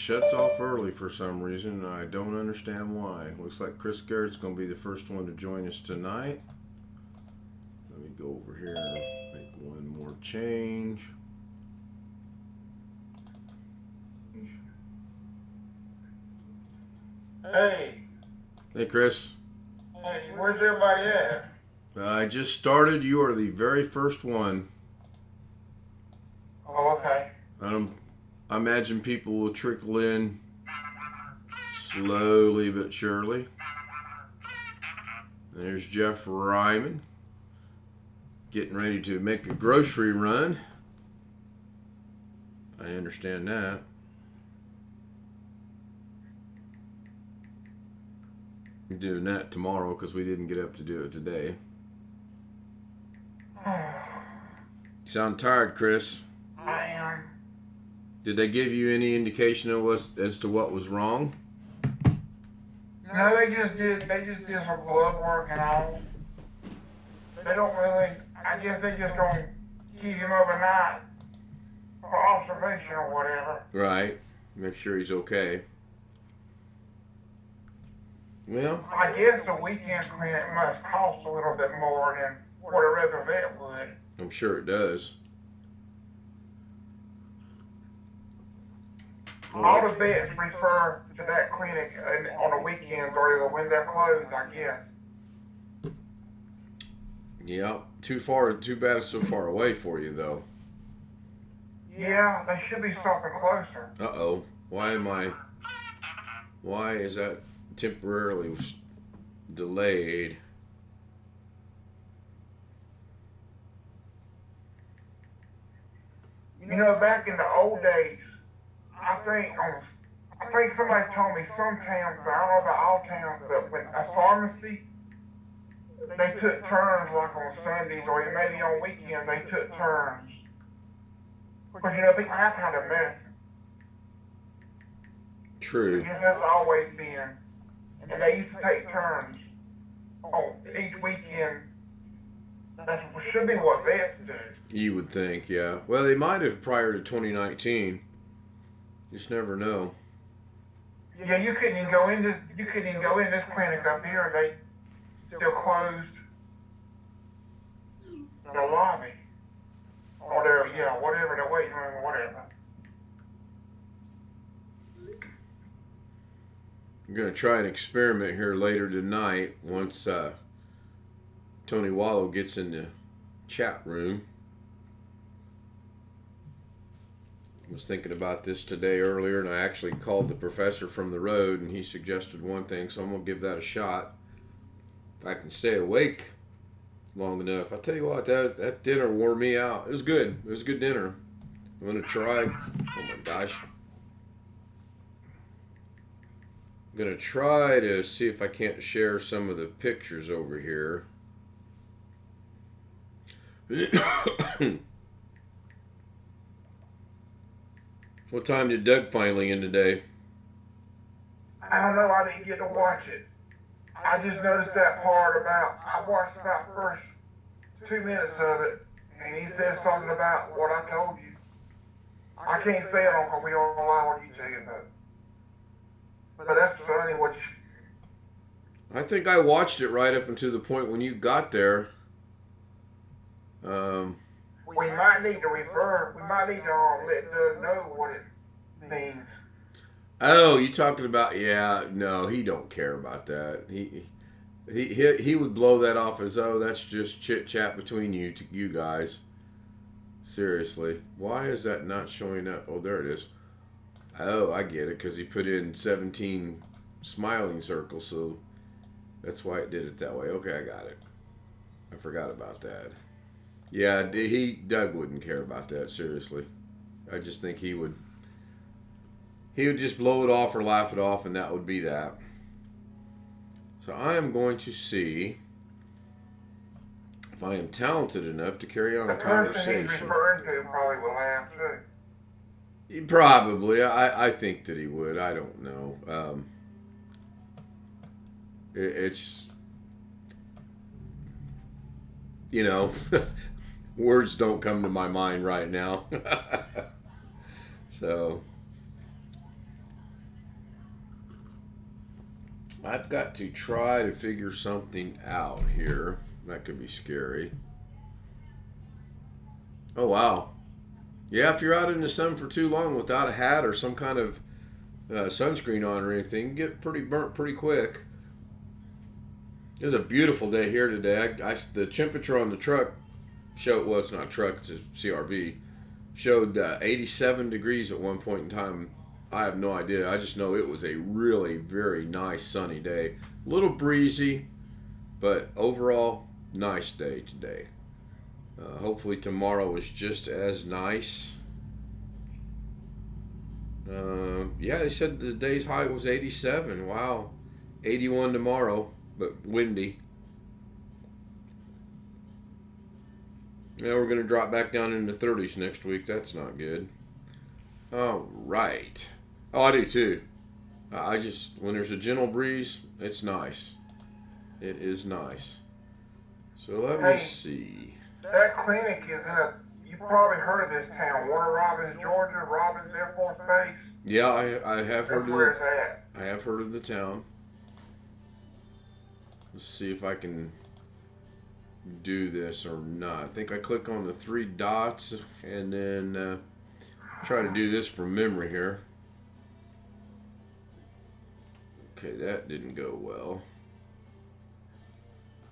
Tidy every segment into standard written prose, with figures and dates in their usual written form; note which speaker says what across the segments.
Speaker 1: shuts off early for some reason, and I don't understand why. Looks like Chris Garrett's going to be the first one to join us tonight. Let me go over here and make one more change.
Speaker 2: Hey.
Speaker 1: Hey, Chris.
Speaker 2: Hey, where's everybody at?
Speaker 1: I just started. You are the very first one.
Speaker 2: Oh, okay.
Speaker 1: I imagine people will trickle in slowly but surely. There's Jeff Ryman getting ready to make a grocery run. I understand that. I'm doing that tomorrow because we didn't get up to do it today. You sound tired, Chris.
Speaker 2: I am.
Speaker 1: Did they give you any indication as to what was wrong?
Speaker 2: No, they just did some blood work and all. They don't really, I guess they just gonna keep him overnight for observation or whatever.
Speaker 1: Right. Make sure he's okay. Well,
Speaker 2: I guess the weekend clinic must cost a little bit more than what a regular vet would.
Speaker 1: I'm sure it does.
Speaker 2: All the vets refer to that clinic on the weekends or when they're closed, I guess.
Speaker 1: Yeah, too bad it's so far away for you, though.
Speaker 2: Yeah, there should be something closer.
Speaker 1: Uh-oh. Why is that temporarily delayed?
Speaker 2: You know, back in the old days, I think somebody told me some towns, I don't know about all towns, but when a pharmacy, they took turns like on Sundays or maybe on weekends, they took turns. Because, you know, people have to have their medicine.
Speaker 1: True.
Speaker 2: I guess that's always been. And they used to take turns on each weekend. That should be what vets do.
Speaker 1: You would think, yeah. Well, they might have prior to 2019. Just never know.
Speaker 2: Yeah, you couldn't even go in this clinic up here and they still closed the lobby. Or they're, whatever they're waiting room, whatever.
Speaker 1: I'm going to try an experiment here later tonight once Tony Wallow gets in the chat room. I was thinking about this today earlier, and I actually called the professor from the road, and he suggested one thing, so I'm going to give that a shot. If I can stay awake long enough. I tell you what, that dinner wore me out. It was good. It was a good dinner. I'm going to try. Oh my gosh. I'm going to try to see if I can't share some of the pictures over here. What time did Doug finally in today?
Speaker 2: I don't know, I didn't get to watch it. I just noticed that part I watched about the first 2 minutes of it, and he said something about what I told you. I can't say it on because we don't allow on YouTube, but that's funny what you...
Speaker 1: I think I watched it right up until the point when you got there.
Speaker 2: We might need to let Doug know what it means.
Speaker 1: Oh, you talking about? Yeah, no, he don't care about that. He would blow that off as, oh, that's just chit chat between you guys. Seriously, why is that not showing up? Oh, there it is. Oh, I get it, because he put in 17 smiling circles, so that's why it did it that way. Okay, I got it. I forgot about that. Yeah, Doug wouldn't care about that, seriously. I just think he would just blow it off or laugh it off, and that would be that. So I am going to see if I am talented enough to carry on a conversation.
Speaker 2: The person he's referring to probably will laugh too.
Speaker 1: Probably. I think that he would. I don't know. It's, words don't come to my mind right now. So, I've got to try to figure something out here. That could be scary. Oh, wow. Yeah, if you're out in the sun for too long without a hat or some kind of sunscreen on or anything, you get pretty burnt pretty quick. It's a beautiful day here today. The temperature on the truck showed, well, it's not a truck, it's a CRV, showed 87 degrees at one point in time. I have no idea. I just know it was a really very nice sunny day. A little breezy, but overall, nice day today. Hopefully tomorrow is just as nice. Yeah, they said the day's high was 87. Wow. 81 tomorrow, but windy. Now we're going to drop back down into 30s next week. That's not good. All right. Oh, I do too. I just, when there's a gentle breeze, it's nice. It is nice. So let me see.
Speaker 2: That clinic is in you probably heard of this town, Warner Robins, Georgia, Robins Air Force Base.
Speaker 1: Yeah, I have heard of it.
Speaker 2: Where it's at.
Speaker 1: I have heard of the town. Let's see if I can do this or not. I think I click on the 3 dots and then try to do this from memory here. Okay, that didn't go well.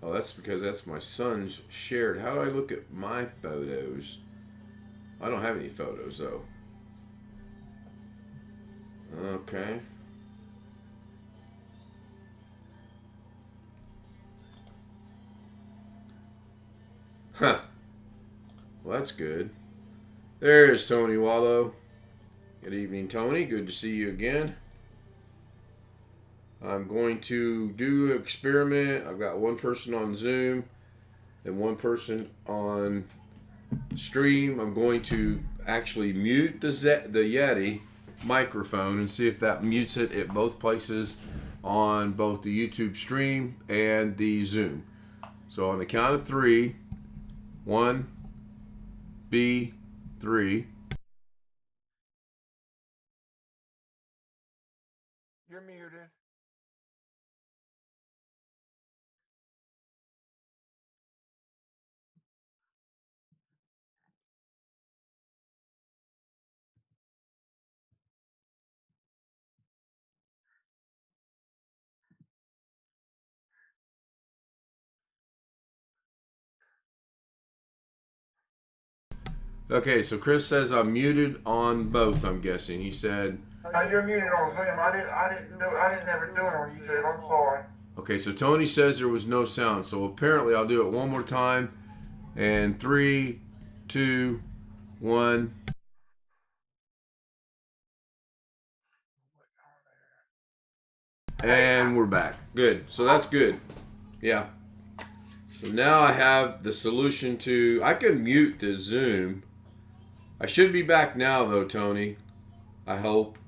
Speaker 1: Oh, that's because that's my son's shared. How do I look at my photos? I don't have any photos though. Okay. Huh. Well, that's good. There's Tony Wallow. Good evening, Tony. Good to see you again. I'm going to do an experiment. I've got one person on Zoom and one person on stream. I'm going to actually mute the Yeti microphone and see if that mutes it at both places on both the YouTube stream and the Zoom. So on the count of 3, 1, B, 3.
Speaker 2: You're muted.
Speaker 1: Okay, so Chris says I'm muted on both. I'm guessing he said.
Speaker 2: You're muted on Zoom. I didn't ever do it on YouTube. I'm sorry.
Speaker 1: Okay, so Tony says there was no sound. So apparently I'll do it one more time. And 3, 2, 1. And we're back. Good. So that's good. Yeah. So now I have the solution to. I can mute the Zoom. I should be back now, though, Tony. I hope.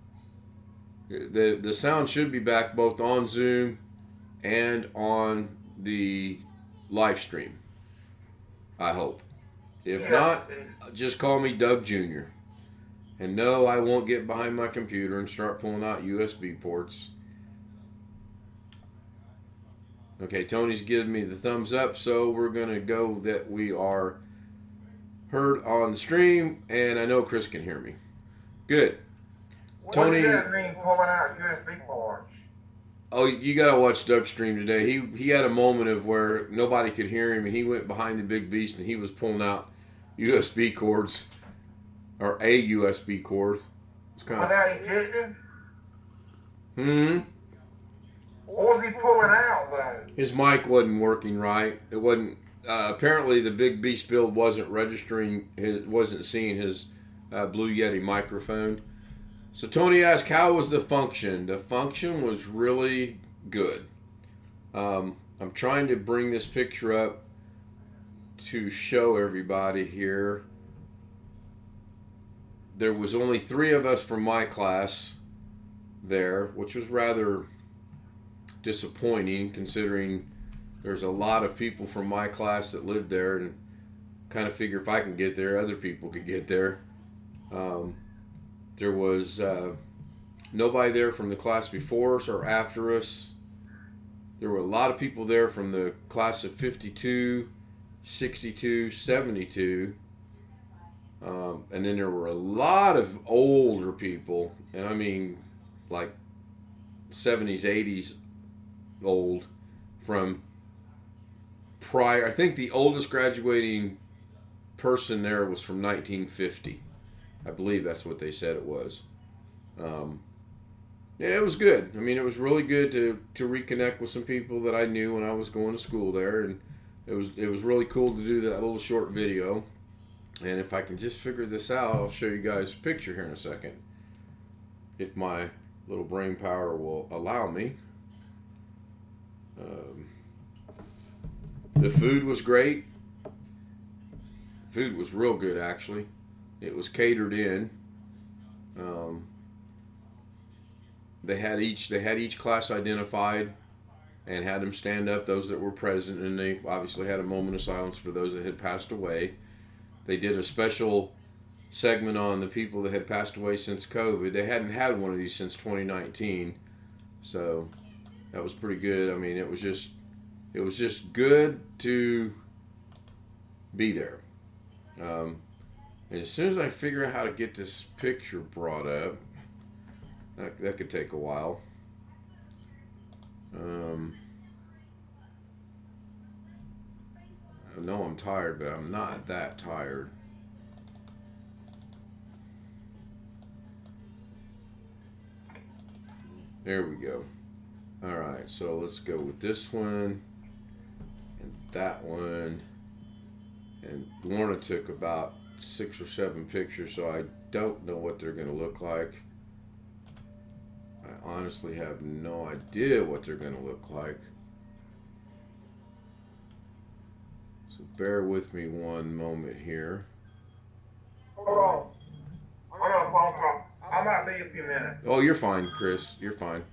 Speaker 1: The sound should be back both on Zoom and on the live stream. I hope. If not, just call me Doug Jr. And no, I won't get behind my computer and start pulling out USB ports. Okay, Tony's giving me the thumbs up, so we're going to go that we are heard on the stream, and I know Chris can hear me. Good. Tony,
Speaker 2: what does that mean, pulling out USB ports?
Speaker 1: Oh, you got to watch Doug's stream today. He had a moment of where nobody could hear him, and he went behind the big beast, and he was pulling out USB cords, or a USB cord. It's kind of.
Speaker 2: Without ejecting? What was he pulling out, though?
Speaker 1: His mic wasn't working right. It wasn't. Apparently, the big beast build wasn't registering. Wasn't seeing his Blue Yeti microphone. So Tony asked, "How was the function?" The function was really good. I'm trying to bring this picture up to show everybody here. There was only 3 of us from my class there, which was rather disappointing considering there's a lot of people from my class that lived there, and kind of figure if I can get there, other people could get there. There was nobody there from the class before us or after us. there were a lot of people there from the class of 52, 62, 72. And then there were a lot of older people, and I mean like 70s, 80s old, from prior. I think the oldest graduating person there was from 1950. I believe that's what they said it was. Yeah, it was good. I mean, it was really good to reconnect with some people that I knew when I was going to school there, and it was really cool to do that little short video. And if I can just figure this out, I'll show you guys a picture here in a second, if my little brain power will allow me. The food was great. Food was real good, actually. It was catered in. They had each class identified and had them stand up, those that were present, and they obviously had a moment of silence for those that had passed away. They did a special segment on the people that had passed away since COVID. They hadn't had one of these since 2019, so that was pretty good. I mean, it was just good to be there. And as soon as I figure out how to get this picture brought up, that could take a while. I know I'm tired, but I'm not that tired. There we go. All right, so let's go with this one and that one. And Lorna took about 6 or 7 pictures, so I don't know what they're going to look like. I honestly have no idea what they're going to look like. So bear with me one moment here.
Speaker 2: Hold on. I'm on a phone call. I might be a few minutes.
Speaker 1: Oh, you're fine, Chris. You're fine.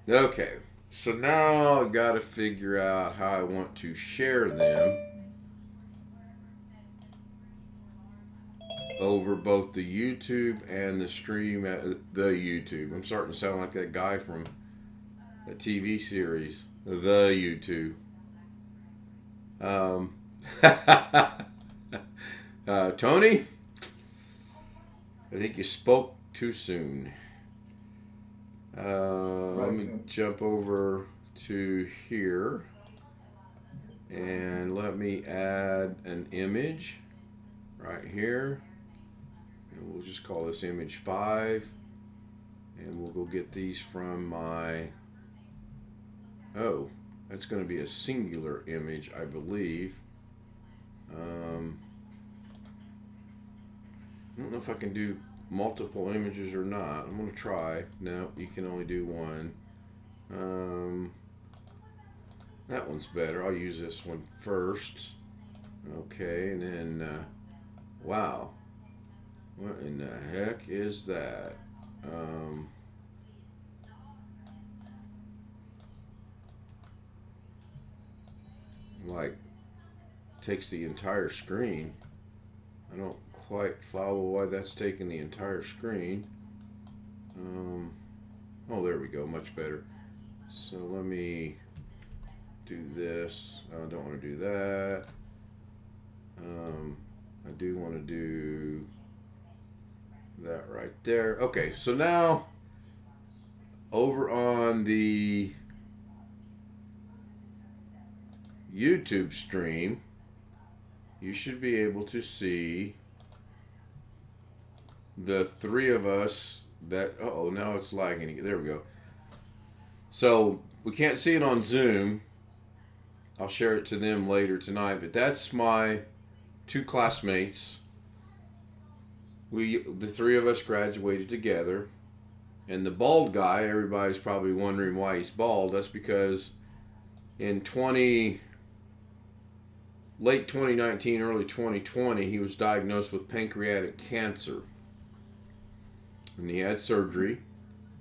Speaker 1: Okay, so now I got to figure out how I want to share them over both the YouTube and the stream at the YouTube. I'm starting to sound like that guy from a TV series, the YouTube. Tony, I think you spoke too soon. Let me jump over to here and let me add an image right here. And we'll just call this image 5. And we'll go get these from my... Oh, that's going to be a singular image, I believe. I don't know if I can do multiple images or not. I'm going to try. No, you can only do one. That one's better. I'll use this one first. Okay, and then, wow. What in the heck is that? Like, takes the entire screen. I don't quite follow why that's taking the entire screen. Oh, there we go, much better. So let me do this. I don't want to do that. I do want to do that right there. Okay, so now over on the YouTube stream, you should be able to see the 3 of us that, uh-oh, now it's lagging. There we go. So we can't see it on Zoom. I'll share it to them later tonight, but that's my 2 classmates. The 3 of us graduated together. And the bald guy, everybody's probably wondering why he's bald. That's because in late 2019, early 2020, he was diagnosed with pancreatic cancer. And he had surgery,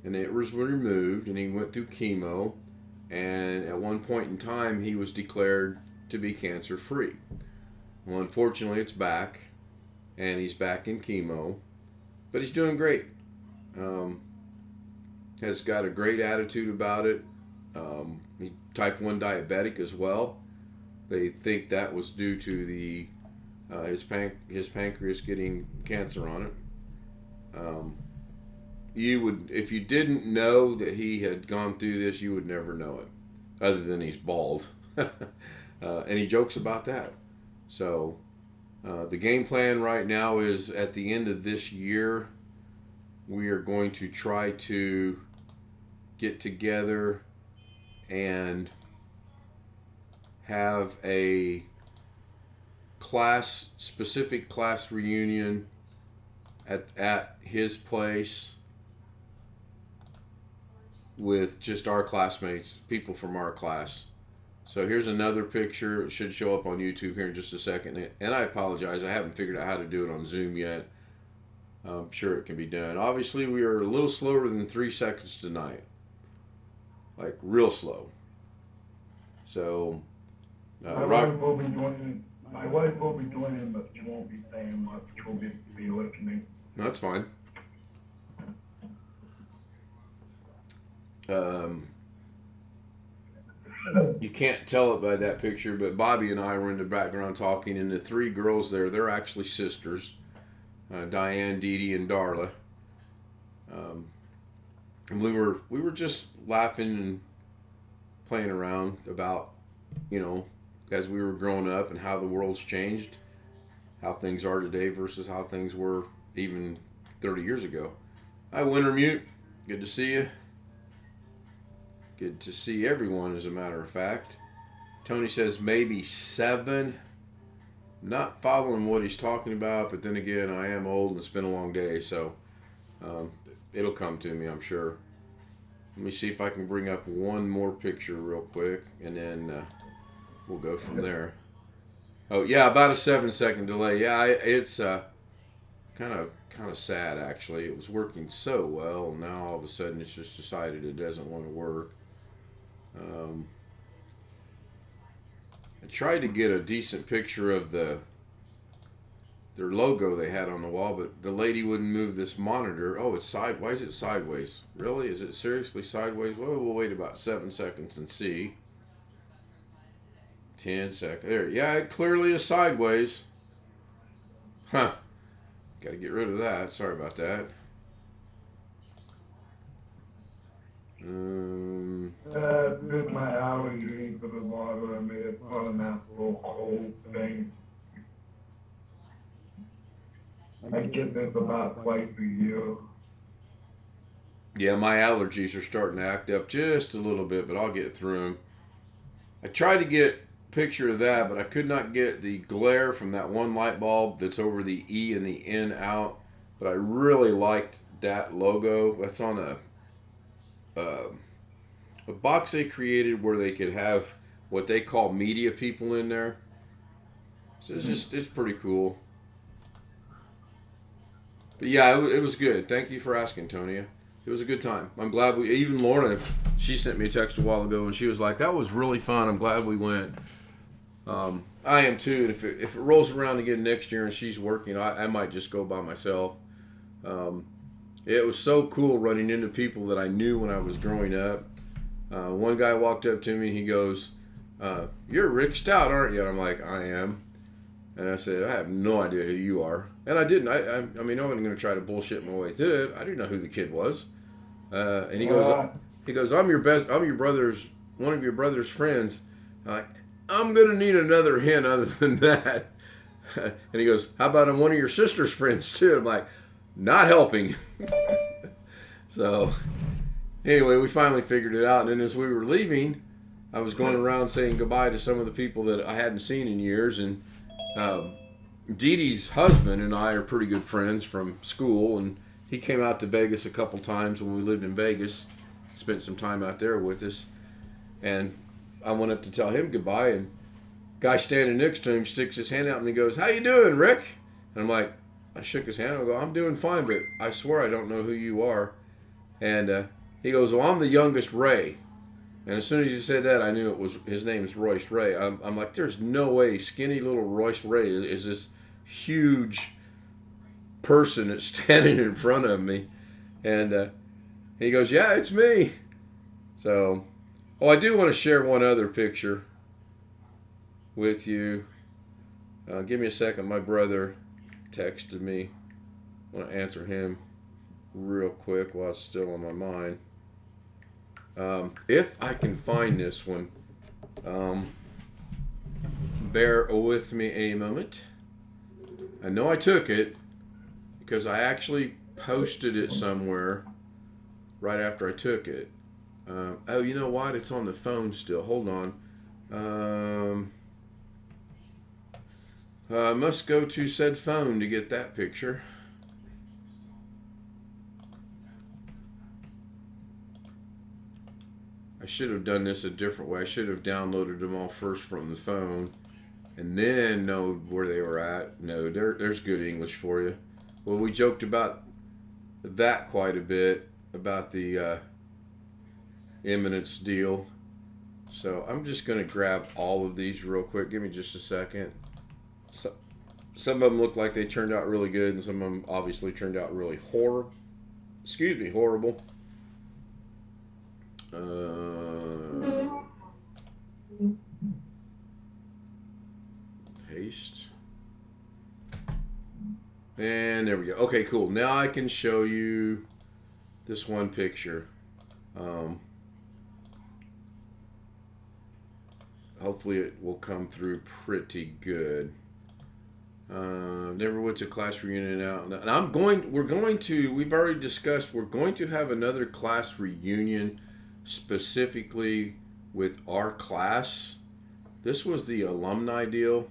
Speaker 1: and it was removed, and he went through chemo, and at one point in time, he was declared to be cancer-free. Well, unfortunately, it's back, and he's back in chemo, but he's doing great. Has got a great attitude about it. He's type 1 diabetic as well. They think that was due to the his pancreas getting cancer on it. You would, if you didn't know that he had gone through this, you would never know it, other than he's bald, and he jokes about that. So the game plan right now is at the end of this year, we are going to try to get together and have a specific class reunion at his place with just our classmates, people from our class. So here's another picture. It should show up on YouTube here in just a second. And I apologize, I haven't figured out how to do it on Zoom yet. I'm sure it can be done. Obviously, we are a little slower than 3 seconds tonight. Like, real slow. So,
Speaker 3: my wife will be doing it, but she won't be saying much. She'll be listening.
Speaker 1: No, that's fine. You can't tell it by that picture, but Bobby and I were in the background talking, and the 3 girls there, they're actually sisters. Diane, Dee Dee, and Darla. And we were just laughing and playing around about, as we were growing up and how the world's changed, how things are today versus how things were even 30 years ago. Hi, Wintermute. Good to see you. Good to see everyone, as a matter of fact. Tony says maybe 7. Not following what he's talking about, but then again, I am old and it's been a long day, so it'll come to me, I'm sure. Let me see if I can bring up one more picture real quick, and then we'll go from there. Oh yeah, about a 7-second delay. Yeah, it's kind of sad actually. It was working so well, and now all of a sudden it's just decided it doesn't want to work. I tried to get a decent picture of their logo they had on the wall, but the lady wouldn't move this monitor. Oh, it's side. Why is it sideways? Really? Is it seriously sideways? Well, we'll wait about 7 seconds and see. 10 seconds. There. Yeah, it clearly is sideways. Huh. Got to get rid of that. Sorry about that.
Speaker 3: With my allergies for the water, I made it fun and that little cold thing. I get this about twice a year.
Speaker 1: Yeah, my allergies are starting to act up just a little bit, but I'll get through them. I tried to get a picture of that, but I could not get the glare from that one light bulb that's over the E and the N out. But I really liked that logo. That's on a box they created where they could have what they call media people in there. So it's pretty cool. But yeah, it was good. Thank you for asking, Tonya. It was a good time. I'm glad even Lorna, she sent me a text a while ago and she was like, that was really fun. I'm glad we went. I am too. And if it rolls around again next year and she's working, I might just go by myself. It was so cool running into people that I knew when I was growing up. One guy walked up to me. He goes, "You're Rick Stout, aren't you?" And I'm like, "I am." And I said, "I have no idea who you are." And I didn't. I mean, I wasn't going to try to bullshit my way through it. I didn't know who the kid was. And he goes, "I'm your brother's, one of your brother's friends." I'm like, "I'm going to need another hint other than that." And he goes, "How about I'm one of your sister's friends too?" I'm like, not helping. So anyway, we finally figured it out. And then as we were leaving, I was going around saying goodbye to some of the people that I hadn't seen in years. And Dee Dee's husband and I are pretty good friends from school. And he came out to Vegas a couple times when we lived in Vegas. Spent some time out there with us. And I went up to tell him goodbye. And guy standing next to him sticks his hand out and he goes, "How you doing, Rick?" And I'm like, I shook his hand. I go, "I'm doing fine, but I swear I don't know who you are." And he goes, "Well, I'm the youngest Ray." And as soon as he said that, I knew it was his name is Royce Ray. I'm like, there's no way skinny little Royce Ray is this huge person that's standing in front of me. And he goes, yeah, it's me. So, I do want to share one other picture with you. Give me a second. My brother texted me. I want to answer him real quick while it's still on my mind. If I can find this one, bear with me a moment. I know I took it because I actually posted it somewhere right after I took it. Oh, you know what? It's on the phone still. Hold on. Must go to said phone to get that picture. I should have done this a different way. I should have downloaded them all first from the phone and then know where they were at. No, there's good English for you. Well, we joked about that quite a bit, about the imminence deal. So I'm just going to grab all of these real quick. Give me just a second. So, some of them look like they turned out really good, and some of them obviously turned out really horrible. Paste. And there we go. Okay, cool. Now I can show you this one picture. Hopefully it will come through pretty good. Never went to class reunion out. And we've already discussed, we're going to have another class reunion specifically with our class. This was the alumni deal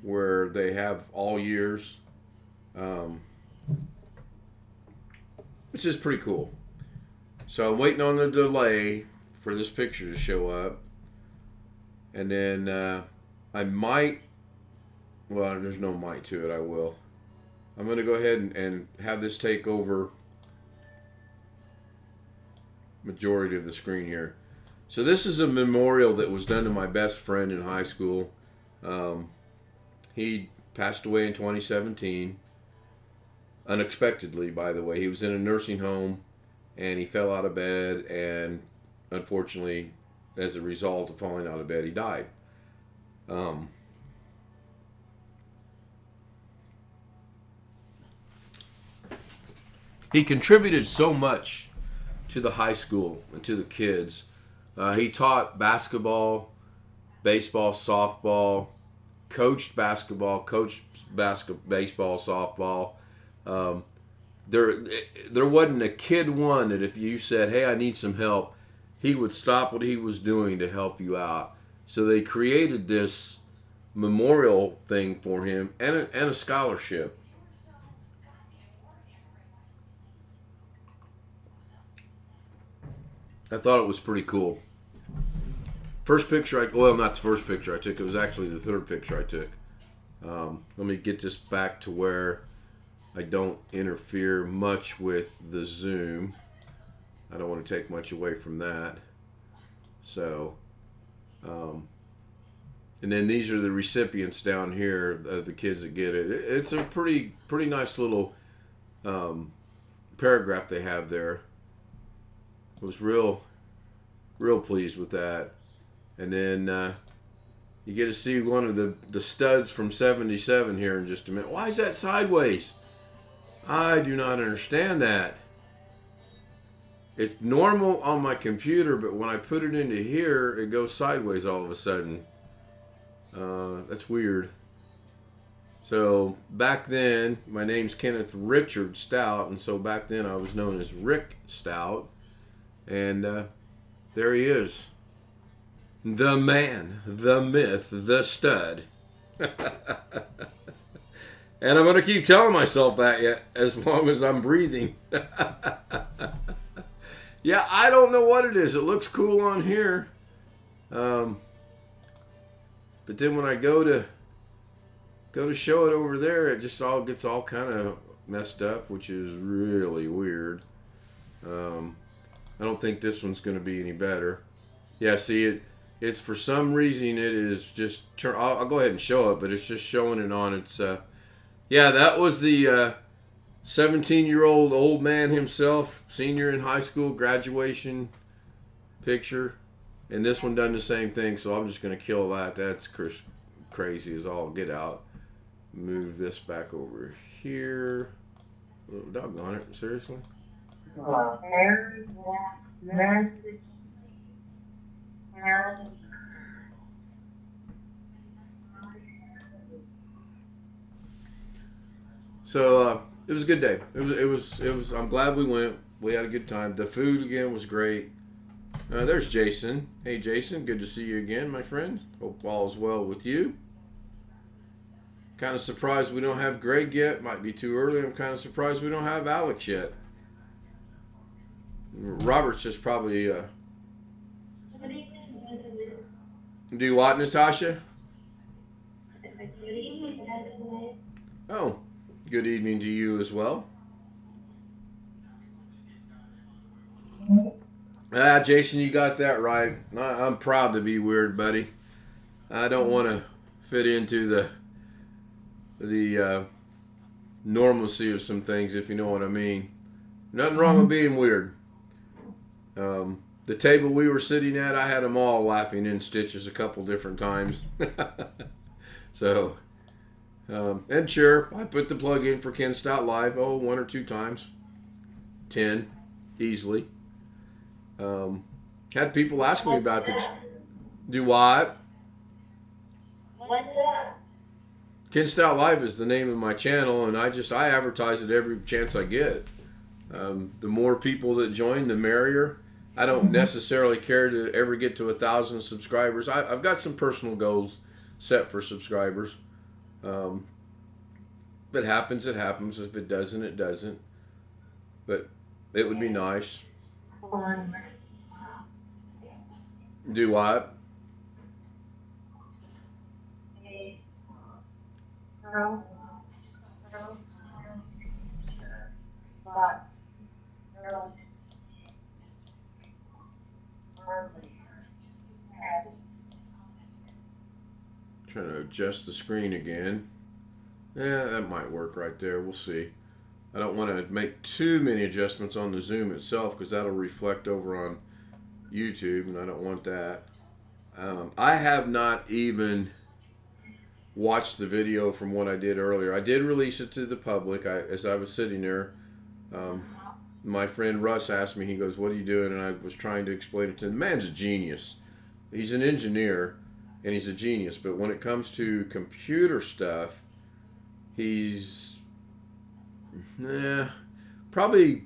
Speaker 1: where they have all years, which is pretty cool. So I'm waiting on the delay for this picture to show up. And then I might, well, there's no might to it, I will. I'm going to go ahead and have this take over majority of the screen here. So this is a memorial that was done to my best friend in high school. He passed away in 2017. Unexpectedly, by the way. He was in a nursing home and he fell out of bed, and unfortunately, as a result of falling out of bed, he died. He contributed so much to the high school and to the kids. He taught basketball, baseball, softball, coached basketball, baseball, softball. There wasn't a kid one that if you said, hey, I need some help, he would stop what he was doing to help you out. So they created this memorial thing for him and a scholarship. I thought it was pretty cool. First picture not the first picture I took, it was actually the third picture I took. Let me get this back to where I don't interfere much with the zoom. I don't want to take much away from that. So, and then these are the recipients down here of the kids that get it. It's a pretty nice little paragraph they have there. I was real pleased with that. And then you get to see one of the studs from 77 here in just a minute. Why is that sideways? I do not understand that. It's normal on my computer, but when I put it into here, it goes sideways all of a sudden. That's weird. So back then, my name's Kenneth Richard Stout, and so back then I was known as Rick Stout. And there he is. The man, the myth, the stud. And I'm going to keep telling myself that yet as long as I'm breathing. Yeah, I don't know what it is. It looks cool on here. But then when I go to show it over there, it just all gets all kind of messed up, which is really weird. I don't think this one's going to be any better. Yeah, see, it's for some reason it is just I'll go ahead and show it, but it's just showing it on its. Yeah, that was the 17-year-old old man himself, senior in high school, graduation picture. And this one done the same thing, so I'm just going to kill that. That's crazy as all get out. Move this back over here. Oh, doggone it, seriously? So it was a good day. It was. I'm glad we went. We had a good time. The food again was great. There's Jason. Hey Jason, good to see you again, my friend. Hope all is well with you. Kind of surprised we don't have Greg yet. Might be too early. I'm kind of surprised we don't have Alex yet. Robert's just probably. Do what, Natasha? Oh, good evening to you as well. Jason, you got that right. I'm proud to be weird, buddy. I don't want to fit into the normalcy of some things, if you know what I mean. Nothing wrong with being weird. The table we were sitting at, I had them all laughing in stitches a couple different times. So, and sure, I put the plug in for Ken Stout Live, 1 or 2 times. 10, easily. Had people ask me about the... Do what?
Speaker 4: What's up?
Speaker 1: Ken Stout Live is the name of my channel, and I advertise it every chance I get. The more people that join, the merrier. I don't necessarily care to ever get to 1,000 subscribers. I've got some personal goals set for subscribers. If it happens, it happens. If it doesn't, it doesn't. But it would be nice. Do what? Trying to adjust the screen again. Yeah, that might work right there. We'll see. I don't want to make too many adjustments on the Zoom itself because that'll reflect over on YouTube, and I don't want that. I have not even watched the video from what I did earlier. I did release it to the public. As I was sitting there, my friend Russ asked me, he goes, "What are you doing?" And I was trying to explain it to him. The man's a genius. He's an engineer, and he's a genius. But when it comes to computer stuff, he's probably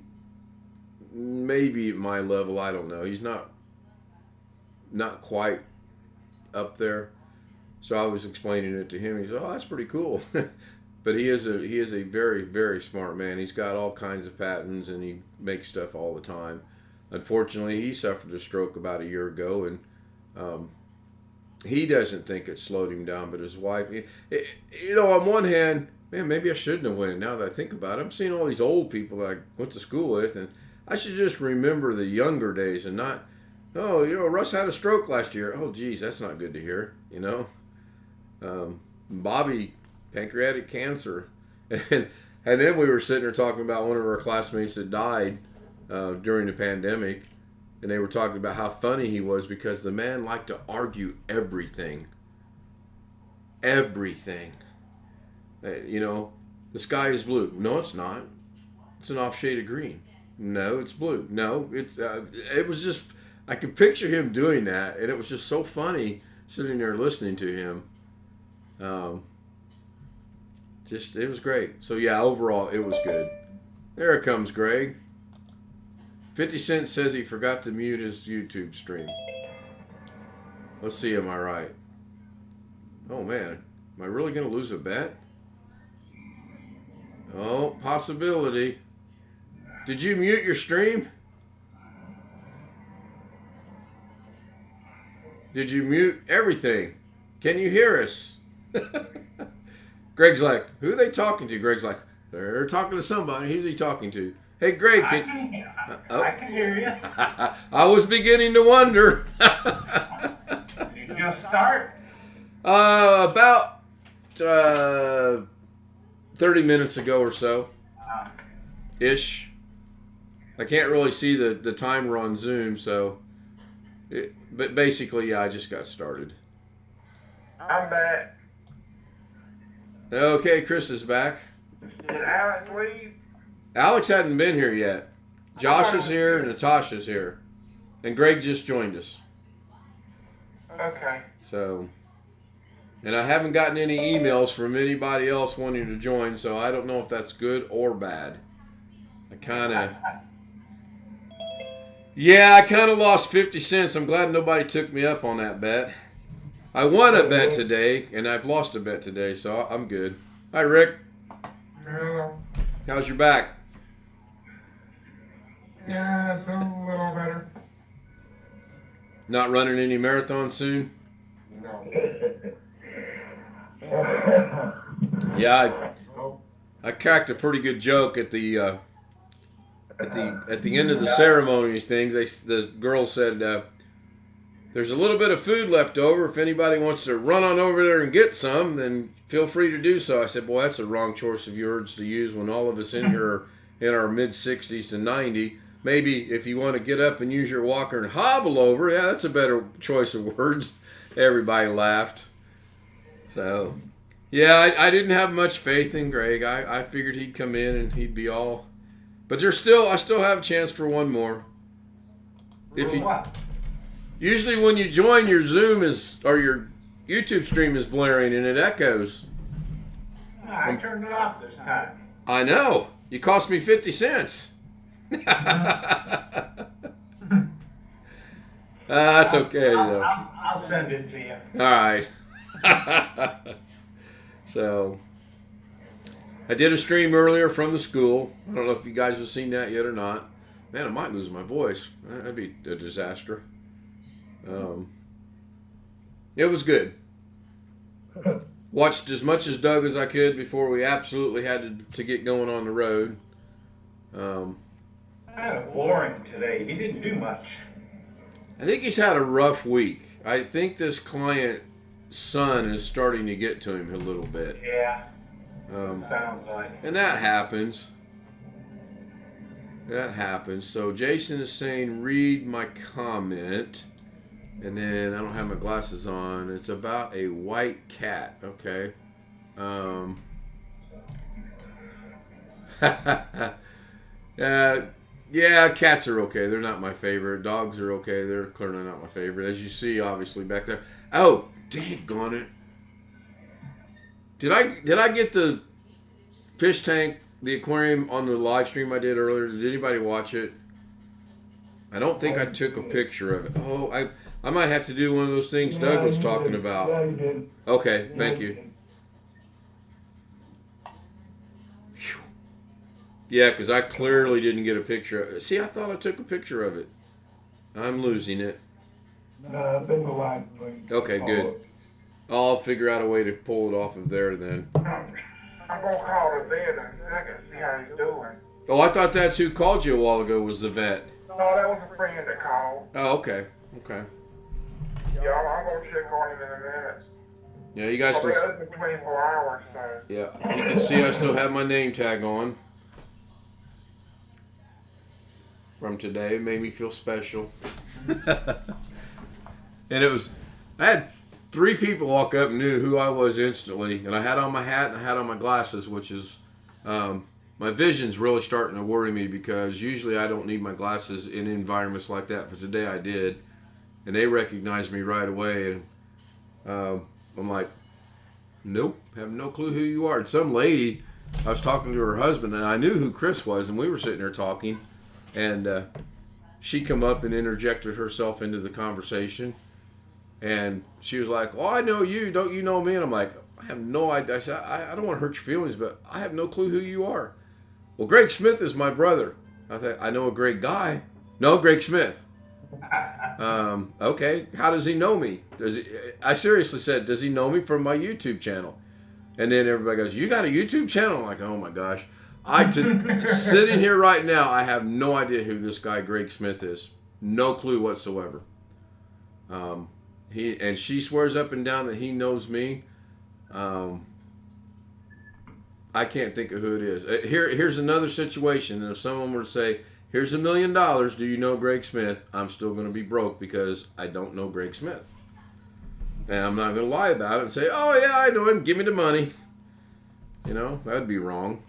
Speaker 1: maybe at my level. I don't know. He's not quite up there. So I was explaining it to him. He said, "Oh, that's pretty cool." But he is a very, very smart man. He's got all kinds of patents, and he makes stuff all the time. Unfortunately, he suffered a stroke about a year ago, and he doesn't think it slowed him down. But his wife, on one hand, man, maybe I shouldn't have went. Now that I think about it, I'm seeing all these old people that I went to school with, and I should just remember the younger days and not, Russ had a stroke last year. Oh, geez, that's not good to hear, Bobby, pancreatic cancer. And then we were sitting there talking about one of our classmates that died during the pandemic, and they were talking about how funny he was because the man liked to argue everything. Everything. The sky is blue. No, it's not. It's an off shade of green. No, it's blue. No, it was just, I could picture him doing that, and it was just so funny sitting there listening to him. It was great. So yeah, overall, it was good. There it comes, Greg. 50 Cent says he forgot to mute his YouTube stream. Let's see, am I right? Oh man, am I really going to lose a bet? Oh, possibility. Did you mute your stream? Did you mute everything? Can you hear us? Greg's like, who are they talking to? Greg's like, they're talking to somebody. Who's he talking to? Hey, Greg.
Speaker 5: I can hear you.
Speaker 1: I was beginning to wonder.
Speaker 5: Did you just start?
Speaker 1: About 30 minutes ago or so. ish. I can't really see the timer on Zoom, so. But basically, yeah, I just got started.
Speaker 2: I'm back.
Speaker 1: Okay, Chris is back.
Speaker 2: Did Alex leave?
Speaker 1: Alex hadn't been here yet. Josh is here and Natasha's here. And Greg just joined us.
Speaker 2: Okay.
Speaker 1: So, and I haven't gotten any emails from anybody else wanting to join, so I don't know if that's good or bad. I kind of lost 50 cents. I'm glad nobody took me up on that bet. I won a bet today, and I've lost a bet today, so I'm good. Hi, Rick.
Speaker 2: Hello.
Speaker 1: How's your back?
Speaker 2: Yeah, it's a little better.
Speaker 1: Not running any marathons soon?
Speaker 2: No.
Speaker 1: Yeah, I cracked a pretty good joke at the end of the ceremonies things. The girl said, "There's a little bit of food left over. If anybody wants to run on over there and get some, then feel free to do so." I said, "Boy, that's a wrong choice of words to use when all of us in here are in our mid-60s to 90. Maybe if you want to get up and use your walker and hobble over, yeah, that's a better choice of words." Everybody laughed. So, yeah, I didn't have much faith in Greg. I figured he'd come in and he'd be all. But I still have a chance for one more. If you usually when you join, your Zoom or your YouTube stream is blaring and it echoes.
Speaker 5: I turned it off this time.
Speaker 1: I know. You cost me 50 cents. That's okay though.
Speaker 5: I'll send it to you.
Speaker 1: All right. So, I did a stream earlier from the school. I don't know if you guys have seen that yet or not. Man, I might lose my voice. That'd be a disaster. It was good. Watched as much as Doug as I could before we absolutely had to get going on the road.
Speaker 5: Kind of boring today. He didn't do much.
Speaker 1: I think he's had a rough week. I think this client's son is starting to get to him a little bit.
Speaker 5: Yeah. Sounds like.
Speaker 1: And that happens. So Jason is saying, read my comment. And then I don't have my glasses on. It's about a white cat. Okay. Yeah, cats are okay. They're not my favorite. Dogs are okay. They're clearly not my favorite. As you see, obviously, back there. Oh, daggone it. Did I get the fish tank, the aquarium on the live stream I did earlier? Did anybody watch it? I don't think I took a picture of it. Oh, I might have to do one of those things Doug was talking about.
Speaker 3: Yeah, you did.
Speaker 1: Okay, thank you. Yeah, because I clearly didn't get a picture of it. See, I thought I took a picture of it. I'm losing it.
Speaker 3: No, it's in the live stream.
Speaker 1: Okay, good. I'll figure out a way to pull it off of there then.
Speaker 2: I'm gonna call the vet in a second, see how he's doing.
Speaker 1: Oh, I thought that's who called you a while ago was the vet.
Speaker 2: No, that was a friend that called.
Speaker 1: Oh, okay. Okay.
Speaker 2: Yeah, I'm gonna check on him in a minute.
Speaker 1: Yeah, you guys
Speaker 2: Well,
Speaker 1: can...
Speaker 2: they're open 24 hours, so.
Speaker 1: Yeah, you can see I still have my name tag on. From today. It made me feel special. And I had 3 people walk up and knew who I was instantly. And I had on my hat and I had on my glasses, which is, my vision's really starting to worry me because usually I don't need my glasses in environments like that, but today I did. And they recognized me right away. And I'm like, nope, have no clue who you are. And some lady, I was talking to her husband and I knew who Chris was and we were sitting there talking. And she come up and interjected herself into the conversation. And she was like, "Oh, I know you. Don't you know me?" And I'm like, "I have no idea." I said, I don't want to hurt your feelings, but I have no clue who you are. Well, Greg Smith is my brother. I thought, I know a Greg guy. No, Greg Smith. Okay. How does he know me? I seriously said, does he know me from my YouTube channel? And then everybody goes, "You got a YouTube channel?" I'm like, oh my gosh. Sitting here right now, I have no idea who this guy Greg Smith is. No clue whatsoever. She swears up and down that he knows me. I can't think of who it is. Here's another situation. If someone were to say, "Here's $1 million. Do you know Greg Smith?" I'm still going to be broke because I don't know Greg Smith, and I'm not going to lie about it and say, "Oh yeah, I know him. Give me the money." You know, that'd be wrong.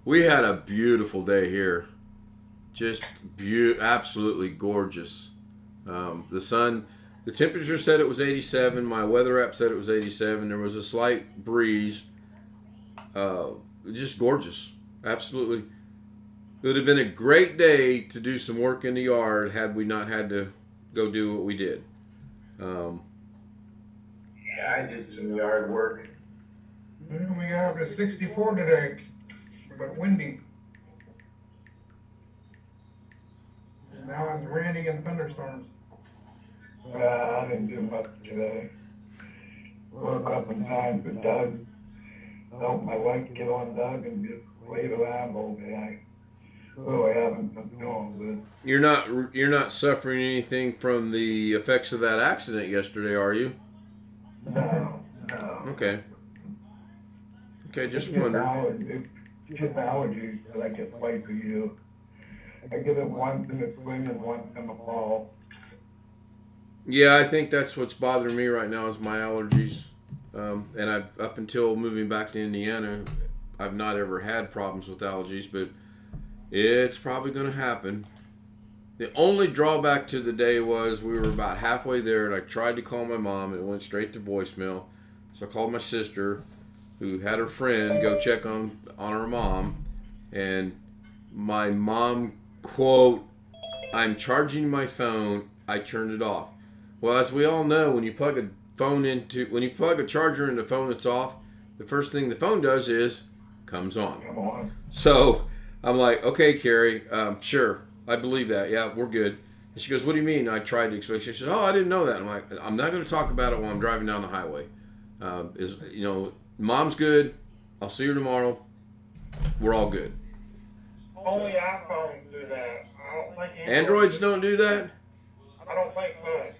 Speaker 1: We had a beautiful day here. Just absolutely gorgeous. The sun, the temperature said it was 87. My weather app said it was 87. There was a slight breeze. Just gorgeous. Absolutely. It would have been a great day to do some work in the yard had we not had to go do what we did.
Speaker 5: Yeah, I did some yard work.
Speaker 3: We got up to 64 today, but windy. Now it's raining and thunderstorms. I didn't do much today. Woke up in time for Doug. Helped my wife get on Doug and just wave around all day. I really haven't been doing good.
Speaker 1: You're not suffering anything from the effects of that accident yesterday, are you?
Speaker 3: No.
Speaker 1: Okay. Okay, just
Speaker 3: It's
Speaker 1: wondering.
Speaker 3: It's just allergies that I get twice a year. I get it once in the spring and once in the fall.
Speaker 1: Yeah, I think that's what's bothering me right now is my allergies. And I've up until moving back to Indiana, I've not ever had problems with allergies, but it's probably going to happen. The only drawback to the day was we were about halfway there, and I tried to call my mom, and it went straight to voicemail. So I called my sister, who had her friend go check on her mom, and my mom, quote, "I'm charging my phone, I turned it off." Well, as we all know, when you plug a charger in the phone that's off, the first thing the phone does is comes on.
Speaker 3: Come on.
Speaker 1: So I'm like, "Okay, Carrie, sure, I believe that. Yeah, we're good." And she goes, "What do you mean?" I tried to explain. She says, "Oh, I didn't know that." I'm like, "I'm not going to talk about it while I'm driving down the highway. Mom's good. I'll see her tomorrow. We're all good."
Speaker 2: Only iPhones do that. I don't think
Speaker 1: Androids don't do that?
Speaker 2: I don't think so.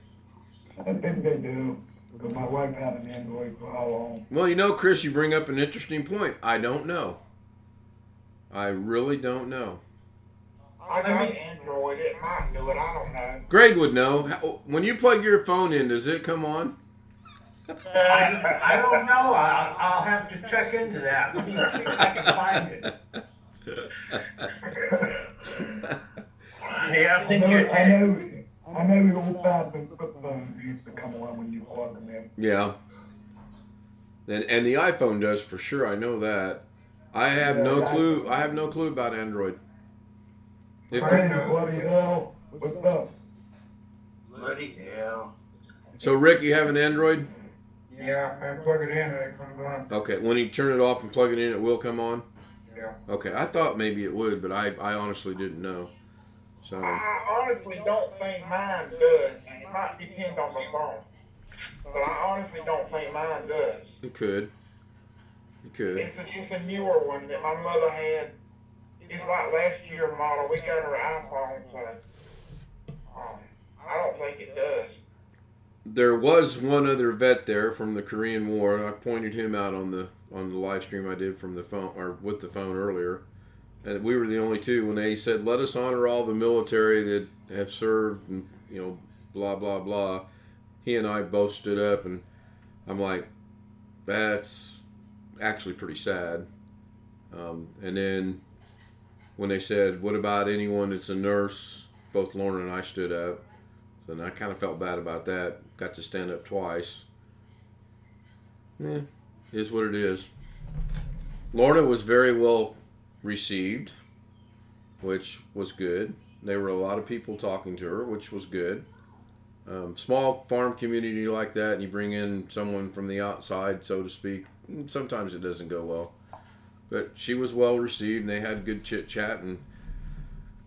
Speaker 3: I think they do, because my wife had an Android for how long?
Speaker 1: Well, Chris, you bring up an interesting point. I don't know. I really don't know.
Speaker 2: I got an Android. It might do it. I don't know.
Speaker 1: Greg would know. When you plug your phone in, does it come on?
Speaker 5: I don't know. I'll have to check into that. Let me see if I can find it. Yeah, I think you're
Speaker 3: I know the old-fashioned flip phones used to come on when you plug them in.
Speaker 1: Yeah. And the iPhone does for sure. I know that. I have no clue. I have no clue about Android.
Speaker 3: Hey, bloody hell. What's up?
Speaker 2: Bloody hell.
Speaker 1: So, Rick, you have an Android?
Speaker 3: Yeah, I plug it in and it comes on.
Speaker 1: Okay. When you turn it off and plug it in, it will come on?
Speaker 3: Yeah.
Speaker 1: Okay. I thought maybe it would, but I honestly didn't know. So.
Speaker 2: I honestly don't think mine does. It might depend on the phone. But I honestly don't think mine does.
Speaker 1: It could. It could.
Speaker 2: It's a newer one that my mother had. It's like last year model. We got her iPhone, so I don't think it does.
Speaker 1: There was one other vet there from the Korean War. I pointed him out on the live stream I did from the phone or with the phone earlier. And we were the only two when they said, "Let us honor all the military that have served," and blah blah blah. He and I both stood up, and I'm like, "That's actually pretty sad." And then when they said, "What about anyone that's a nurse?" both Lorna and I stood up. So then I kind of felt bad about that. Got to stand up twice. Yeah, is what it is. Lorna was very well received, which was good. There were a lot of people talking to her, which was good. Small farm community like that, and you bring in someone from the outside, so to speak, sometimes it doesn't go well. But she was well received, and they had good chit chat and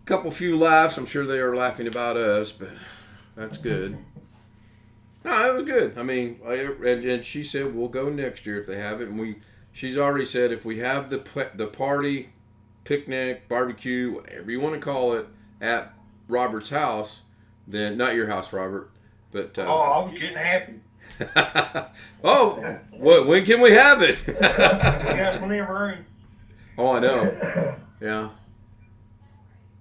Speaker 1: a few laughs. I'm sure they were laughing about us, but that's good. No, it was good. I mean, and she said we'll go next year if they have it, and she's already said if we have the party, picnic, barbecue, whatever you want to call it, at Robert's house, then not your house, Robert. But
Speaker 5: I was getting happy.
Speaker 1: oh, when can we have it?
Speaker 5: We got plenty of room.
Speaker 1: Oh, I know. Yeah.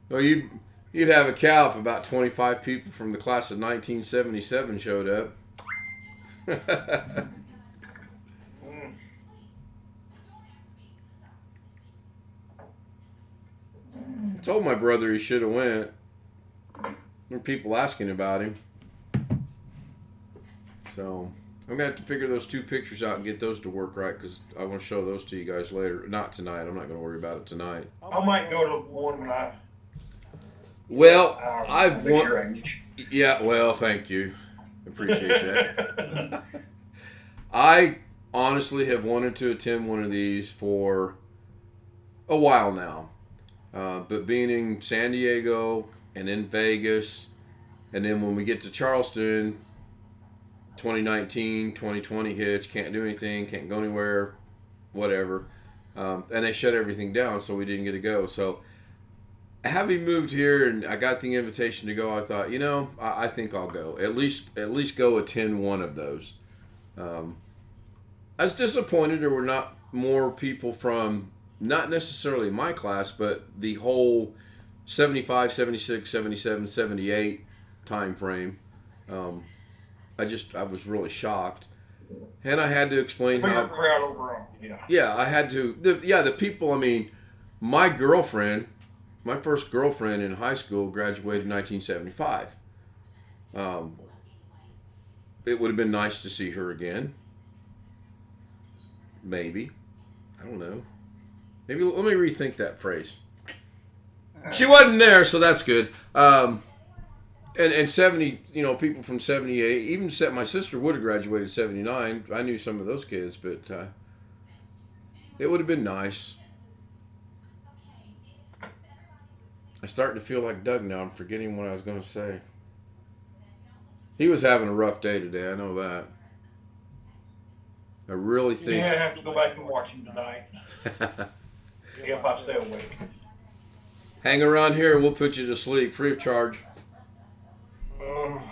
Speaker 1: Well, you'd have a cow if about 25 people from the class of 1977 showed up. I told my brother he should have went. There were people asking about him. So I'm going to have to figure those 2 pictures out and get those to work right, because I want to show those to you guys later. Not tonight. I'm not going to worry about it tonight.
Speaker 5: I might go to one when I.
Speaker 1: Well, I've
Speaker 2: Fix
Speaker 1: won.
Speaker 2: your age.
Speaker 1: Yeah, well, thank you. Appreciate that. I honestly have wanted to attend one of these for a while now. But being in San Diego and in Vegas, and then when we get to Charleston, 2019, 2020 hits, can't do anything, can't go anywhere, whatever. And they shut everything down, so we didn't get to go. So having moved here and I got the invitation to go, I thought, I think I'll go. At least go attend one of those. I was disappointed there were not more people from, not necessarily my class, but the whole 75, 76, 77, 78 time frame. I was really shocked. And I had to explain
Speaker 5: Bigger
Speaker 1: how...
Speaker 5: crowd overall. Yeah.
Speaker 1: Yeah, I had to... The people, my girlfriend, my first girlfriend in high school graduated in 1975. It would have been nice to see her again. Maybe. I don't know. Maybe let me rethink that phrase. She wasn't there, so that's good. And 70, people from 78, even my sister would have graduated 79. I knew some of those kids, but it would have been nice. I'm starting to feel like Doug now. I'm forgetting what I was going to say. He was having a rough day today. I know that. I really think...
Speaker 5: Yeah, I have to go back and watch him tonight. If I stay awake.
Speaker 1: Hang around here and we'll put you to sleep free of charge.
Speaker 3: Oh,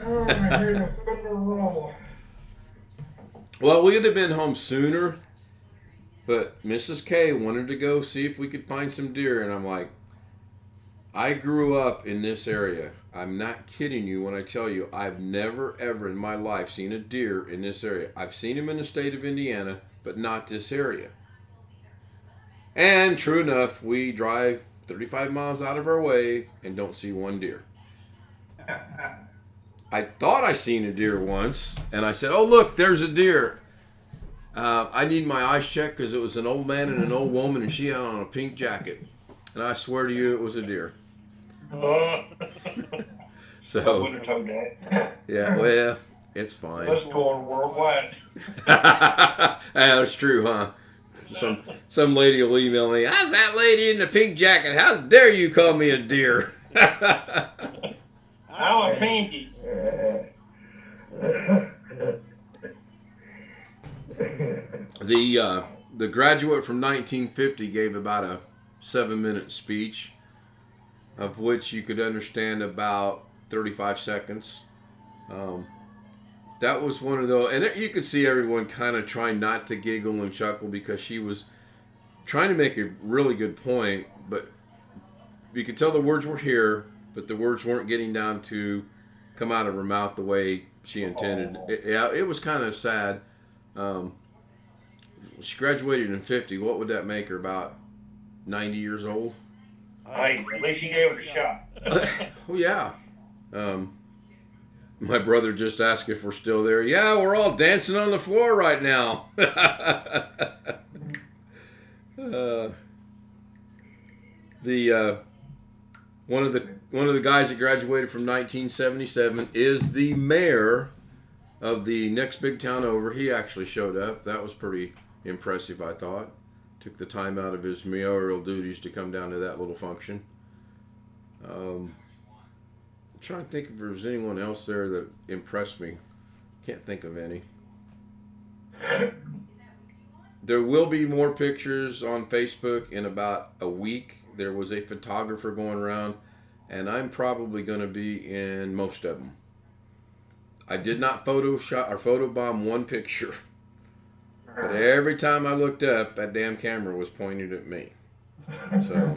Speaker 3: I hear the thunder roll.
Speaker 1: Well, we would have been home sooner, but Mrs. K wanted to go see if we could find some deer, and I'm like, I grew up in this area. I'm not kidding you when I tell you I've never ever in my life seen a deer in this area. I've seen them in the state of Indiana, but not this area. And true enough, we drive 35 miles out of our way and don't see one deer. I thought I seen a deer once, and I said, oh, look, there's a deer. I need my eyes checked because it was an old man and an old woman, and she had on a pink jacket. And I swear to you, it was a deer. So,
Speaker 5: I would have told that.
Speaker 1: yeah, well, it's fine.
Speaker 5: That's going worldwide.
Speaker 1: Yeah, that's true, huh? Some lady will email me, how's that lady in the pink jacket? How dare you call me a deer?
Speaker 5: I'm offended.
Speaker 1: The graduate from 1950 gave about a 7-minute speech, of which you could understand about 35 seconds. That was one of those, and you could see everyone kind of trying not to giggle and chuckle because she was trying to make a really good point, but you could tell the words were here, but the words weren't getting down to come out of her mouth the way she intended. It was kind of sad. She graduated in 50. What would that make her? About 90 years old?
Speaker 5: Hey, at least you gave it a shot.
Speaker 1: Oh, yeah. My brother just asked if we're still there. Yeah, we're all dancing on the floor right now. One of the guys that graduated from 1977 is the mayor of the next big town over. He actually showed up. That was pretty impressive, I thought. Took the time out of his mayoral duties to come down to that little function. I'm trying to think if there was anyone else there that impressed me. Can't think of any. There will be more pictures on Facebook in about a week. There was a photographer going around, and I'm probably going to be in most of them. I did not Photoshop or photobomb one picture. But every time I looked up, that damn camera was pointed at me. So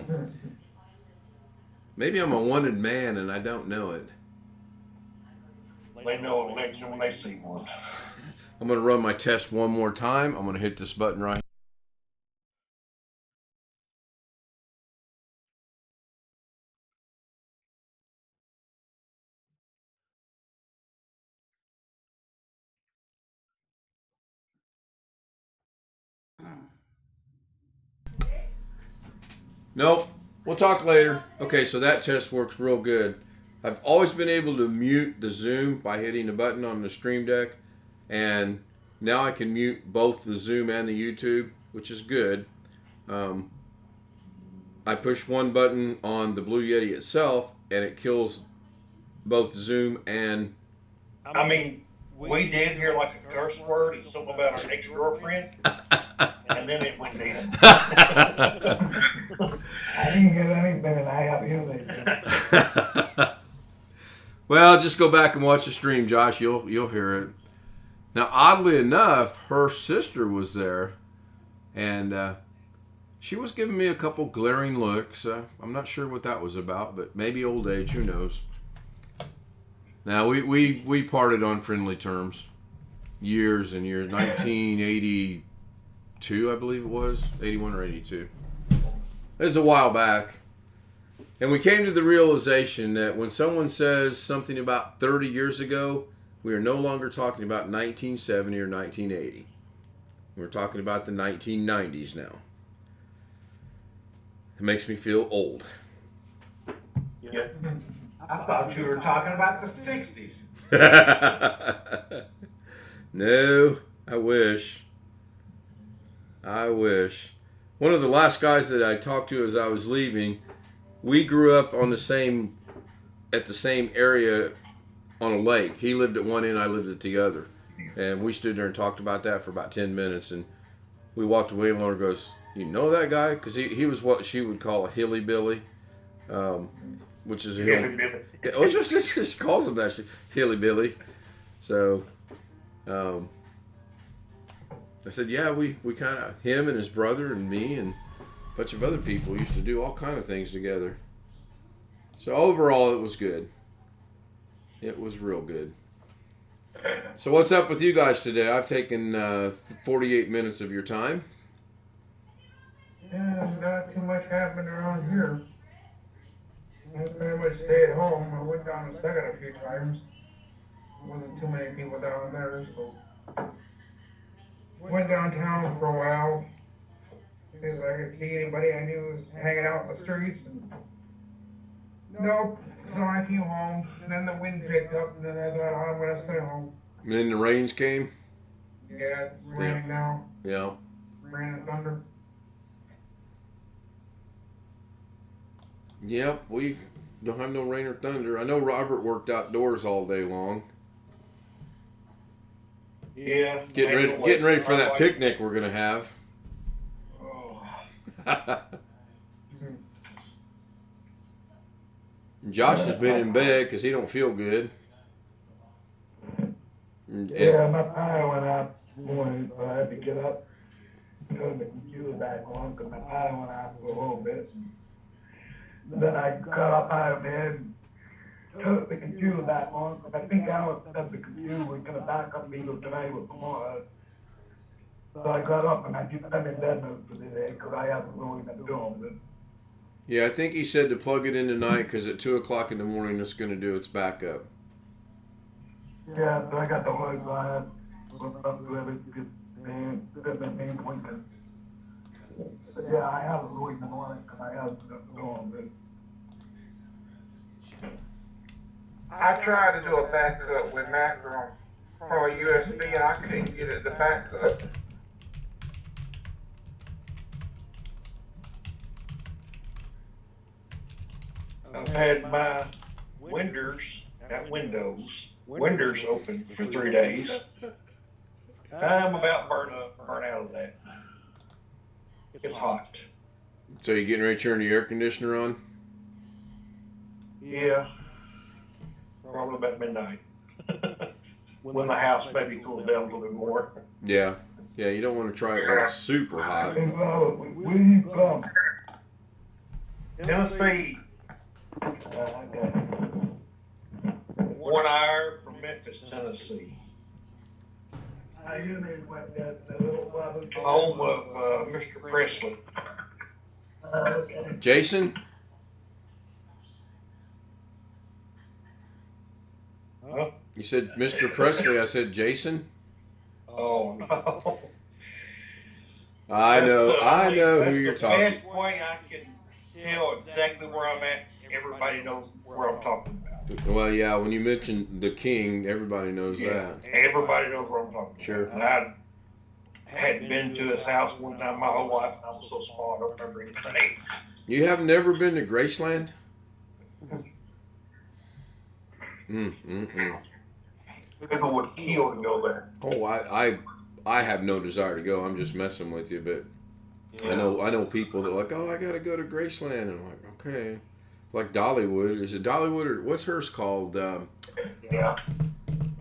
Speaker 1: maybe I'm a wanted man and I don't know it.
Speaker 6: They know a legend when they see one.
Speaker 1: I'm going to run my test one more time. I'm going to hit this button right here. Nope. We'll talk later. Okay, so that test works real good. I've always been able to mute the Zoom by hitting the button on the Stream Deck. And now I can mute both the Zoom and the YouTube, which is good. I push one button on the Blue Yeti itself, and it kills both Zoom and...
Speaker 6: I mean, we did hear like a curse word and something about our ex-girlfriend, and then it went dead.
Speaker 3: I didn't hear anything, and I have you.
Speaker 1: Well, just go back and watch the stream, Josh. You'll hear it. Now, oddly enough, her sister was there, and she was giving me a couple glaring looks. I'm not sure what that was about, but maybe old age. Who knows? Now, we parted on friendly terms. Years and years. 1982, I believe it was. 81 or 82. It was a while back. And we came to the realization that when someone says something about 30 years ago, we are no longer talking about 1970 or 1980. We're talking about the 1990s now. It makes me feel old.
Speaker 6: Yeah.
Speaker 5: I thought you were talking about the 60s.
Speaker 1: No, I wish. I wish. One of the last guys that I talked to as I was leaving, we grew up on the same area on a lake. He lived at one end, I lived at the other. And we stood there and talked about that for about 10 minutes. And we walked away and Laura goes, "You know that guy?" Because he was what she would call a hilly-billy. Which is a
Speaker 6: Hilly-billy.
Speaker 1: Oh, just calls him that, hilly-billy. So, I said, yeah, we kind of, him and his brother and me and a bunch of other people used to do all kind of things together. So overall, it was good. It was real good. So what's up with you guys today? I've taken 48 minutes of your time.
Speaker 3: Yeah, not too much happened around here. I pretty much stayed home. I went down to Second a few times. Wasn't too many people down there, so went downtown for a while. See if I could see anybody I knew was hanging out in the streets. And nope. So I came home. And then the wind picked up, and then I thought, oh, I'm gonna stay home.
Speaker 1: And then the rains came.
Speaker 3: Yeah, it's raining now.
Speaker 1: Yeah.
Speaker 3: Rain and thunder.
Speaker 1: Yep, we don't have no rain or thunder. I know Robert worked outdoors all day long.
Speaker 6: Yeah.
Speaker 1: Getting ready for that picnic we're gonna have.
Speaker 6: Oh.
Speaker 1: Josh has been in bed because he don't feel good.
Speaker 3: Yeah, my power went out this morning, so I had to get up, turn the computer back on, because my power went out for a little bit. Then I got up out of bed, turned the computer back on, because I think Alex said the computer was going to back up me tonight with tomorrow. So I got up and I just spent in bed most of the day, because I haven't really been doing it.
Speaker 1: Yeah, I think he said to plug it in tonight because at 2 o'clock in the morning it's going to do its backup.
Speaker 3: Yeah, so I got the hard drive, hooked up to everything, and set my main pointer. But yeah, I haven't really been on it because I haven't been doing it.
Speaker 2: I tried to do a backup with Macron from a USB and I couldn't get it to back up.
Speaker 6: I've had my Windows open for 3 days. I'm about burnt out of that. It's hot.
Speaker 1: So you getting ready to turn the air conditioner on?
Speaker 6: Yeah. Probably about midnight. when the house maybe cools down a little bit more.
Speaker 1: Yeah. Yeah, you don't want to try it when it's super hot.
Speaker 3: Hey, Bubba, where you from?
Speaker 5: Tennessee.
Speaker 3: Okay.
Speaker 6: 1 hour from Memphis, Tennessee.
Speaker 3: Your name like that, the little Bubba.
Speaker 6: Home of Mr. Presley.
Speaker 3: Okay.
Speaker 1: Jason?
Speaker 6: Huh?
Speaker 1: You said Mr. Presley. I said Jason.
Speaker 6: Oh no.
Speaker 1: I know
Speaker 6: That's
Speaker 1: who
Speaker 6: the
Speaker 1: you're talking.
Speaker 6: best way I can tell exactly where I'm at. Everybody knows where I'm talking about.
Speaker 1: Well, yeah, when you mentioned the king, everybody knows that.
Speaker 6: Everybody knows where I'm talking about.
Speaker 1: Sure.
Speaker 6: And I hadn't been to his house one time my whole life, and I was so small I don't remember anything.
Speaker 1: You have never been to Graceland?
Speaker 6: People would kill to go there.
Speaker 1: Oh, I have no desire to go. I'm just messing with you, but I know people that are like, oh, I gotta go to Graceland, and I'm like, okay, like Dollywood. Is it Dollywood or what's hers called?
Speaker 6: Yeah.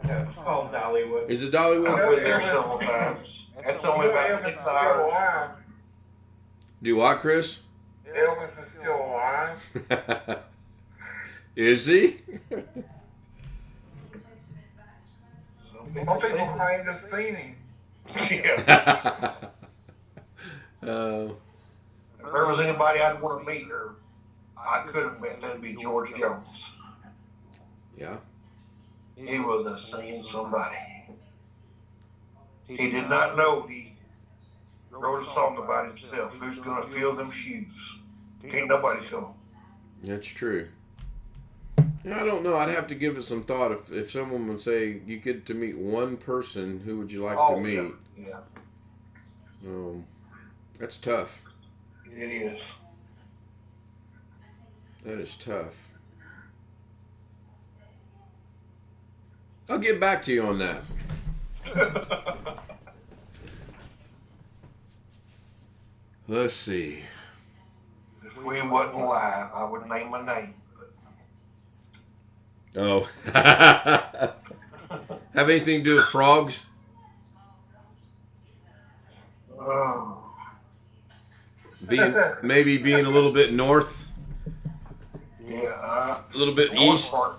Speaker 5: It's called Dollywood.
Speaker 1: Is it Dollywood?
Speaker 6: I've been there several times. That's only about 6 hours.
Speaker 2: Alive.
Speaker 1: Do what, Chris?
Speaker 2: Elvis is still alive.
Speaker 1: Is he?
Speaker 6: Some
Speaker 2: Some people
Speaker 6: say-
Speaker 2: claim to seen him.
Speaker 6: Yeah.
Speaker 1: uh,
Speaker 6: If there was anybody I'd want to meet or I could have met, that'd be George Jones.
Speaker 1: yeah.
Speaker 6: He was a singing somebody. He did not know he wrote a song about himself. Who's gonna fill them shoes? Can't nobody fill them.
Speaker 1: That's true. I don't know. I'd have to give it some thought. If someone would say you get to meet one person, who would you like to meet?
Speaker 6: Yeah,
Speaker 1: That's tough.
Speaker 6: it is.
Speaker 1: That is tough. I'll get back to you on that. Let's see.
Speaker 6: If we wasn't live, I would name my name.
Speaker 1: Oh. Have anything to do with frogs?
Speaker 6: Oh,
Speaker 1: Maybe being a little bit north,
Speaker 6: yeah.
Speaker 1: a little bit
Speaker 6: North
Speaker 1: east.
Speaker 6: part.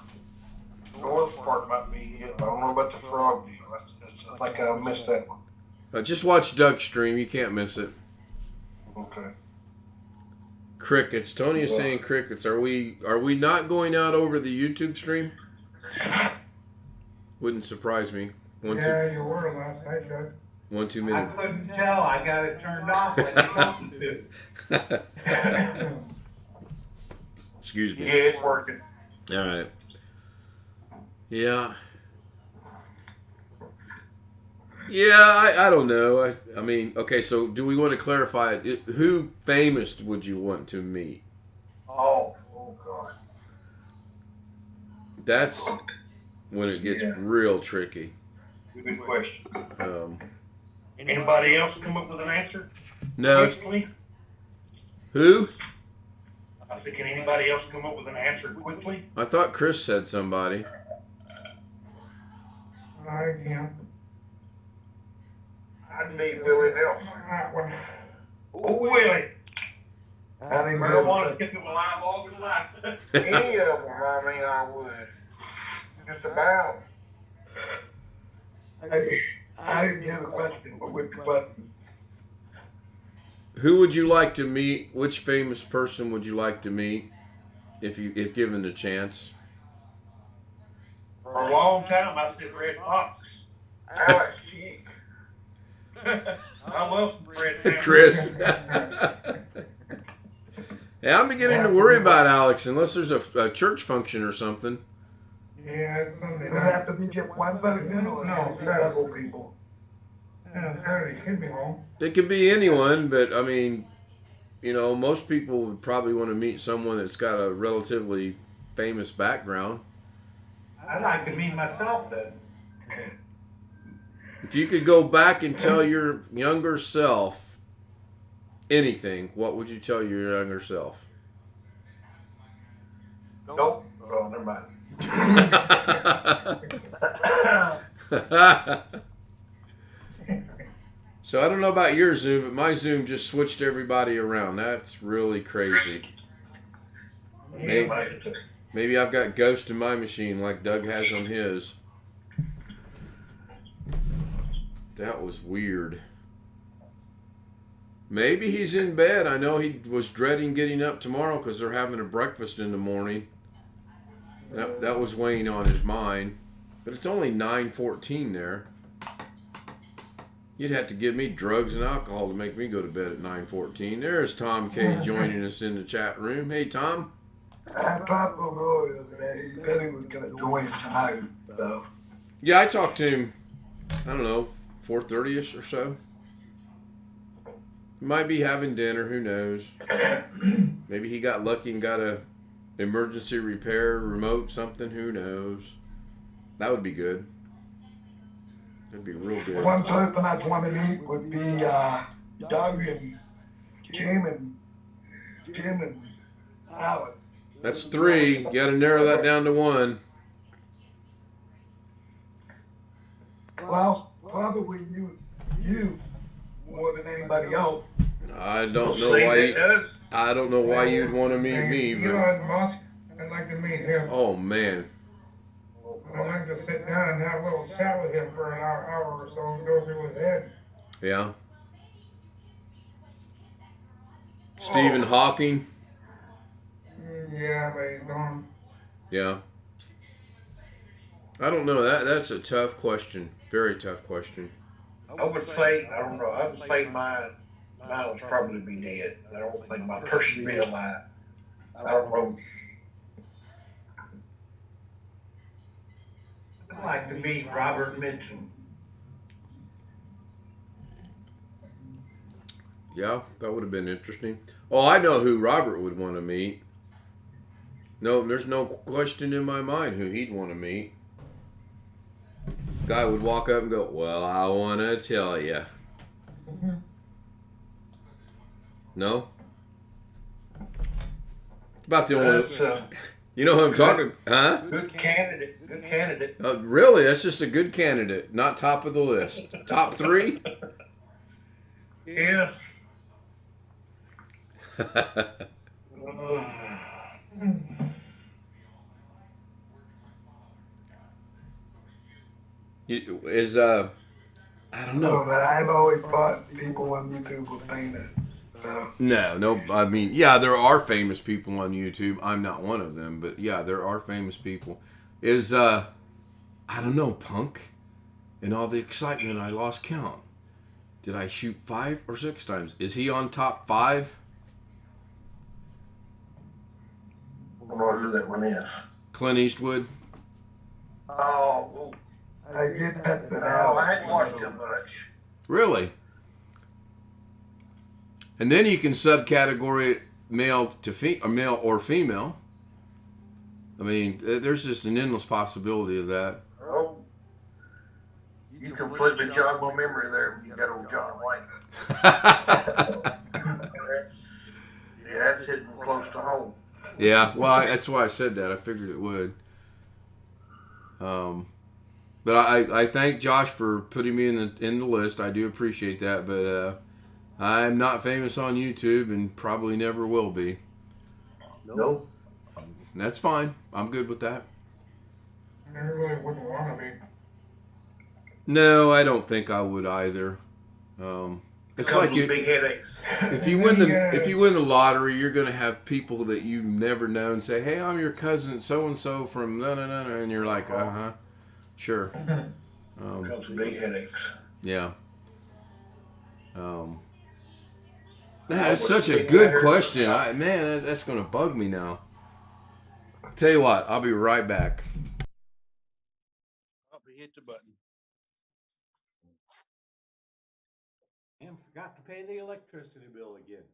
Speaker 6: North part might be it. I don't know about the frog deal. That's I think I missed that one.
Speaker 1: Just watch Doug's stream. You can't miss it.
Speaker 6: Okay.
Speaker 1: Crickets. Tony is saying crickets. Are we not going out over the YouTube stream? Wouldn't surprise me.
Speaker 3: Yeah, you were last night, Chuck.
Speaker 1: 1 2
Speaker 5: I
Speaker 1: minutes.
Speaker 5: couldn't tell. I got it turned off like you're talking to.
Speaker 1: Excuse
Speaker 6: Yeah,
Speaker 1: me.
Speaker 6: it's working.
Speaker 1: All right. Yeah. Yeah, I don't know. I mean, okay, so do we want to clarify it? Who famous would you want to meet?
Speaker 6: Oh God.
Speaker 1: That's when it gets real tricky.
Speaker 6: Good question.
Speaker 1: Um,
Speaker 6: Anybody else come up with an answer?
Speaker 1: no.
Speaker 6: Quickly?
Speaker 1: Who?
Speaker 6: I think can anybody else come up with an answer quickly?
Speaker 1: I thought Chris said somebody.
Speaker 3: I can't.
Speaker 2: I'd meet Willie Nelson.
Speaker 6: Oh, Willie.
Speaker 2: I think
Speaker 6: Marijuana kept him alive all his life.
Speaker 2: any of them, I mean, I would. Just about.
Speaker 6: I didn't have a question, but which button?
Speaker 1: Who would you like to meet? Which famous person would you like to meet if given the chance?
Speaker 6: For a long time, I said Red Fox.
Speaker 2: Alex Cheak.
Speaker 6: I love some Red Fox.
Speaker 1: Chris. Yeah, I'm beginning to worry about Alex unless there's a church function or something.
Speaker 3: Yeah, it's Sunday
Speaker 6: It'll
Speaker 3: night.
Speaker 6: have to be just one vote.
Speaker 3: No,
Speaker 6: several people.
Speaker 3: Yeah, Saturday should be home.
Speaker 1: It could be anyone, but I mean, you know, most people would probably want to meet someone that's got a relatively famous background.
Speaker 5: I'd like to meet myself then.
Speaker 1: If you could go back and tell your younger self anything, what would you tell your younger self?
Speaker 6: Nope. Oh, never mind.
Speaker 1: So I don't know about your Zoom, but my Zoom just switched everybody around. That's really crazy. Maybe I've got Ghost in my machine like Doug has on his. That was weird. Maybe he's in bed. I know he was dreading getting up tomorrow because they're having a breakfast in the morning. That was weighing on his mind. But it's only 9:14 there. You'd have to give me drugs and alcohol to make me go to bed at 9:14. There's Tom K joining us in the chat room. Hey, Tom.
Speaker 2: I talked to him earlier today. He said he was going to join tonight. So.
Speaker 1: Yeah, I talked to him, I don't know, 4:30ish or so. Might be having dinner, who knows. Maybe he got lucky and got a emergency repair remote something, who knows. That would be good. That'd be real good.
Speaker 2: One person I'd want to meet would be Doug and Jim and Alex.
Speaker 1: That's 3. You got to narrow that down to 1.
Speaker 2: Well, probably you more than anybody else.
Speaker 1: I don't know why. I don't know why you'd want to meet me. But...
Speaker 3: Elon Musk, I'd like to meet him.
Speaker 1: Oh man.
Speaker 3: I'd like to sit down and have a little chat with him for an hour or so and go through his head.
Speaker 1: Yeah. Stephen Hawking.
Speaker 3: Yeah, but he's gone.
Speaker 1: Yeah. I don't know. That's a tough question. Very tough question.
Speaker 6: I would say, I don't know, I would say mine would probably be dead. I don't think my person would be alive. I don't know.
Speaker 5: I'd like to meet Robert Mitchum.
Speaker 1: Yeah, that would have been interesting. Oh, I know who Robert would want to meet. No, there's no question in my mind who he'd want to meet. Guy would walk up and go, "Well, I want to tell you." No? About the only... You know who I'm talking... Huh?
Speaker 6: Good candidate. Good candidate.
Speaker 1: Really? That's just a good candidate. Not top of the list. Top 3?
Speaker 6: Yeah.
Speaker 1: I don't know.
Speaker 2: No, but I've always thought people on YouTube were famous.
Speaker 1: No. I mean, yeah, there are famous people on YouTube. I'm not one of them, but yeah, there are famous people. I don't know, Punk. In all the excitement, I lost count. Did I shoot 5 or 6 times? Is he on top 5?
Speaker 6: I don't know who that one is.
Speaker 1: Clint Eastwood.
Speaker 6: Oh,
Speaker 2: I get that, but
Speaker 6: I hadn't watched him much.
Speaker 1: Really? And then you can subcategory male to male or female. I mean, there's just an endless possibility of that.
Speaker 6: Oh, you completely jogged my memory there when you got old John Wayne. Yeah, that's hitting close to home.
Speaker 1: Yeah, well, that's why I said that. I figured it would. But I thank Josh for putting me in the list. I do appreciate that, but I'm not famous on YouTube and probably never will be.
Speaker 6: Nope.
Speaker 1: That's fine. I'm good with that.
Speaker 3: I really wouldn't want to be.
Speaker 1: No, I don't think I would either. It's like
Speaker 6: big headaches.
Speaker 1: If you win the lottery, you're going to have people that you've never known say, "Hey, I'm your cousin so and so from no," and you're like, sure.
Speaker 6: Comes big headaches.
Speaker 1: Yeah. That's such a good question. Man, that's going to bug me now. Tell you what, I'll be right back.
Speaker 6: Hit the button.
Speaker 5: And forgot to pay the electricity bill again.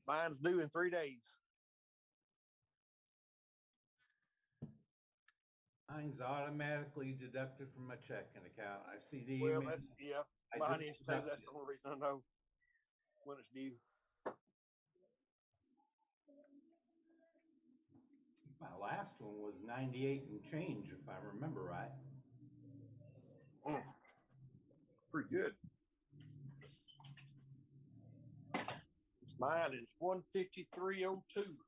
Speaker 6: Mine's due in 3 days.
Speaker 5: Mine's automatically deducted from my checking account. I see the
Speaker 6: Well,
Speaker 5: email.
Speaker 6: that's, yeah. Mine is too. That's the only reason I know when it's due.
Speaker 5: My last one was 98 and change, if I remember right.
Speaker 6: Pretty good. Mine is 153.02.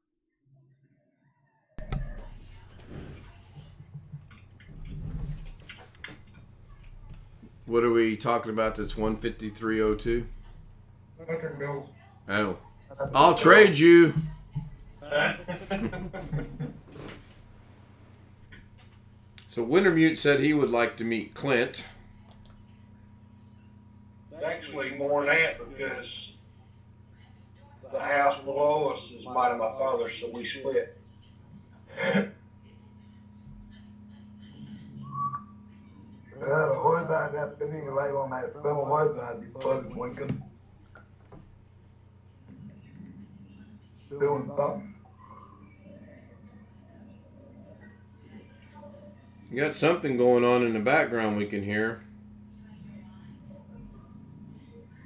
Speaker 1: What are we talking about that's 153.02?
Speaker 3: Electric bills.
Speaker 1: Oh. I'll trade you. So Wintermute said he would like to meet Clint.
Speaker 6: Actually, more than that, because the house below us is mine and my father's, so we split.
Speaker 2: The horseback that being right on that film horseback be plugged winking. Doing something.
Speaker 1: You got something going on in the background we can hear.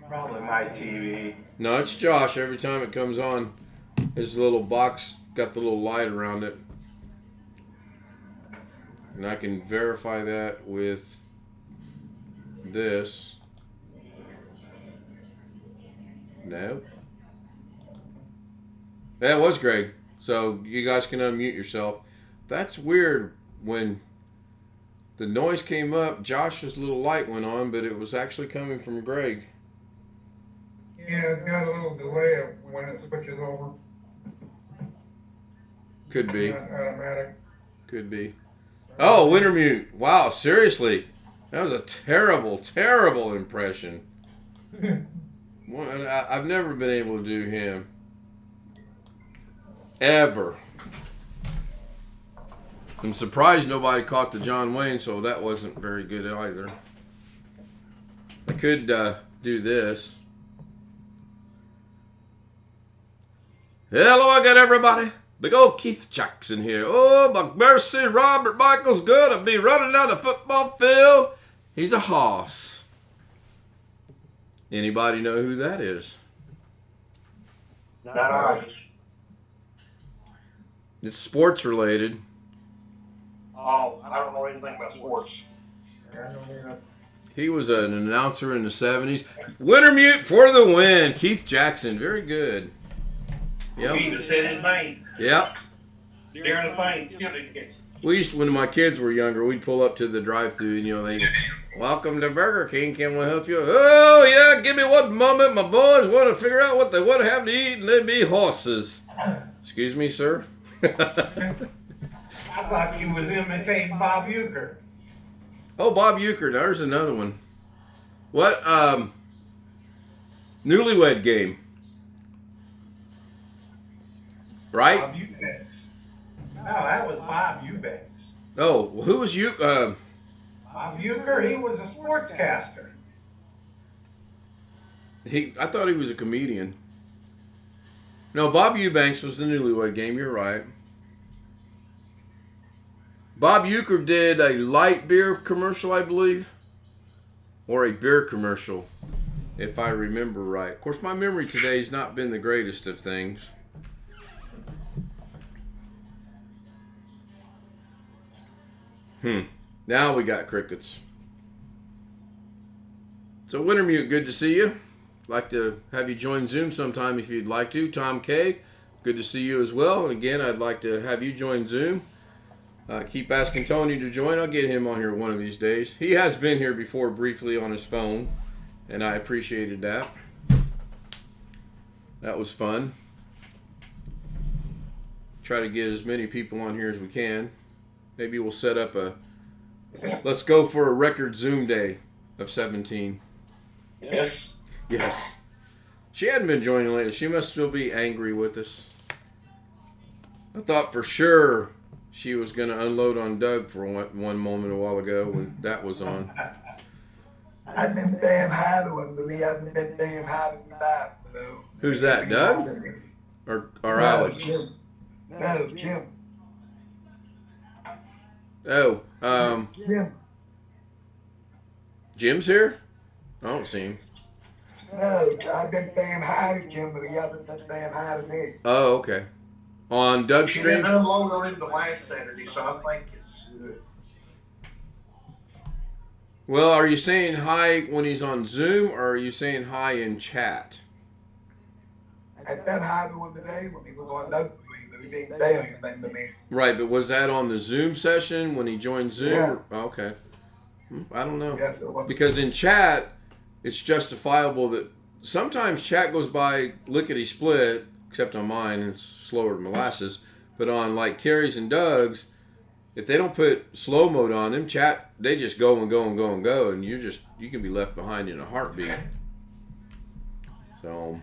Speaker 5: Probably my TV.
Speaker 1: No, it's Josh. Every time it comes on, his little box got the little light around it. And I can verify that with this. No. That was Greg. So you guys can unmute yourself. That's weird. When the noise came up, Josh's little light went on, but it was actually coming from Greg.
Speaker 3: Yeah, it's got a little delay of when it switches over.
Speaker 1: Could be.
Speaker 3: Not automatic.
Speaker 1: Could be. Oh, Wintermute. Wow, seriously. That was a terrible, terrible impression. I've never been able to do him. Ever. I'm surprised nobody caught the John Wayne, so that wasn't very good either. I could do this. Hello again, everybody. Big old Keith Jackson here. Oh, my mercy, Robert Michael's good. I'll be running down the football field. He's a hoss. Anybody know who that is?
Speaker 6: Not ours.
Speaker 1: It's sports related.
Speaker 6: Oh, I don't know anything about sports.
Speaker 1: He was an announcer in the 70s. Wintermute for the win. Keith Jackson. Very good. Yep.
Speaker 6: We even said his name
Speaker 1: Yep.
Speaker 6: during the thing.
Speaker 1: We used to, when my kids were younger, we'd pull up to the drive-thru and, they welcome to Burger King. Can we help you? Oh, yeah, give me one moment. My boys want to figure out what they want to have to eat, and they'd be horses. Excuse me, sir?
Speaker 5: I thought you was imitating Bob Euchre.
Speaker 1: Oh, Bob Euchre. There's another one. What? Newlywed Game. Right?
Speaker 5: Bob Eubanks. No, that was Bob Eubanks.
Speaker 1: Oh, who was you?
Speaker 5: Bob Euchre, he was a sportscaster.
Speaker 1: I thought he was a comedian. No, Bob Eubanks was the Newlywed Game. You're right. Bob Euchre did a light beer commercial, I believe, or a beer commercial, if I remember right. Of course, my memory today has not been the greatest of things. Now we got crickets. So Wintermute, good to see you. Like to have you join Zoom sometime if you'd like to. Tom K, good to see you as well. And again, I'd like to have you join Zoom. Keep asking Tony to join. I'll get him on here one of these days. He has been here before briefly on his phone, and I appreciated that. That was fun. Try to get as many people on here as we can. Maybe we'll set up let's go for a record Zoom day of 17.
Speaker 6: Yes.
Speaker 1: Yes. She hadn't been joining lately. She must still be angry with us. I thought for sure she was going to unload on Doug for one moment a while ago when that was on.
Speaker 2: I've been saying hi to him, but he hasn't been saying hi to me back. So.
Speaker 1: Who's that, Doug? Or
Speaker 2: No,
Speaker 1: Alex?
Speaker 2: Jim. No, Jim.
Speaker 1: Oh,
Speaker 2: Jim.
Speaker 1: Jim's here? I don't see him.
Speaker 2: No, I've been saying hi to Jim, but he hasn't been saying hi to me.
Speaker 1: Oh, okay. On Doug's
Speaker 6: She
Speaker 1: stream?
Speaker 6: didn't unload on him the last Saturday, so I think it's good.
Speaker 1: Well, are you saying hi when he's on Zoom, or are you saying hi in chat?
Speaker 2: I said hi to him today when he was on Doug Stream, but he didn't say anything to me.
Speaker 1: Right, but was that on the Zoom session when he joined Zoom?
Speaker 2: Yeah.
Speaker 1: Oh, okay. I don't know.
Speaker 2: Yes, it was.
Speaker 1: Because in chat, it's justifiable that sometimes chat goes by lickety split, except on mine, it's slower than molasses. But on like Carrie's and Doug's, if they don't put slow mode on them, chat, they just go and go and go and go, and you can be left behind in a heartbeat. So.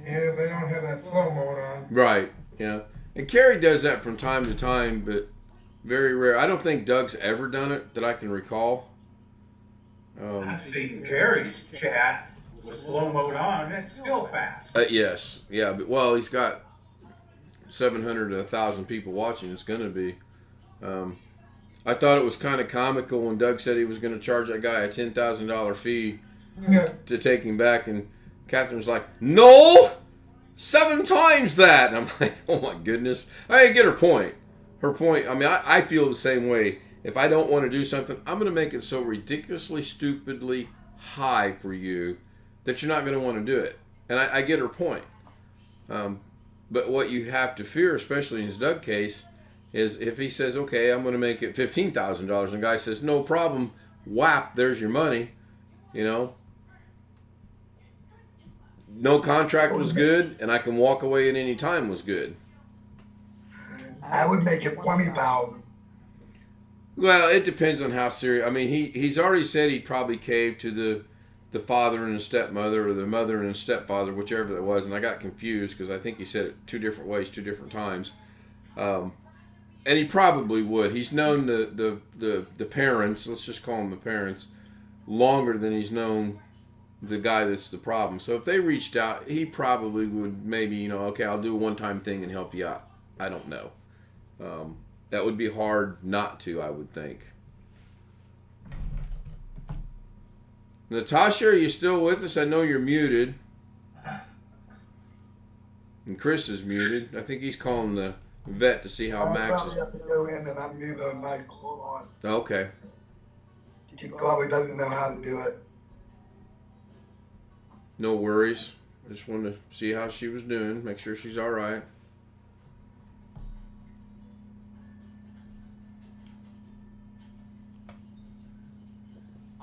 Speaker 3: Yeah, they don't have that slow mode on.
Speaker 1: Right. Yeah. And Carrie does that from time to time, but very rare. I don't think Doug's ever done it that I can recall.
Speaker 5: I've seen Gary's chat with slow mode on, it's still fast.
Speaker 1: Yes. Yeah. But, well, he's got 700 to 1,000 people watching. It's going to be. I thought it was kind of comical when Doug said he was going to charge that guy a $10,000 fee to take him back, and Catherine's like, no, 7 times that. And I'm like, oh my goodness. I get her point. Her point, I mean, I feel the same way. If I don't want to do something, I'm going to make it so ridiculously, stupidly high for you that you're not going to want to do it. And I get her point. But what you have to fear, especially in his Doug case, is if he says, okay, I'm going to make it $15,000, and the guy says, no problem, whap, there's your money, you know. No contract was good, and I can walk away at any time was good.
Speaker 2: I would make it 20,000.
Speaker 1: Well, it depends on how serious. I mean, he's already said he'd probably cave to the father and the stepmother, or the mother and the stepfather, whichever that was, and I got confused because I think he said it 2 different ways, 2 different times. And he probably would. He's known the parents, let's just call them the parents, longer than he's known the guy that's the problem. So if they reached out, he probably would maybe, okay, I'll do a one-time thing and help you out. I don't know. That would be hard not to, I would think. Natasha, are you still with us? I know you're muted. And Chris is muted. I think he's calling the vet to see how Max is.
Speaker 2: I probably have to go in and unmute the mic. Hold on.
Speaker 1: Okay.
Speaker 2: She probably doesn't know how to do it.
Speaker 1: No worries. I just wanted to see how she was doing, make sure she's all right.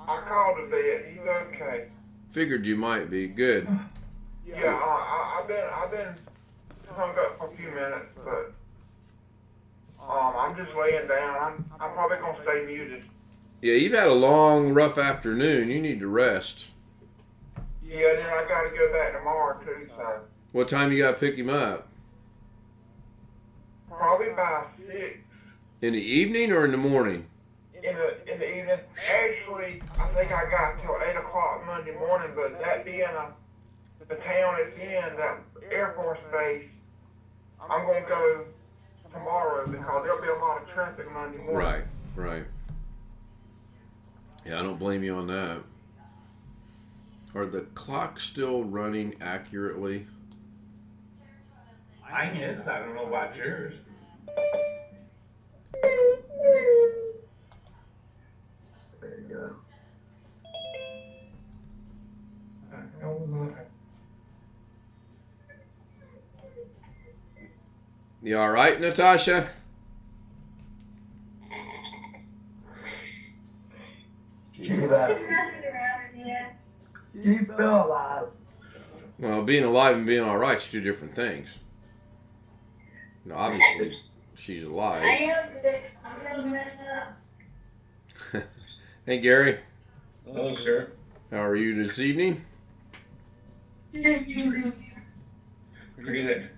Speaker 2: I called the vet. He's okay.
Speaker 1: Figured you might be. Good.
Speaker 2: Yeah, I've been hung up for a few minutes, but I'm just laying down. I'm probably gonna stay muted.
Speaker 1: Yeah, you've had a long, rough afternoon. You need to rest.
Speaker 2: Yeah, then I gotta go back tomorrow too, so
Speaker 1: What time you got to pick him up?
Speaker 2: probably by 6
Speaker 1: In the evening or in the morning?
Speaker 2: in the evening. Actually, I think I got till 8 o'clock Monday morning, but that being the town it's in, that Air Force base, I'm gonna go tomorrow because there'll be a lot of traffic Monday morning.
Speaker 1: Right. Yeah, I don't blame you on that. Are the clocks still running accurately?
Speaker 5: Mine is, I don't know about yours.
Speaker 2: There you go.
Speaker 3: How was that?
Speaker 1: You all right, Natasha?
Speaker 2: She's
Speaker 4: Just messing around with you.
Speaker 2: you feel alive.
Speaker 1: Well, being alive and being all right is 2 different things. Now, obviously, she's
Speaker 4: I
Speaker 1: alive.
Speaker 4: hope that I'm gonna mess up.
Speaker 1: Hey, Gary.
Speaker 6: Hello, sir.
Speaker 1: How are you this evening?
Speaker 4: Just teasing.
Speaker 6: Pretty good.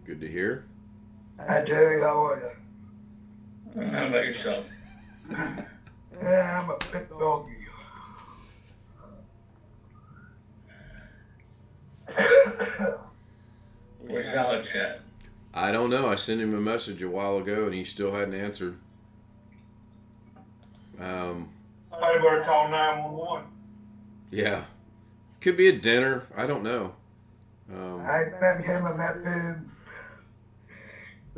Speaker 1: Good to hear.
Speaker 2: I do, how are you?
Speaker 6: How about yourself?
Speaker 2: Yeah, I'm a bit doggy.
Speaker 6: Where's Alex at?
Speaker 1: I don't know. I sent him a message a while ago, and he still hadn't answered.
Speaker 2: I better call 911.
Speaker 1: Yeah. Could be at dinner. I don't know.
Speaker 2: I met him and that dude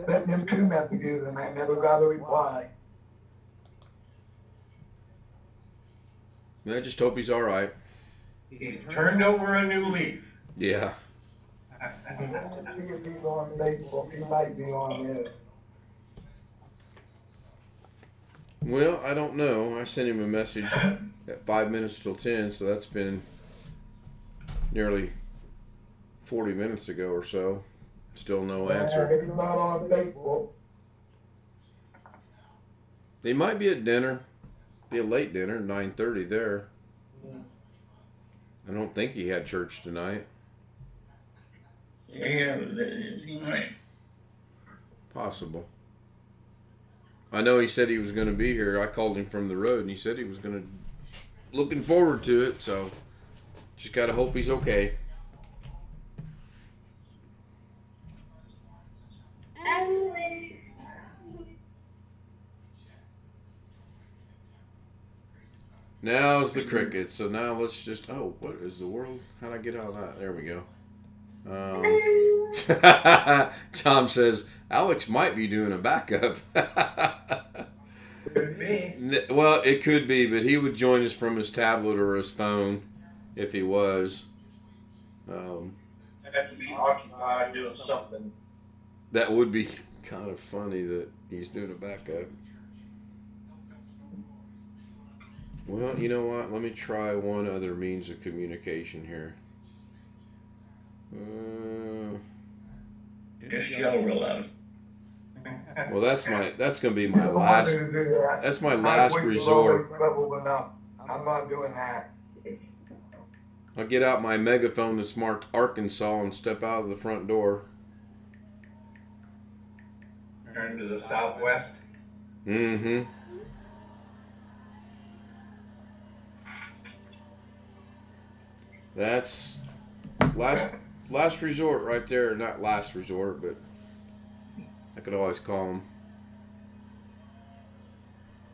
Speaker 2: sent them 2 messages and I never got a reply.
Speaker 1: I just hope he's all right.
Speaker 5: He's turned over a new leaf.
Speaker 1: Yeah.
Speaker 2: See if he's on Facebook. He might be on there.
Speaker 1: Well, I don't know. I sent him a message at 5 minutes till 10, so that's been nearly 40 minutes ago or so. Still no answer.
Speaker 2: He's not on Facebook.
Speaker 1: They might be at dinner. Be a late dinner, 9:30 there. I don't think he had church tonight.
Speaker 6: Yeah, he might.
Speaker 1: Possible. I know he said he was going to be here. I called him from the road, and he said he was going to. Looking forward to it, so just got to hope he's okay.
Speaker 4: Emily.
Speaker 1: Now's the cricket. So now let's just. Oh, what is the world? How'd I get out of that? There we go. Tom says Alex might be doing a backup.
Speaker 5: Could be.
Speaker 1: Well, it could be, but he would join us from his tablet or his phone if he was.
Speaker 6: Have to be occupied doing something.
Speaker 1: That would be kind of funny that he's doing a backup. Well, you know what? Let me try one other means of communication here.
Speaker 6: Just yell real loud.
Speaker 1: Well, that's gonna be my last. That's my last resort.
Speaker 2: I'm not doing that.
Speaker 1: I'll get out my megaphone that's marked Arkansas and step out of the front door.
Speaker 5: Turn to the southwest.
Speaker 1: Mm-hmm. That's last resort right there. Not last resort, but I could always call him.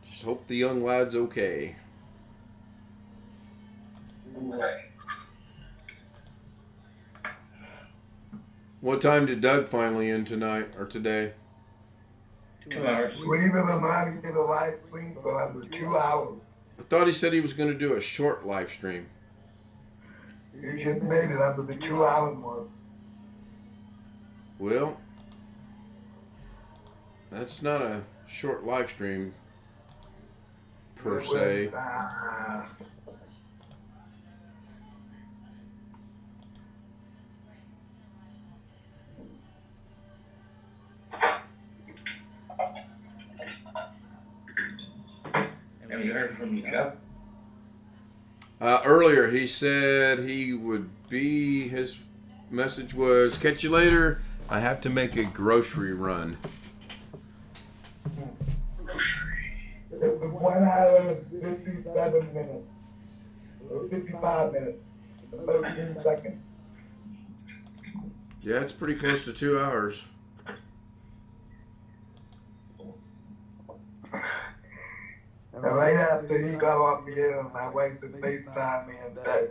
Speaker 1: Just hope the young lad's okay. What time did Doug finally in tonight or today?
Speaker 6: 2 hours.
Speaker 2: Believe it or not, he did a live stream for under 2 hours.
Speaker 1: I thought he said he was going to do a short live stream.
Speaker 2: You should have made it under the 2 hour mark.
Speaker 1: Well, that's not a short live stream per se.
Speaker 6: Have you heard from Jeff?
Speaker 1: Earlier, he said he would be. His message was, "Catch you later. I have to make a grocery run."
Speaker 2: It was 1 hour and 57 minutes. Or 55 minutes. 13 seconds.
Speaker 1: Yeah, it's pretty close to 2 hours.
Speaker 2: And right after he got off the air, my wife would FaceTime me and say,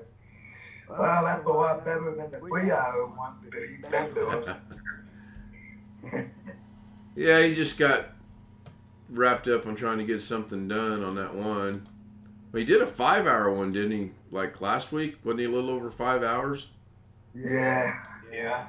Speaker 2: well, that's a lot better than the 3 hour one that he's been doing.
Speaker 1: Yeah, he just got wrapped up on trying to get something done on that one. Well, he did a 5 hour one, didn't he? Like last week? Wasn't he a little over 5 hours?
Speaker 2: Yeah.
Speaker 5: Yeah.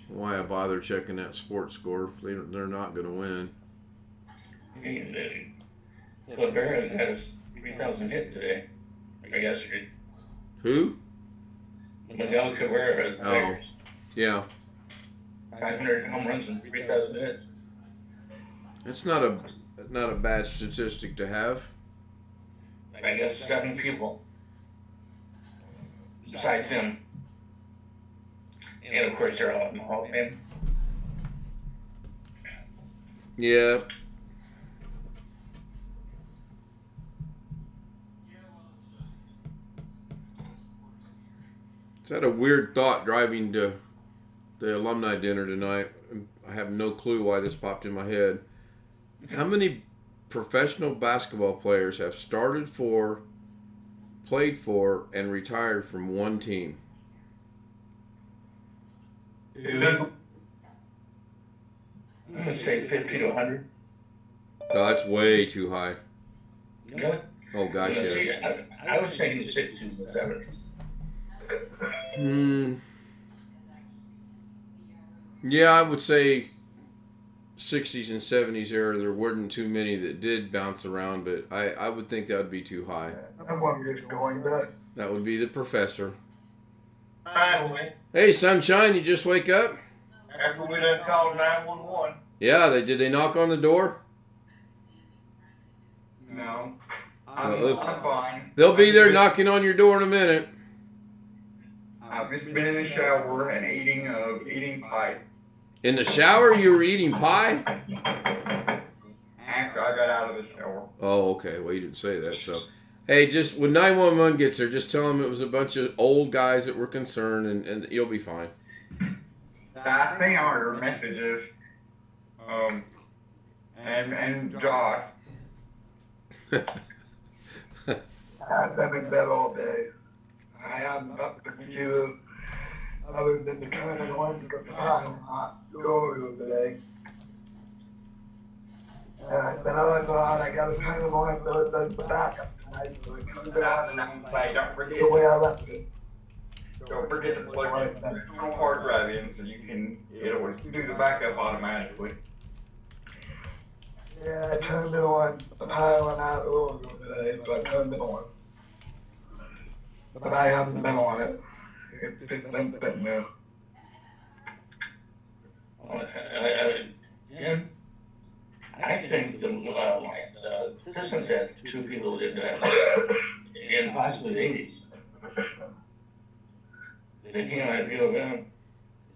Speaker 1: Why I bother checking that sports score? They're not going to win.
Speaker 6: So Garrett had his 3,000 hit today. Or yesterday.
Speaker 1: Who?
Speaker 6: Miguel Cabrera of the Tigers.
Speaker 1: Yeah.
Speaker 6: 500 home runs and 3,000 hits.
Speaker 1: It's not a bad statistic to have.
Speaker 6: I guess 7 people. Besides him. And of course they're all in the Hall of Fame.
Speaker 1: Yeah. It's had a weird thought driving to the alumni dinner tonight. I have no clue why this popped in my head. How many professional basketball players have started for, played for, and retired from one team?
Speaker 6: I'm gonna say 50 to 100.
Speaker 1: No, that's way too high.
Speaker 6: Really?
Speaker 1: Oh gosh,
Speaker 6: See,
Speaker 1: yes.
Speaker 6: I was thinking 60s and 70s.
Speaker 1: Yeah, I would say 60s and 70s era. There weren't too many that did bounce around, but I would think that would be too high.
Speaker 2: I'm one gets going back.
Speaker 1: That would be the professor.
Speaker 6: Finally,
Speaker 1: Hey, sunshine, you just wake up?
Speaker 6: after we done called 911.
Speaker 1: Yeah, did they knock on the door?
Speaker 6: No.
Speaker 1: I'm
Speaker 6: fine.
Speaker 1: They'll be there knocking on your door in a minute.
Speaker 6: I've just been in the shower and eating pie.
Speaker 1: In the shower, you were eating pie?
Speaker 6: After I got out of the shower.
Speaker 1: Oh, okay. Well, you didn't say that. So, hey, just when 911 gets there, just tell them it was a bunch of old guys that were concerned, and you'll be fine.
Speaker 6: I seen all your messages. And Josh.
Speaker 2: I've been in bed all day. I haven't up the computer. I've been trying to learn to not go to today. And I said, oh God, I gotta try to learn the backup tonight. So it comes out and
Speaker 6: Play. Don't forget.
Speaker 2: the way I left it.
Speaker 6: Don't forget to plug your external hard drive in so it'll do the backup automatically.
Speaker 2: Yeah, I turned it on. The power went out earlier today, so I turned it on. But I haven't been on it. It's been there.
Speaker 7: I think the Pistons had two people in possibly the 80s. They came out of U of M.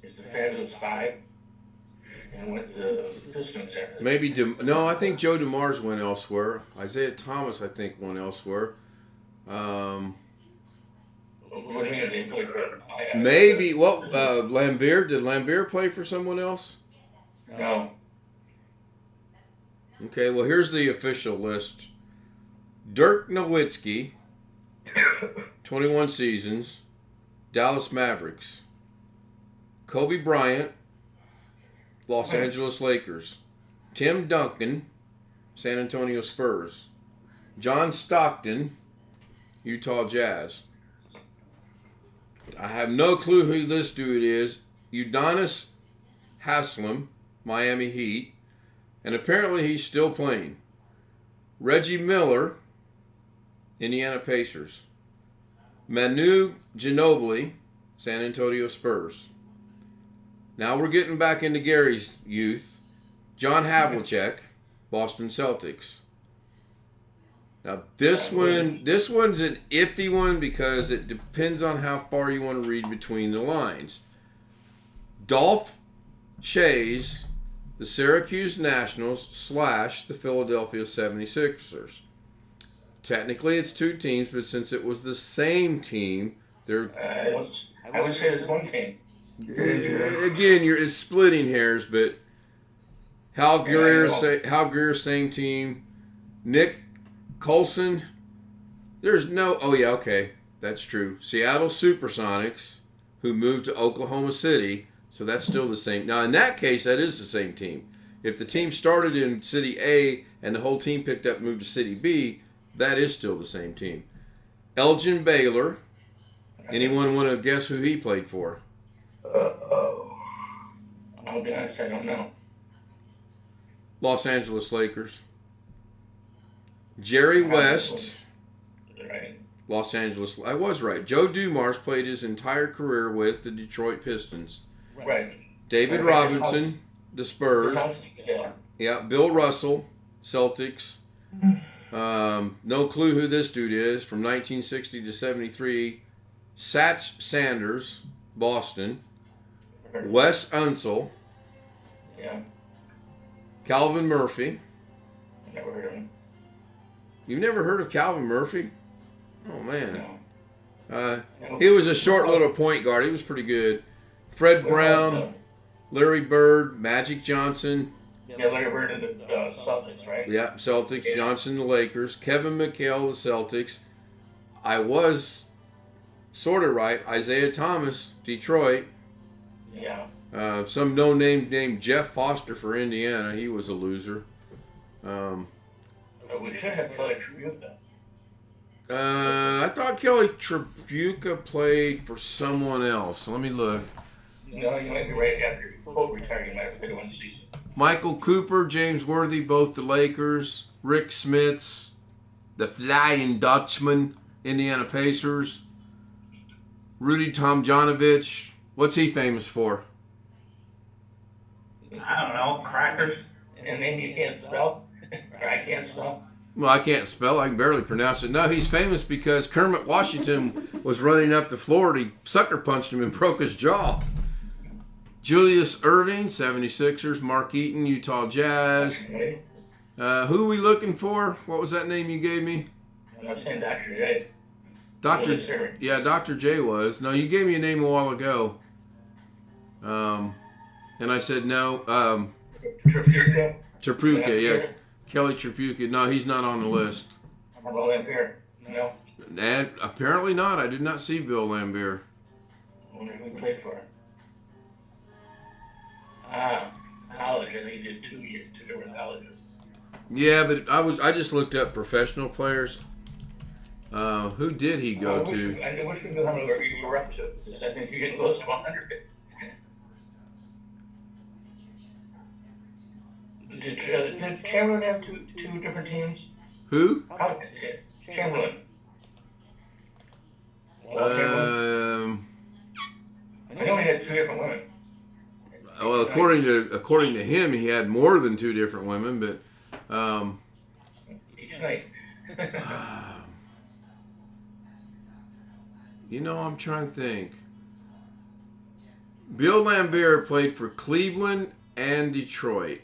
Speaker 7: It's the Fabulous Five. And with the Pistons there.
Speaker 1: Maybe, no, I think Joe DeMars went elsewhere. Isaiah Thomas, I think, went elsewhere.
Speaker 7: What do you mean they played for?
Speaker 1: Maybe, Lambeer, did Lambeer play for someone else?
Speaker 7: No.
Speaker 1: Okay, well, here's the official list. Dirk Nowitzki, 21 seasons, Dallas Mavericks. Kobe Bryant, Los Angeles Lakers. Tim Duncan, San Antonio Spurs. John Stockton, Utah Jazz. I have no clue who this dude is. Udonis Haslem, Miami Heat. And apparently he's still playing. Reggie Miller, Indiana Pacers. Manu Ginobili, San Antonio Spurs. Now we're getting back into Gary's youth. John Havlicek, Boston Celtics. Now this one's an iffy one because it depends on how far you want to read between the lines. Dolph Schayes, the Syracuse Nationals / the Philadelphia 76ers. Technically it's two teams, but since it was the same team, they're...
Speaker 7: I would say there's one team.
Speaker 1: Again, it's splitting hairs, but Hal Greer, same team. Nick Colson, there's no... Oh, yeah, okay. That's true. Seattle Supersonics, who moved to Oklahoma City, so that's still the same. Now, in that case, that is the same team. If the team started in City A and the whole team picked up and moved to City B, that is still the same team. Elgin Baylor. Anyone want to guess who he played for?
Speaker 7: I'll be honest, I don't know.
Speaker 1: Los Angeles Lakers. Jerry West.
Speaker 7: Right.
Speaker 1: Los Angeles. I was right. Joe Dumars played his entire career with the Detroit Pistons.
Speaker 7: Right.
Speaker 1: David Robinson, the Spurs. Yeah. Bill Russell, Celtics. No clue who this dude is. From 1960 to 73. Satch Sanders, Boston. Wes Unseld.
Speaker 7: Yeah.
Speaker 1: Calvin Murphy.
Speaker 7: Never heard of him.
Speaker 1: You've never heard of Calvin Murphy? Oh, man.
Speaker 7: No.
Speaker 1: He was a short little point guard. He was pretty good. Fred Brown, Larry Bird, Magic Johnson,
Speaker 7: Yeah, Larry Bird and the Celtics, right?
Speaker 1: Yeah, Celtics. Johnson, the Lakers. Kevin McHale, the Celtics. I was sort of right. Isaiah Thomas, Detroit.
Speaker 7: Yeah.
Speaker 1: Some no-name named Jeff Foster for Indiana. He was a loser.
Speaker 7: We should have Kelly Tribuca.
Speaker 1: I thought Kelly Tribuca played for someone else. Let me look.
Speaker 7: No, you might be right after Cole retired. You might have played one season.
Speaker 1: Michael Cooper, James Worthy, both the Lakers. Rick Smits, the Flying Dutchman, Indiana Pacers. Rudy Tomjanovich, what's he famous for?
Speaker 5: I don't know, crackers.
Speaker 7: And a name you can't spell, or I can't spell.
Speaker 1: Well, I can't spell. I can barely pronounce it. No, he's famous because Kermit Washington was running up the floor and he sucker punched him and broke his jaw. Julius Erving, 76ers. Mark Eaton, Utah Jazz.
Speaker 7: Okay.
Speaker 1: Who are we looking for? What was that name you gave me?
Speaker 7: I'm saying Dr. J.
Speaker 1: Dr.
Speaker 7: Julius Erving.
Speaker 1: Yeah, Dr. J was. No, you gave me a name a while ago. And I said no.
Speaker 7: Tribuca.
Speaker 1: Tripucka, yeah. Kelly Tripucka. No, he's not on the list.
Speaker 7: How about Lampier? No.
Speaker 1: And apparently not. I did not see Bill Lambier.
Speaker 7: I wonder who he played for. College. I think he did 2 years, 2 different colleges.
Speaker 1: Yeah, but I just looked up professional players. Who did he go to?
Speaker 7: I wish we knew how many you were up to, because I think you're getting close to 100. Did Chamberlain have two different teams?
Speaker 1: Who?
Speaker 7: Chamberlain. Chamberlain. I know he had 2 different women.
Speaker 1: Well, according to him, he had more than 2 different women, but
Speaker 7: Each night.
Speaker 1: I'm trying to think. Bill Lambier played for Cleveland and Detroit.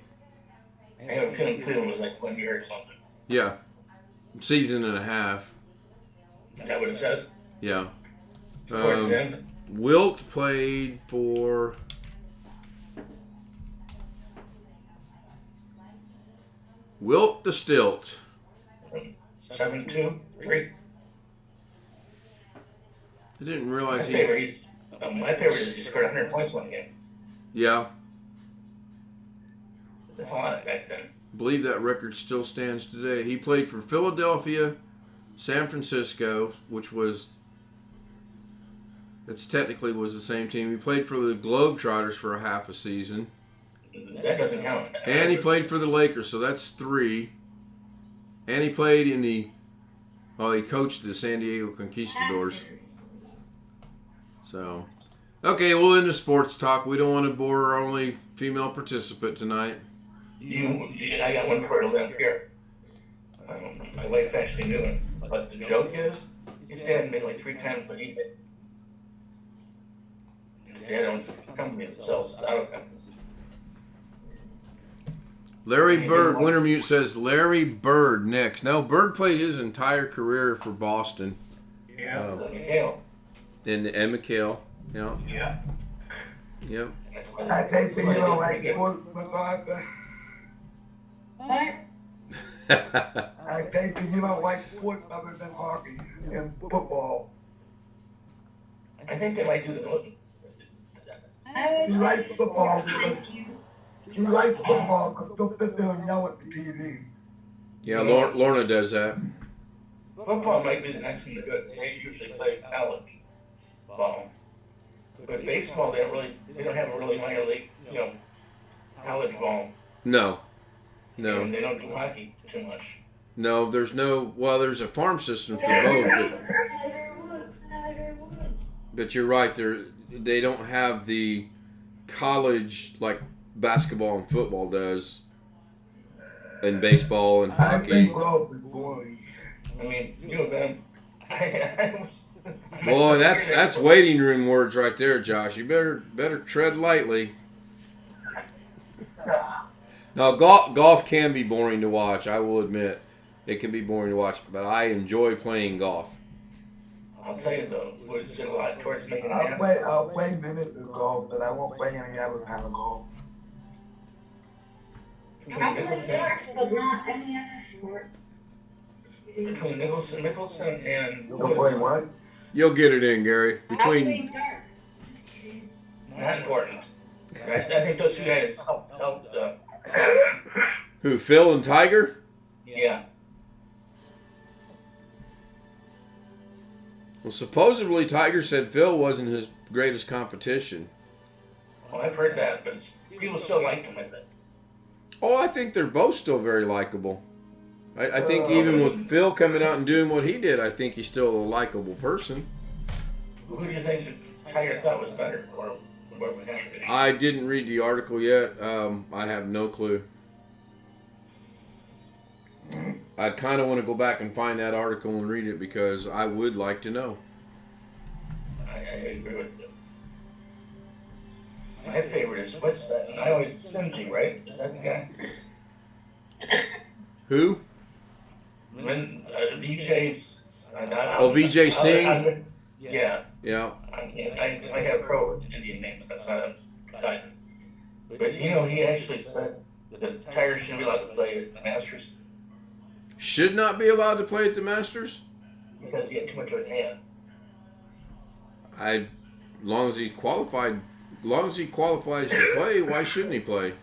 Speaker 7: I have a feeling Cleveland was like 1 year or something.
Speaker 1: Yeah, season and a half.
Speaker 7: Is that what it says?
Speaker 1: Yeah.
Speaker 7: Towards the end?
Speaker 1: Wilt played for. Wilt the Stilt.
Speaker 7: 7, 2, 3.
Speaker 1: I didn't
Speaker 7: My
Speaker 1: realize he.
Speaker 7: favorite is he scored 100 points one game.
Speaker 1: Yeah,
Speaker 7: That's a lot back then.
Speaker 1: I believe that record still stands today. He played for Philadelphia, San Francisco, that's technically was the same team. He played for the Globetrotters for a half a season.
Speaker 7: That doesn't count.
Speaker 1: And he played for the Lakers, so that's 3. And he played he coached the San Diego Conquistadors. So, okay, we'll end the sports talk. We don't want to bore our only female participant tonight.
Speaker 7: I got one for Lampier. My wife actually knew him. But the joke is, his dad made like 3 times what he did. His dad owns a company that sells Stout companies.
Speaker 1: Larry Bird, Wintermute says Larry Bird next. No, Bird played his entire career for Boston.
Speaker 5: Yeah.
Speaker 7: McHale.
Speaker 1: And McHale. Yeah.
Speaker 5: Yeah.
Speaker 1: Yep.
Speaker 2: I think you don't like football.
Speaker 4: What?
Speaker 2: I think you don't like football than hockey and football.
Speaker 7: I think they might do the.
Speaker 4: I
Speaker 2: You like football because
Speaker 4: Thank you.
Speaker 2: you like football because don't sit there and yell at the TV.
Speaker 1: Yeah, Lorna does that.
Speaker 7: Football might be the next one to do it. They usually play college ball. But baseball, they don't have a really minor league, college ball.
Speaker 1: No.
Speaker 7: And they don't do hockey too much.
Speaker 1: No, there's a farm system for both.
Speaker 4: Tiger Woods.
Speaker 1: But you're right, they don't have the college like basketball and football does, and baseball and
Speaker 2: I
Speaker 1: hockey.
Speaker 2: think golf is boring.
Speaker 7: I mean, you have been. I was.
Speaker 1: Boy, that's waiting room words right there, Josh. You better tread lightly. Now, golf can be boring to watch. I will admit, it can be boring to watch, but I enjoy playing golf.
Speaker 7: I'll tell you though, Woods did a lot towards making it
Speaker 2: I'll
Speaker 7: happen.
Speaker 2: play minutes of golf, but I won't play any other kind of golf.
Speaker 7: between
Speaker 4: I play
Speaker 7: Nicholson,
Speaker 4: darts, but not any other sport.
Speaker 7: between Nicholson and
Speaker 2: You'll play what?
Speaker 1: You'll get it in, Gary.
Speaker 4: I
Speaker 1: Between
Speaker 4: play darts. Just kidding.
Speaker 7: not important. I think those two guys helped.
Speaker 1: who? Phil and Tiger?
Speaker 7: Yeah.
Speaker 1: Well, supposedly Tiger said Phil wasn't his greatest competition.
Speaker 7: Well, I've heard that, but people still liked him, I think.
Speaker 1: Oh, I think they're both still very likable. I think even with Phil coming out and doing what he did, I think he's still a likable person.
Speaker 7: Who do you think Tiger thought was better, or what would happen?
Speaker 1: I didn't read the article yet. I have no clue. I kind of want to go back and find that article and read it because I would like to know.
Speaker 7: I agree with you. My favorite is, what's that? I always Simji, right? Is that the guy?
Speaker 1: Who?
Speaker 7: When VJ's.
Speaker 1: Oh, VJ Singh?
Speaker 7: Yeah.
Speaker 1: Yeah.
Speaker 7: I have pro Indian names. That's not a cut. But you know, he actually said that Tiger shouldn't be allowed to play at the Masters
Speaker 1: Should not be allowed to play at the Masters?
Speaker 7: because he had too much of a tan.
Speaker 1: As long as he qualifies to play, why shouldn't he play?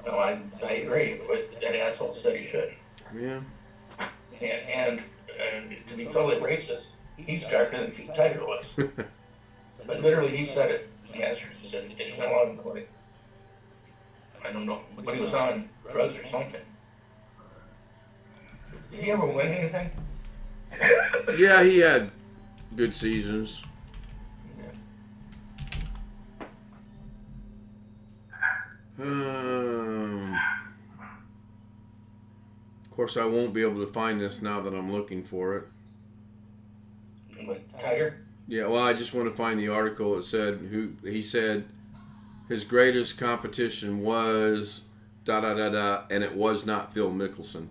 Speaker 7: No, I agree, but that asshole said he should.
Speaker 1: Yeah.
Speaker 7: And to be totally racist, he's darker than Tiger was. But literally, he said it. The Masters, he said they should not allow him to play. I don't know, but he was on drugs or something. Did he ever win anything?
Speaker 1: Yeah, he had good seasons. Of course, I won't be able to find this now that I'm looking for it.
Speaker 7: With Tiger?
Speaker 1: Yeah, well, I just want to find the article that said he said his greatest competition was da da da da, and it was not Phil Mickelson.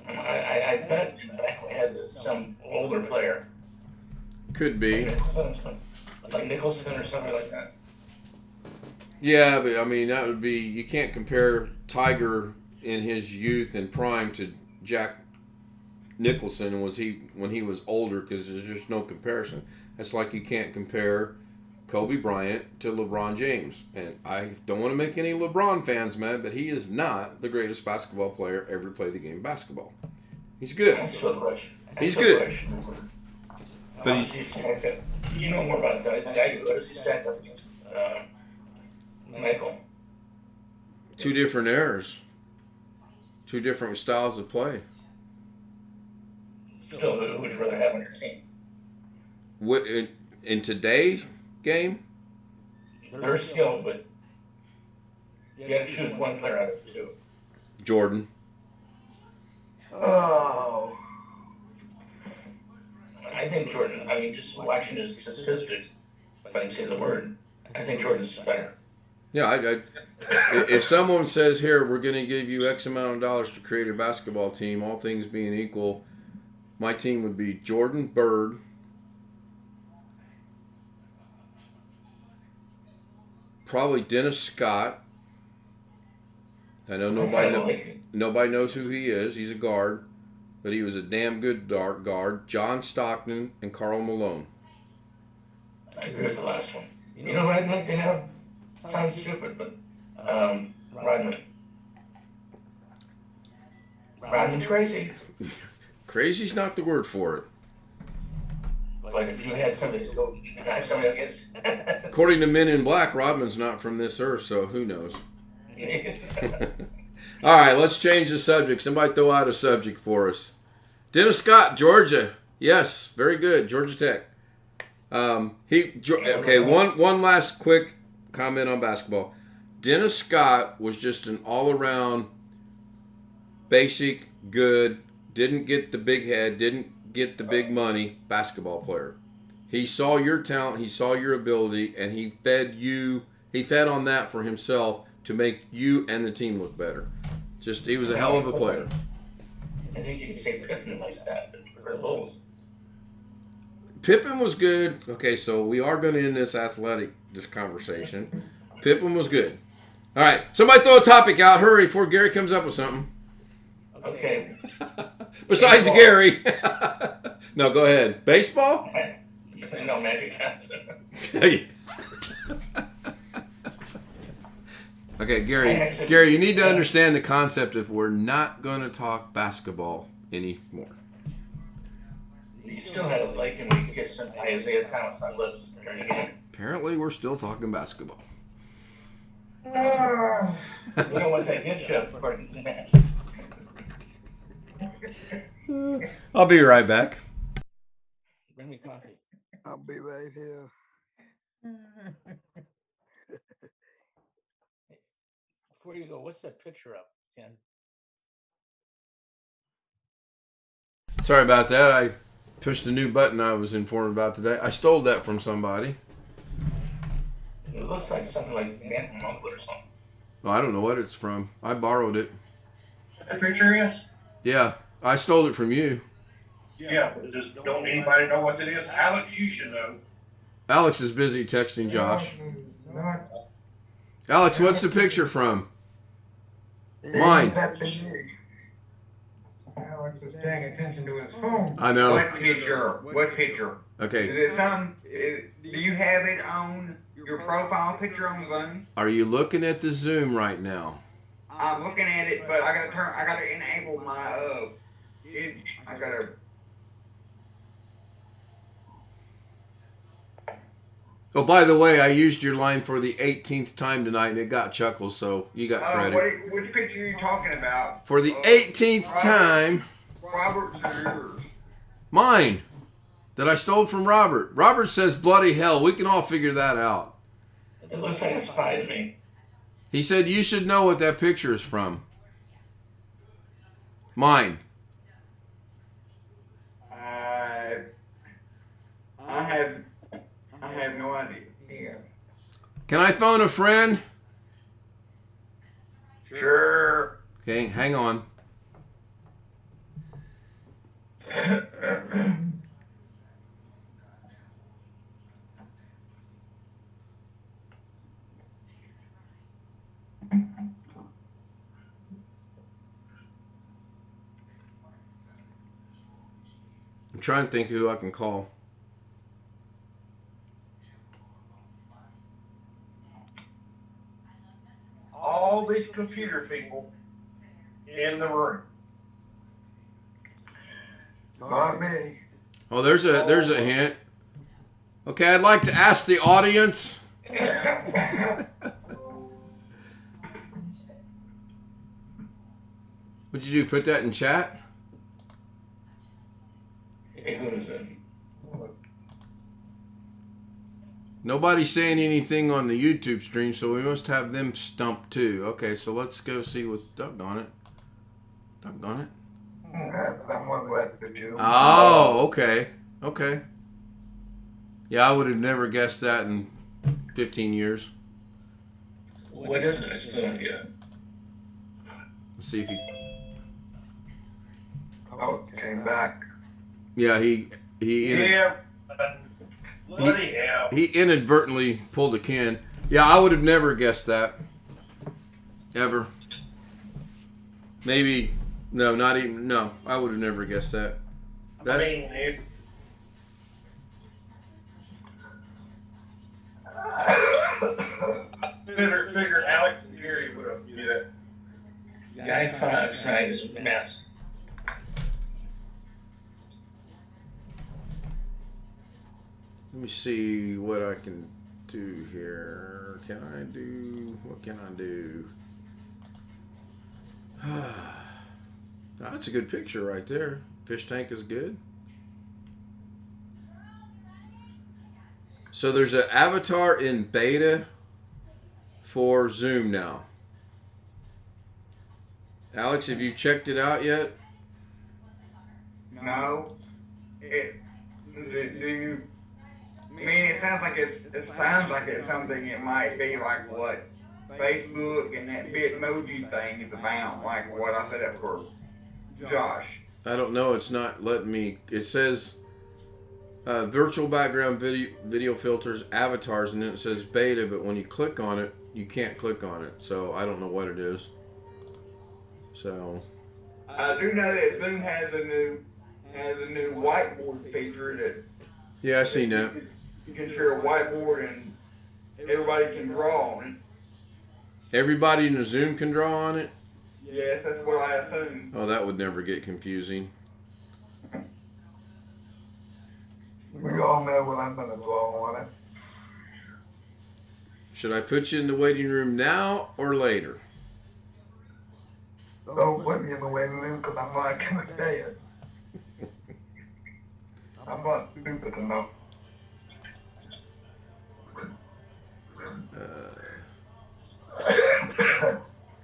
Speaker 7: I bet I had some older player.
Speaker 1: Could be.
Speaker 7: Like Nicholson or something like that.
Speaker 1: Yeah, but I mean that would be, you can't compare Tiger in his youth and prime to Jack Nicholson when he was older, because there's just no comparison. It's like you can't compare Kobe Bryant to LeBron James. And I don't want to make any LeBron fans mad, but he is not the greatest basketball player ever to play the game of basketball. He's good.
Speaker 7: That's still a question.
Speaker 1: He's good.
Speaker 7: But you know more about that. I do. What does he stack up against Michael?
Speaker 1: Two different eras. Two different styles of play.
Speaker 7: Still, who would you rather have on your team?
Speaker 1: What, in today's game?
Speaker 7: They're skilled, but you got to choose one player out of two.
Speaker 1: Jordan.
Speaker 2: Oh.
Speaker 7: I think Jordan, I mean, just watching his statistics, if I can say the word, I think Jordan's better.
Speaker 1: Yeah, if someone says, here, we're going to give you X amount of dollars to create a basketball team, all things being equal, my team would be Jordan, Bird, probably Dennis Scott. I know nobody knows who he is. He's a guard, but he was a damn good guard. John Stockton and Karl Malone.
Speaker 7: I agree with the last one. You know what I'd like to have? Sounds stupid, but Rodman. Rodman's crazy.
Speaker 1: Crazy's not the word for it.
Speaker 7: But if you had somebody to go knock somebody against.
Speaker 1: According to Men in Black, Rodman's not from this earth, so who knows? All right, let's change the subject. Somebody throw out a subject for us. Dennis Scott, Georgia. Yes, very good. Georgia Tech. One last quick comment on basketball. Dennis Scott was just an all-around basic, good, didn't get the big head, didn't get the big money basketball player. He saw your talent, he saw your ability, and he fed on that for himself to make you and the team look better. He was a hell of a player.
Speaker 7: I think you can say Pippen like that for the Bulls.
Speaker 1: Pippen was good. Okay, so we are going to end this conversation. Pippin was good. All right, somebody throw a topic out. Hurry before Gary comes up with something.
Speaker 7: Okay.
Speaker 1: Besides
Speaker 7: Baseball.
Speaker 1: Gary. No, go ahead. Baseball?
Speaker 7: No, Magic Johnson.
Speaker 1: Okay, Gary, you need to understand the concept of we're not going to talk basketball anymore.
Speaker 7: You still had a Viking when you get sent by Isaiah Thomas on lists during the game.
Speaker 1: Apparently, we're still talking basketball.
Speaker 7: We don't want that good shot according to the match.
Speaker 1: I'll be right back.
Speaker 7: Bring me coffee.
Speaker 8: I'll be right here.
Speaker 7: Before you go, what's that picture up, Ken?
Speaker 1: Sorry about that. I pushed a new button I was informed about today. I stole that from somebody.
Speaker 7: It looks like something like Man from Uncle or something.
Speaker 1: Well, I don't know what it's from. I borrowed it.
Speaker 6: The picture is?
Speaker 1: Yeah, I stole it from you.
Speaker 6: Yeah, but just don't anybody know what that is? Alex, you should know.
Speaker 1: Alex is busy texting Josh. Alex, what's the picture from? Mine.
Speaker 3: Alex is paying attention to his phone.
Speaker 1: I know.
Speaker 9: What picture? What picture?
Speaker 1: Okay.
Speaker 9: Is it some? Do you have it on your profile picture on Zoom?
Speaker 1: Are you looking at the Zoom right now?
Speaker 9: I'm looking at it, but I gotta enable my I gotta.
Speaker 1: Oh, by the way, I used your line for the 18th time tonight, and it got chuckles, so you got credit.
Speaker 9: Which picture are you talking about?
Speaker 1: For the 18th time,
Speaker 9: Robert's or yours?
Speaker 1: mine, that I stole from Robert. Robert says bloody hell. We can all figure that out.
Speaker 7: It looks like a spy to me.
Speaker 1: He said you should know what that picture is from. Mine.
Speaker 9: I have no idea.
Speaker 1: Can I phone a friend?
Speaker 6: Sure.
Speaker 1: Okay, hang on. I'm trying to think who I can call.
Speaker 6: All these computer people in the room.
Speaker 8: Not me.
Speaker 1: Oh, there's a hint. Okay, I'd like to ask the audience. What'd you do? Put that in chat?
Speaker 7: Hey, who is it?
Speaker 1: Nobody's saying anything on the YouTube stream, so we must have them stumped too. Okay, so let's go see what. Doggone it. Doggone it.
Speaker 8: I'm one left to do.
Speaker 1: Oh, okay. Okay. Yeah, I would have never guessed that in 15 years.
Speaker 7: What is it? I still don't get it.
Speaker 1: Let's see if he.
Speaker 8: Oh, came back.
Speaker 1: Yeah, he
Speaker 6: Yeah. Bloody hell.
Speaker 1: he inadvertently pulled a Ken. Yeah, I would have never guessed that. Ever. Maybe. No, not even. No, I would have never guessed that. That's.
Speaker 6: I mean, it, figure Alex and Gary would have did it.
Speaker 7: Guy Fawkes is a mess.
Speaker 1: Let me see what I can do here. Can I do? What can I do? That's a good picture right there. Fish tank is good. So there's an avatar in beta for Zoom now. Alex, have you checked it out yet?
Speaker 9: No. Do you? I mean, it sounds like it's something it might be like what Facebook and that Bitmoji thing is about, like what I set up for Josh.
Speaker 1: I don't know. It's not letting me. It says Virtual background video filters, avatars, and then it says beta, but when you click on it, you can't click on it. So I don't know what it is. So
Speaker 9: I do know that Zoom has a new whiteboard feature that
Speaker 1: yeah, I seen that.
Speaker 9: you can share a whiteboard and everybody can draw on it.
Speaker 1: Everybody in the Zoom can draw on it.
Speaker 9: Yes, that's what I assume.
Speaker 1: Oh, that would never get confusing.
Speaker 8: We all know what I'm gonna draw on it.
Speaker 1: Should I put you in the waiting room now or later?
Speaker 8: Don't put me in the waiting room because I'm not gonna pay it. I'm not stupid enough.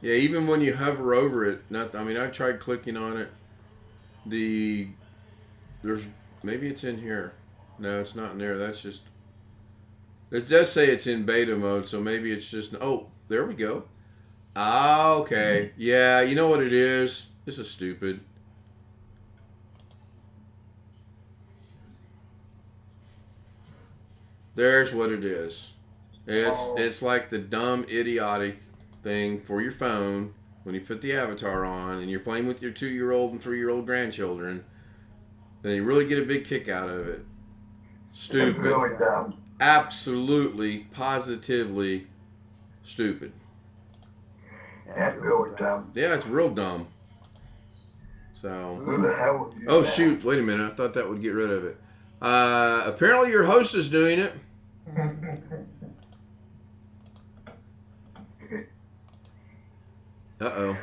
Speaker 1: Yeah, even when you hover over it, I tried clicking on it. There's maybe it's in here. No, it's not in there. That's just. It does say it's in beta mode, so maybe it's just. Oh, there we go. Ah, okay. Yeah, you know what it is? This is stupid. There's what it is. It's like the dumb, idiotic thing for your phone when you put the avatar on and you're playing with your 2-year-old and 3-year-old grandchildren. Then you really get a big kick out of it. Stupid.
Speaker 8: Really dumb.
Speaker 1: Absolutely, positively stupid.
Speaker 8: That's really dumb.
Speaker 1: Yeah, it's real dumb. So.
Speaker 8: Who the hell would do
Speaker 1: Oh,
Speaker 8: that?
Speaker 1: shoot. Wait a minute. I thought that would get rid of it. Apparently your host is doing it. Uh-oh.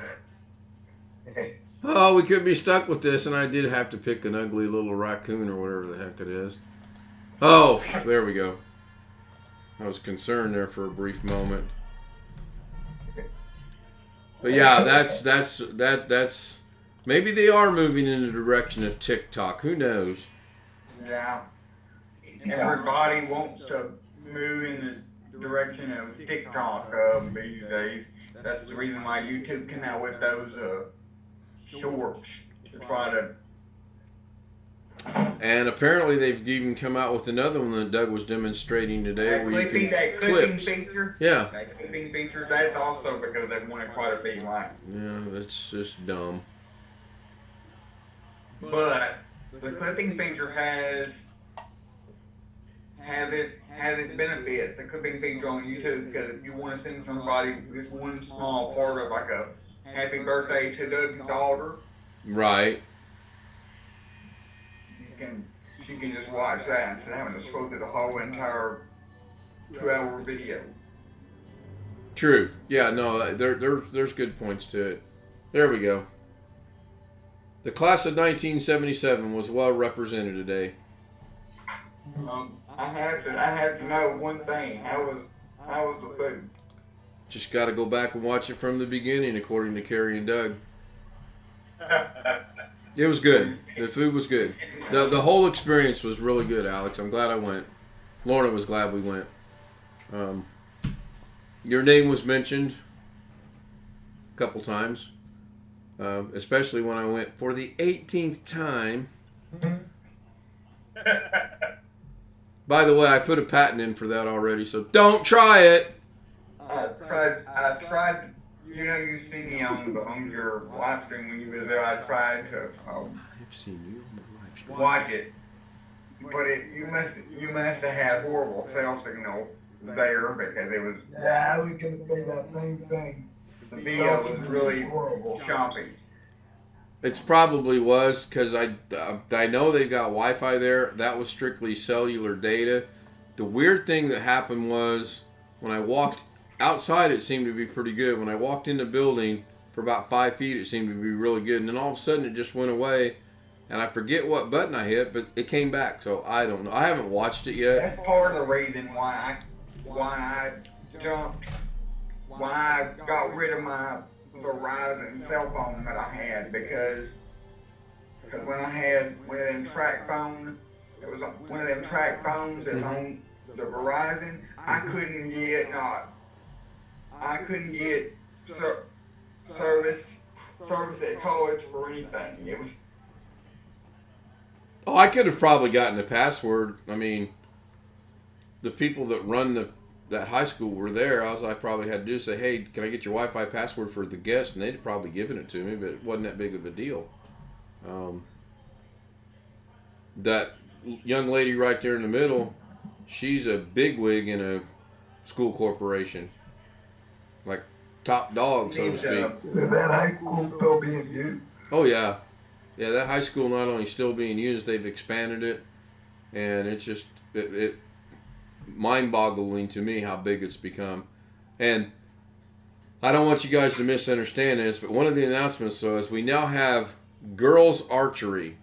Speaker 1: Oh, we could be stuck with this, and I did have to pick an ugly little raccoon or whatever the heck it is. Oh, there we go. I was concerned there for a brief moment. But yeah, that's maybe they are moving in the direction of TikTok. Who knows?
Speaker 9: Yeah. Everybody wants to move in the direction of TikTok these days. That's the reason why YouTube came out with those shorts to try to.
Speaker 1: And apparently they've even come out with another one that Doug was demonstrating today, where you can
Speaker 9: That clipping
Speaker 1: clips.
Speaker 9: feature.
Speaker 1: Yeah.
Speaker 9: That clipping feature. That's also because they want to try to be like.
Speaker 1: Yeah, that's just dumb.
Speaker 9: But the clipping feature has its benefits. The clipping feature on YouTube, because if you want to send somebody just one small part of like a happy birthday to Doug's daughter,
Speaker 1: Right.
Speaker 9: she can just watch that instead of having to scroll through the whole entire 2-hour video.
Speaker 1: True. Yeah, no, there's good points to it. There we go. The class of 1977 was well represented today.
Speaker 9: I have to know one thing. How was the food?
Speaker 1: Just got to go back and watch it from the beginning, according to Carrie and Doug. It was good. The food was good. The whole experience was really good, Alex. I'm glad I went. Lorna was glad we went. Your name was mentioned a couple times, especially when I went for the 18th time. By the way, I put a patent in for that already, so don't try it.
Speaker 9: I tried. You know, you see me on your live stream when you were there. I tried to
Speaker 1: I've seen you on the live stream.
Speaker 9: watch it, but you must have had horrible cell signal there because it was.
Speaker 8: Yeah, I was gonna say that same thing.
Speaker 9: The video was really choppy.
Speaker 1: It's probably was because I know they've got Wi-Fi there. That was strictly cellular data. The weird thing that happened was when I walked outside, it seemed to be pretty good. When I walked in the building for about 5 feet, it seemed to be really good. And then all of a sudden, it just went away. And I forget what button I hit, but it came back. So I don't know. I haven't watched it yet.
Speaker 9: That's part of the reason why I got rid of my Verizon cell phone that I had because when I had one of them track phones, it was one of them track phones that's on the Verizon. I couldn't get service at college for anything. It was.
Speaker 1: Oh, I could have probably gotten the password. I mean, the people that run that high school were there. All I probably had to do is say, hey, can I get your Wi-Fi password for the guest? And they'd have probably given it to me, but it wasn't that big of a deal. That young lady right there in the middle, she's a bigwig in a school corporation. Like top dog, so to speak.
Speaker 8: Is that high school still being used?
Speaker 1: Oh, yeah. Yeah, that high school not only still being used, they've expanded it. And it's just it mind-boggling to me how big it's become. And I don't want you guys to misunderstand this, but one of the announcements is we now have girls archery.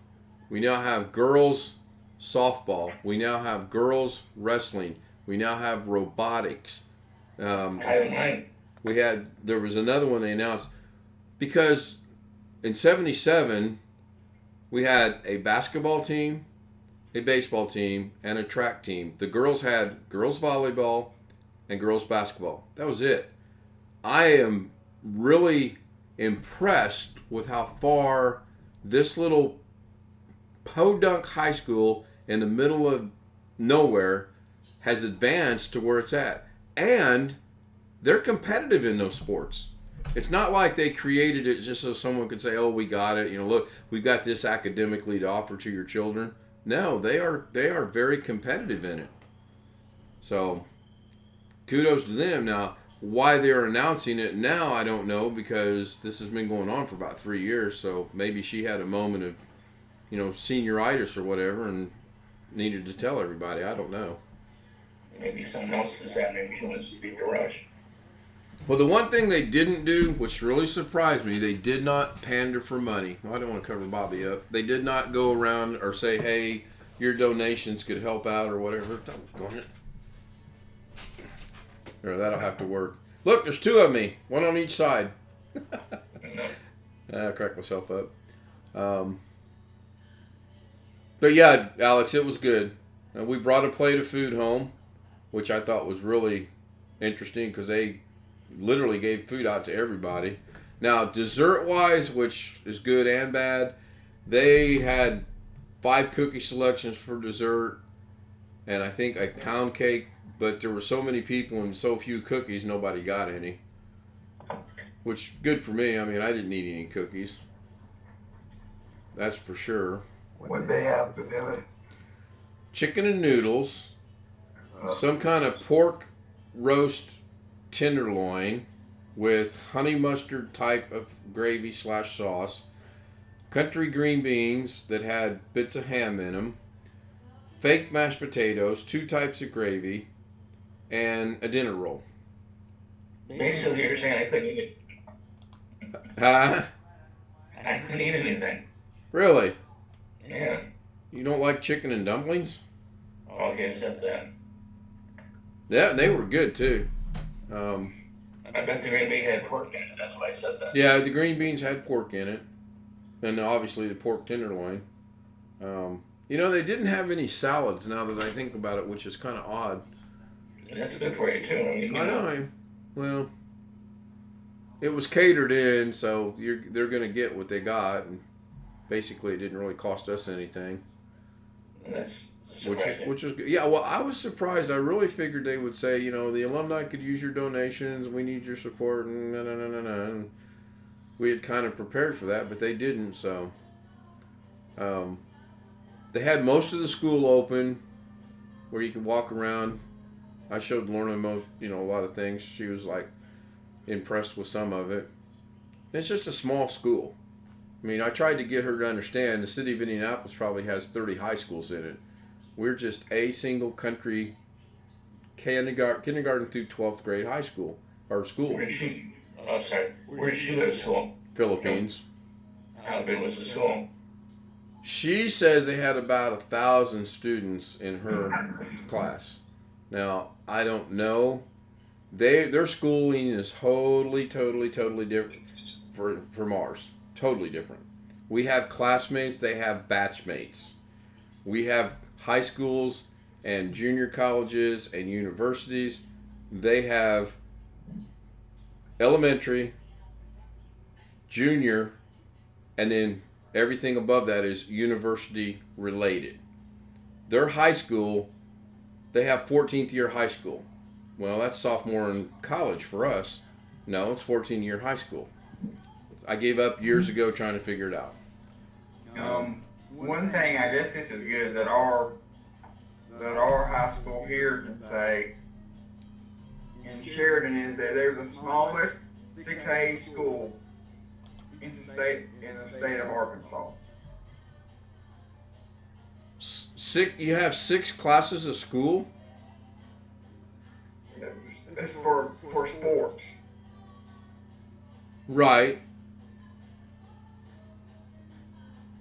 Speaker 1: We now have girls softball. We now have girls wrestling. We now have robotics. There was another one they announced because in '77 we had a basketball team, a baseball team, and a track team. The girls had girls volleyball and girls basketball. That was it. I am really impressed with how far this little podunk high school in the middle of nowhere has advanced to where it's at. And they're competitive in those sports. It's not like they created it just so someone could say, oh, we got it. You know, look, we've got this academically to offer to your children. No, they are very competitive in it. So kudos to them. Now, why they're announcing it now, I don't know, because this has been going on for about 3 years. So maybe she had a moment of, senioritis or whatever and needed to tell everybody. I don't know.
Speaker 7: Maybe someone else is that. Maybe she wants to beat the rush.
Speaker 1: Well, the one thing they didn't do, which really surprised me, they did not pander for money. I don't want to cover Bobby up. They did not go around or say, hey, your donations could help out or whatever. Go ahead. Or that'll have to work. Look, there's two of me. One on each side. I cracked myself up. But yeah, Alex, it was good. We brought a plate of food home, which I thought was really interesting because they literally gave food out to everybody. Now, dessert-wise, which is good and bad, they had 5 cookie selections for dessert and I think a pound cake, but there were so many people and so few cookies, nobody got any. Which, good for me. I mean, I didn't eat any cookies. That's for sure.
Speaker 8: What they have for dinner?
Speaker 1: Chicken and noodles, some kind of pork roast tenderloin with honey mustard type of gravy / sauce, country green beans that had bits of ham in them, fake mashed potatoes, 2 types of gravy, and a dinner roll.
Speaker 7: Basically, you're saying I couldn't eat it.
Speaker 1: Huh?
Speaker 7: I couldn't eat anything.
Speaker 1: Really?
Speaker 7: Yeah.
Speaker 1: You don't like chicken and dumplings?
Speaker 7: Okay, except that.
Speaker 1: Yeah, they were good too.
Speaker 7: I bet the green bean had pork in it. That's why I said that.
Speaker 1: Yeah, the green beans had pork in it. And obviously the pork tenderloin. They didn't have any salads now that I think about it, which is kind of odd.
Speaker 7: That's good for you too.
Speaker 1: I know. Well, it was catered in, so they're going to get what they got. And basically, it didn't really cost us anything.
Speaker 7: That's
Speaker 1: which was good. Yeah, well, I was surprised. I really figured they would say, the alumni could use your donations. We need your support. And And we had kind of prepared for that, but they didn't. So they had most of the school open where you could walk around. I showed Lorna a lot of things. She was like impressed with some of it. It's just a small school. I mean, I tried to get her to understand the city of Indianapolis probably has 30 high schools in it. We're just a single country kindergarten through 12th grade high school, or school.
Speaker 7: Where did she go to school?
Speaker 1: Philippines.
Speaker 7: How big was the school?
Speaker 1: She says they had about 1,000 students in her class. Now, I don't know. Their schooling is totally different from ours. Totally different. We have classmates, they have batchmates. We have high schools and junior colleges and universities. They have elementary, junior, and then Everything above that is university related. Their high school, they have 14th year high school. Well, that's sophomore in college for us. No, it's 14-year high school. I gave up years ago trying to figure it out.
Speaker 9: One thing, I guess this is good, that our high school here can say in Sheridan is that they're the smallest 6A school in the state of Arkansas.
Speaker 1: You have 6 classes of school?
Speaker 9: It's for sports.
Speaker 1: Right.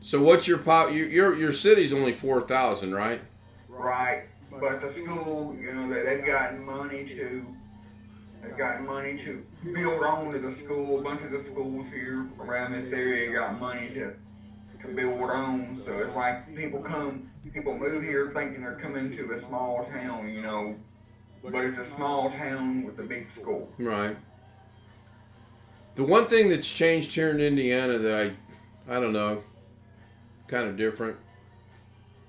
Speaker 1: So what's your your city's only 4,000, right?
Speaker 9: Right, but the school, they've gotten money to build on to the school. A bunch of the schools here around this area got money to build on. So it's like people move here thinking they're coming to a small town, but it's a small town with a big school.
Speaker 1: Right. The one thing that's changed here in Indiana that I don't know, kind of different.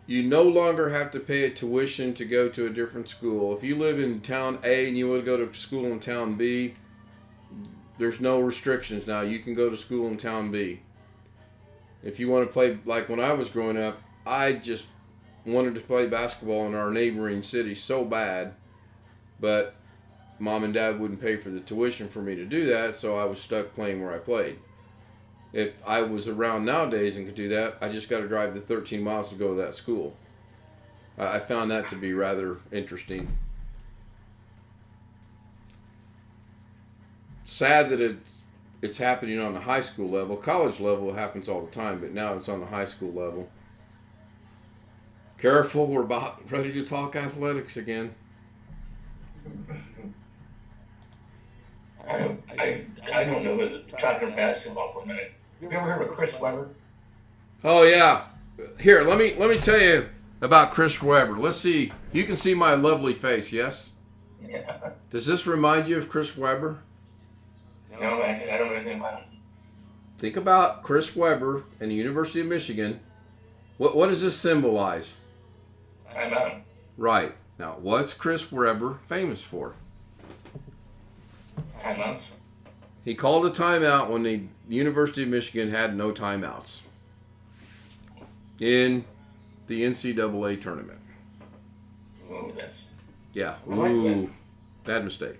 Speaker 1: You no longer have to pay a tuition to go to a different school. If you live in town A and you want to go to school in town B, there's no restrictions now. You can go to school in town B. If you want to play, like when I was growing up, I just wanted to play basketball in our neighboring city so bad, but Mom and Dad wouldn't pay for the tuition for me to do that, so I was stuck playing where I played. If I was around nowadays and could do that, I just got to drive the 13 miles to go to that school. I found that to be rather interesting. Sad that it's happening on the high school level. College level, it happens all the time, but now it's on the high school level. Careful, we're about ready to talk athletics again.
Speaker 7: I don't know, but talking basketball for a minute. Have you ever heard of Chris Webber?
Speaker 1: Oh yeah. Here, let me tell you about Chris Webber. Let's see. You can see my lovely face, yes?
Speaker 7: Yeah.
Speaker 1: Does this remind you of Chris Webber?
Speaker 7: No, I don't know anything about him.
Speaker 1: Think about Chris Webber and the University of Michigan. What does this symbolize?
Speaker 7: Timeout.
Speaker 1: Right. Now, what's Chris Webber famous for?
Speaker 7: Timeouts.
Speaker 1: He called a timeout when the University of Michigan had no timeouts in the NCAA tournament.
Speaker 7: Oh, that's...
Speaker 1: Yeah.
Speaker 7: I like
Speaker 1: Ooh, bad mistake.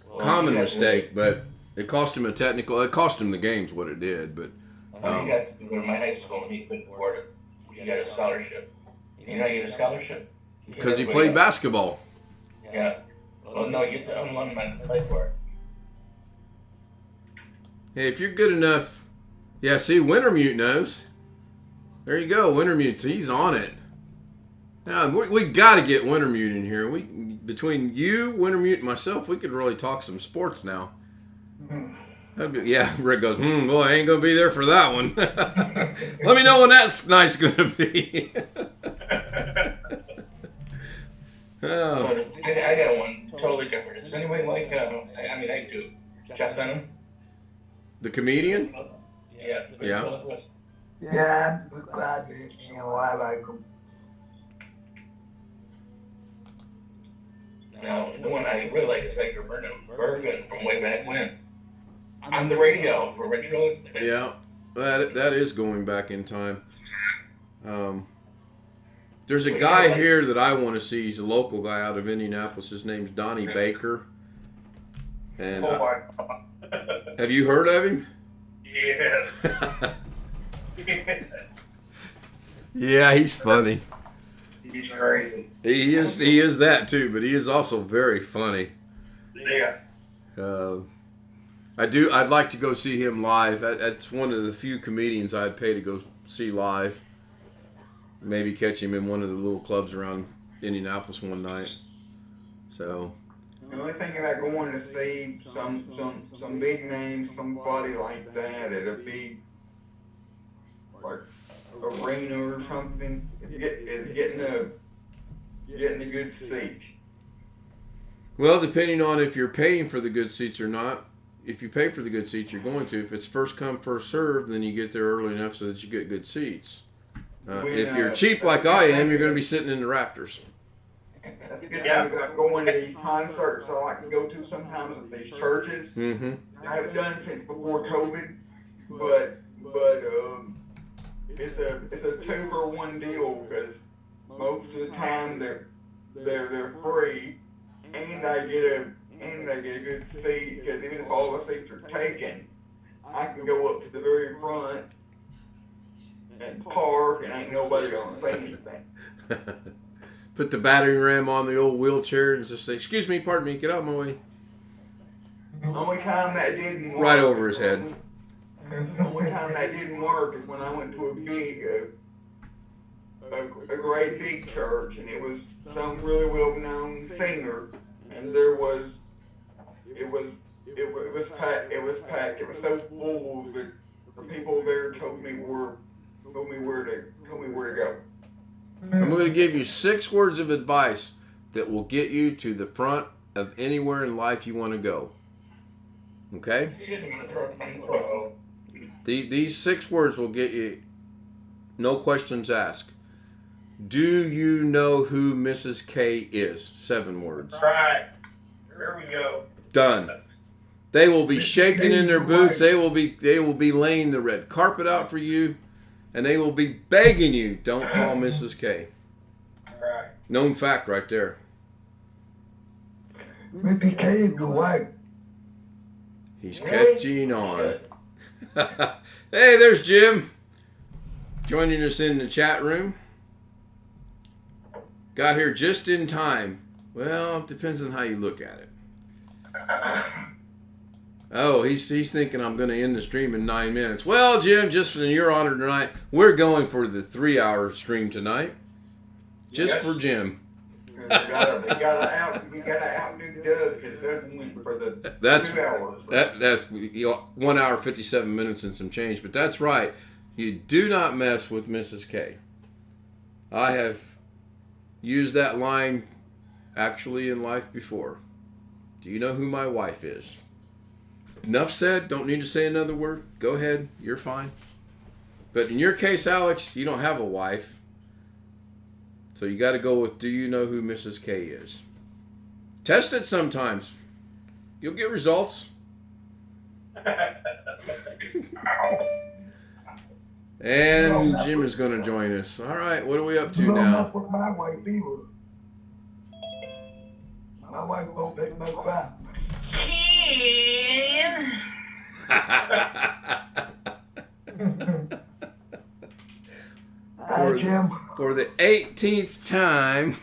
Speaker 7: Well,
Speaker 1: Common mistake, but it cost him a technical. It cost him the games, what it did. But
Speaker 7: you got to go to my high school and he couldn't afford it. You got a scholarship. You know how you get a scholarship?
Speaker 1: because he played basketball.
Speaker 7: Yeah. Well, no, you get to own alumni to play for it.
Speaker 1: Hey, if you're good enough, yeah. See, Wintermute knows. There you go, Wintermute. He's on it. Now we got to get Wintermute in here. Between you, Wintermute, and myself, we could really talk some sports now. Yeah, Rick goes, boy, I ain't going to be there for that one. Let me know when that night's going to be. Oh.
Speaker 7: So I got one totally different. Does anybody like, I do. Jeff Dunham?
Speaker 1: The comedian?
Speaker 7: Yeah.
Speaker 1: Yeah.
Speaker 8: Yeah, I'm glad I like him.
Speaker 7: Now, the one I really like is Edgar Bergen from way back when. On the radio for Rich Rose.
Speaker 1: Yeah, that is going back in time. There's a guy here that I want to see. He's a local guy out of Indianapolis. His name's Donnie Baker. And
Speaker 6: Oh my God.
Speaker 1: have you heard of him?
Speaker 6: Yes. Yes.
Speaker 1: Yeah, he's funny.
Speaker 6: He's crazy.
Speaker 1: He is that too, but he is also very funny.
Speaker 6: Yeah.
Speaker 1: I'd like to go see him live. That's one of the few comedians I'd pay to go see live. Maybe catch him in one of the little clubs around Indianapolis one night. So.
Speaker 9: The only thing about going to see some big name, somebody like that at a big like arena or something is getting a good seat.
Speaker 1: Well, depending on if you're paying for the good seats or not, if you pay for the good seats, you're going to. If it's first come, first served, then you get there early enough so that you get good seats. If you're cheap like I am, you're going to be sitting in the rafters.
Speaker 9: That's a good thing about going to these concerts I like to go to sometimes at these churches.
Speaker 1: Mm-hmm.
Speaker 9: I haven't done it since before COVID, but it's a 2-for-1 deal because most of the time they're free, and I get a good seat because even if all the seats are taken, I can go up to the very front and park, and ain't nobody gonna say anything.
Speaker 1: Put the battering ram on the old wheelchair and just say, "Excuse me, pardon me, get out of my way."
Speaker 9: The only time that didn't work,
Speaker 1: Right over his head.
Speaker 9: The only time that didn't work is when I went to a great big church, and it was some really well-known singer, and it was packed. It was so full that the people there told me where to go.
Speaker 1: I'm going to give you 6 words of advice that will get you to the front of anywhere in life you want to go. Okay?
Speaker 7: Excuse me, I'm gonna throw.
Speaker 1: These 6 words will get you, no questions asked. Do you know who Mrs. K is? 7 words.
Speaker 7: Right. Here we go.
Speaker 1: Done. They will be shaking in their boots. They will be laying the red carpet out for you, and they will be begging you, don't call Mrs. K.
Speaker 7: Right.
Speaker 1: Known fact right there.
Speaker 8: Mrs. K is your wife.
Speaker 1: He's catching on. Hey, there's Jim. Joining us in the chat room. Got here just in time. Well, it depends on how you look at it. Oh, he's thinking I'm going to end the stream in 9 minutes. Well, Jim, just in your honor tonight, we're going for the 3-hour stream tonight. Just for Jim.
Speaker 9: We gotta outdo Doug because Doug went for the 2 hours.
Speaker 1: That's 1 hour 57 minutes and some change. But that's right. You do not mess with Mrs. K. I have used that line actually in life before. Do you know who my wife is? Enough said. Don't need to say another word. Go ahead. You're fine. But in your case, Alex, you don't have a wife. So you got to go with, do you know who Mrs. K is? Test it sometimes. You'll get results. And Jim is going to join us. All right, what are we up to now?
Speaker 8: Not with my wife either. My wife won't take no crap. Hi, Jim.
Speaker 1: For the 18th time.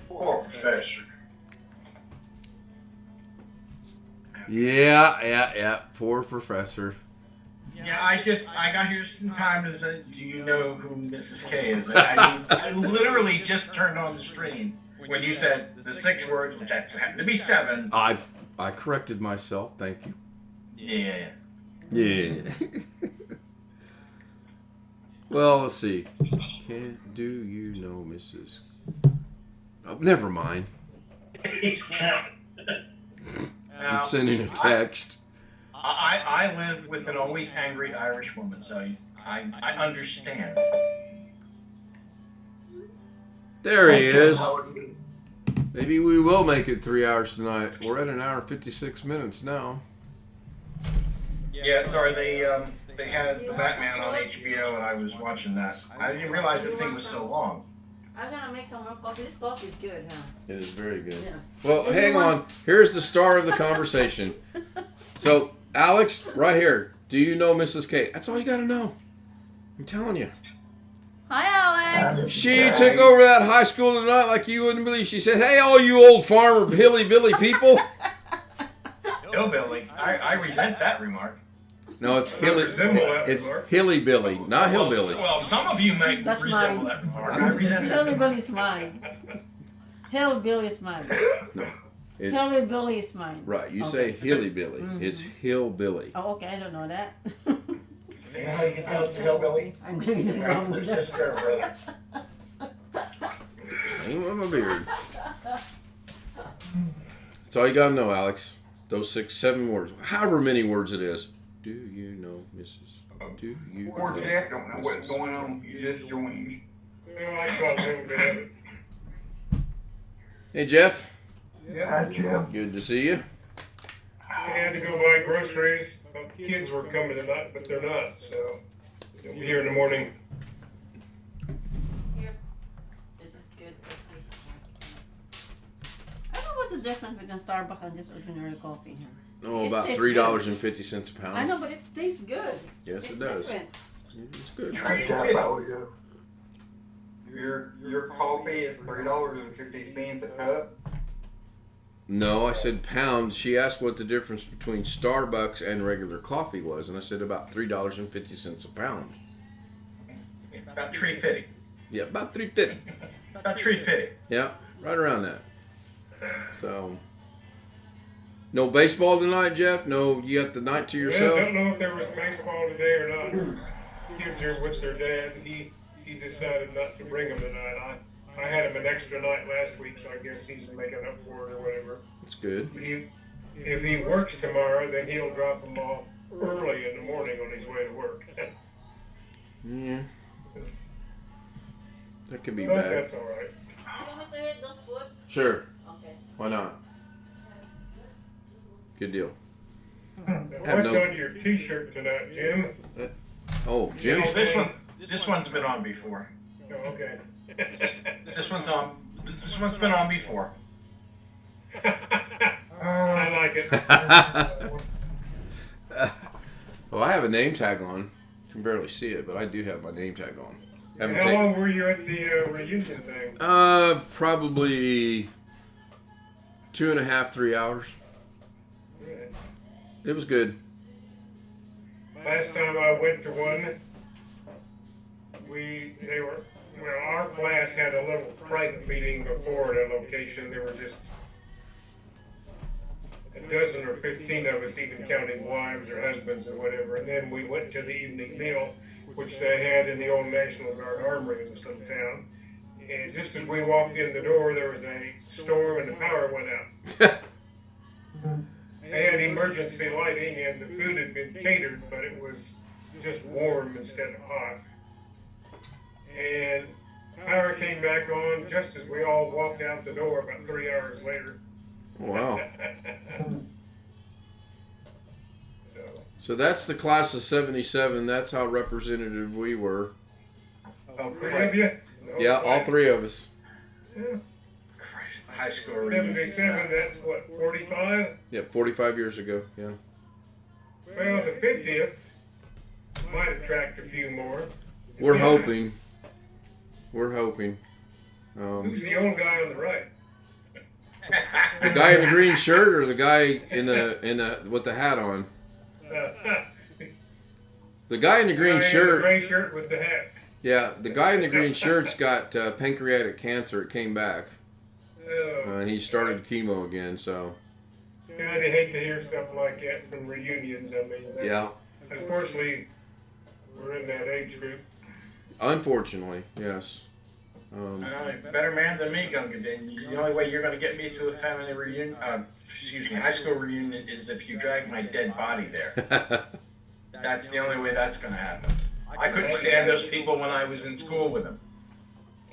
Speaker 6: Poor professor.
Speaker 1: Yeah. Poor professor.
Speaker 5: Yeah, I got here just in time to say, do you know who Mrs. K is? I literally just turned on the stream when you said the 6 words, which happened to be 7.
Speaker 1: I corrected myself. Thank you.
Speaker 5: Yeah.
Speaker 1: Well, let's see. Do you know Mrs. Oh, never mind. I'm sending a text.
Speaker 5: I live with an always angry Irish woman, so I understand.
Speaker 1: There he is. Maybe we will make it 3 hours tonight. We're at 1 hour 56 minutes now.
Speaker 5: Yeah, sorry, they had the Batman on HBO, and I was watching that. I didn't realize the thing was so long.
Speaker 10: I'm gonna make some more coffee. This coffee is good, huh?
Speaker 1: It is very good.
Speaker 10: Yeah.
Speaker 1: Well, hang on. Here's the star of the conversation. So, Alex, right here. Do you know Mrs. K? That's all you got to know. I'm telling you.
Speaker 10: Hi, Alex.
Speaker 1: She took over that high school tonight like you wouldn't believe. She said, "Hey, all you old farmer hilly-billy people."
Speaker 5: Hillbilly. I resent that remark.
Speaker 1: No, it's hilly-billy, not hillbilly.
Speaker 5: Well, some of you may
Speaker 10: That's
Speaker 5: resemble
Speaker 10: mine.
Speaker 5: that remark. I resent that.
Speaker 10: Hillbilly's mine. Hillbilly is mine.
Speaker 1: No.
Speaker 10: Hillbilly is mine.
Speaker 1: Right, you say hilly-billy.
Speaker 10: Mm-hmm.
Speaker 1: It's hillbilly.
Speaker 10: Oh, okay, I don't know that.
Speaker 7: You know how you get down to hillbilly?
Speaker 10: I'm getting it wrong
Speaker 7: Your
Speaker 10: with that.
Speaker 7: sister or brother.
Speaker 1: Ain't with my beard. That's all you gotta know, Alex. Those 6, 7 words, however many words it is. Do you know, Mrs.? Do you?
Speaker 9: Poor
Speaker 1: know
Speaker 9: Jeff don't know what's
Speaker 1: Mrs.?
Speaker 9: going on. He just joined.
Speaker 3: Well, I caught a little bit of it.
Speaker 1: Hey, Jeff.
Speaker 8: Hi, Jim.
Speaker 1: Good to see you.
Speaker 3: I had to go buy groceries. Thought the kids were coming tonight, but they're not, so they'll be here in the morning.
Speaker 10: Here. This is good. I don't know what's the difference between Starbucks and just ordinary coffee here.
Speaker 1: Oh,
Speaker 10: It
Speaker 1: about
Speaker 10: tastes
Speaker 1: $3.50 a pound.
Speaker 10: I know, but it tastes good.
Speaker 1: Yes,
Speaker 10: It's
Speaker 1: it does.
Speaker 10: different.
Speaker 1: It's good.
Speaker 8: Drink that about you.
Speaker 9: Your coffee is $3.50 a cup.
Speaker 1: No, I said pound. She asked what the difference between Starbucks and regular coffee was, and I said about $3.50 a pound.
Speaker 5: About $3.50.
Speaker 1: Yeah, about $3.50.
Speaker 5: About $3.50.
Speaker 1: Yeah, right around that. So, no baseball tonight, Jeff? No, you got the night to
Speaker 3: Well,
Speaker 1: yourself?
Speaker 3: I don't know if there was baseball today or not. Kids are with their dad. He decided not to bring them tonight. I had him an extra night last week, so I guess he's making up for it or whatever.
Speaker 1: That's good.
Speaker 3: If he works tomorrow, then he'll drop them off early in the morning on his way to work.
Speaker 1: Yeah. That could be
Speaker 3: But
Speaker 1: bad.
Speaker 3: that's all right.
Speaker 10: You want me to hit those foot?
Speaker 1: Sure.
Speaker 10: Okay.
Speaker 1: Why not? Good deal.
Speaker 3: Now,
Speaker 1: Have
Speaker 3: what's
Speaker 1: no-
Speaker 3: on your T-shirt tonight, Jim?
Speaker 1: Oh, Jim.
Speaker 5: Oh, this one's been on before.
Speaker 3: Oh, okay.
Speaker 5: This one's been on before.
Speaker 3: I like it.
Speaker 1: Well, I have a name tag on. You can barely see it, but I do have my name tag on. Haven't
Speaker 3: How
Speaker 1: taken-
Speaker 3: long were you at the reunion thing?
Speaker 1: Probably 2.5, 3 hours. It was good.
Speaker 3: Last time I went to one, our class had a little private meeting before at a location. There were just a dozen or 15 of us, even counting wives or husbands or whatever. And then we went to the evening meal, which they had in the old National Guard Armory in some town. And just as we walked in the door, there was a storm and the power went out. They had emergency lighting and the food had been catered, but it was just warm instead of hot. And power came back on just as we all walked out the door about 3 hours later.
Speaker 1: Wow. So that's the class of 77. That's how representative we were.
Speaker 5: Oh,
Speaker 3: Three of you?
Speaker 1: Yeah, all 3 of us.
Speaker 3: Yeah.
Speaker 5: Christ, high school reunion.
Speaker 3: 77, that's what, 45?
Speaker 1: Yeah, 45 years ago. Yeah.
Speaker 3: Well, the 50th might attract a few more.
Speaker 1: We're hoping. We're hoping.
Speaker 3: Who's the old guy on the right?
Speaker 1: The guy in the green shirt or the guy in the with the hat on? The guy in the green
Speaker 3: Guy in the
Speaker 1: shirt.
Speaker 3: gray shirt with the hat.
Speaker 1: Yeah, the guy in the green shirt's got pancreatic cancer. It came back. And he started chemo again. So.
Speaker 3: Kind of hate to hear stuff like that from reunions. I mean,
Speaker 1: Yeah.
Speaker 3: Unfortunately, we're in that age group.
Speaker 1: Unfortunately, yes.
Speaker 5: Better man than me, Gunga. The only way you're going to get me to a family reunion, high school reunion, is if you drag my dead body there. That's the only way that's going to happen. I couldn't stand those people when I was in school with them.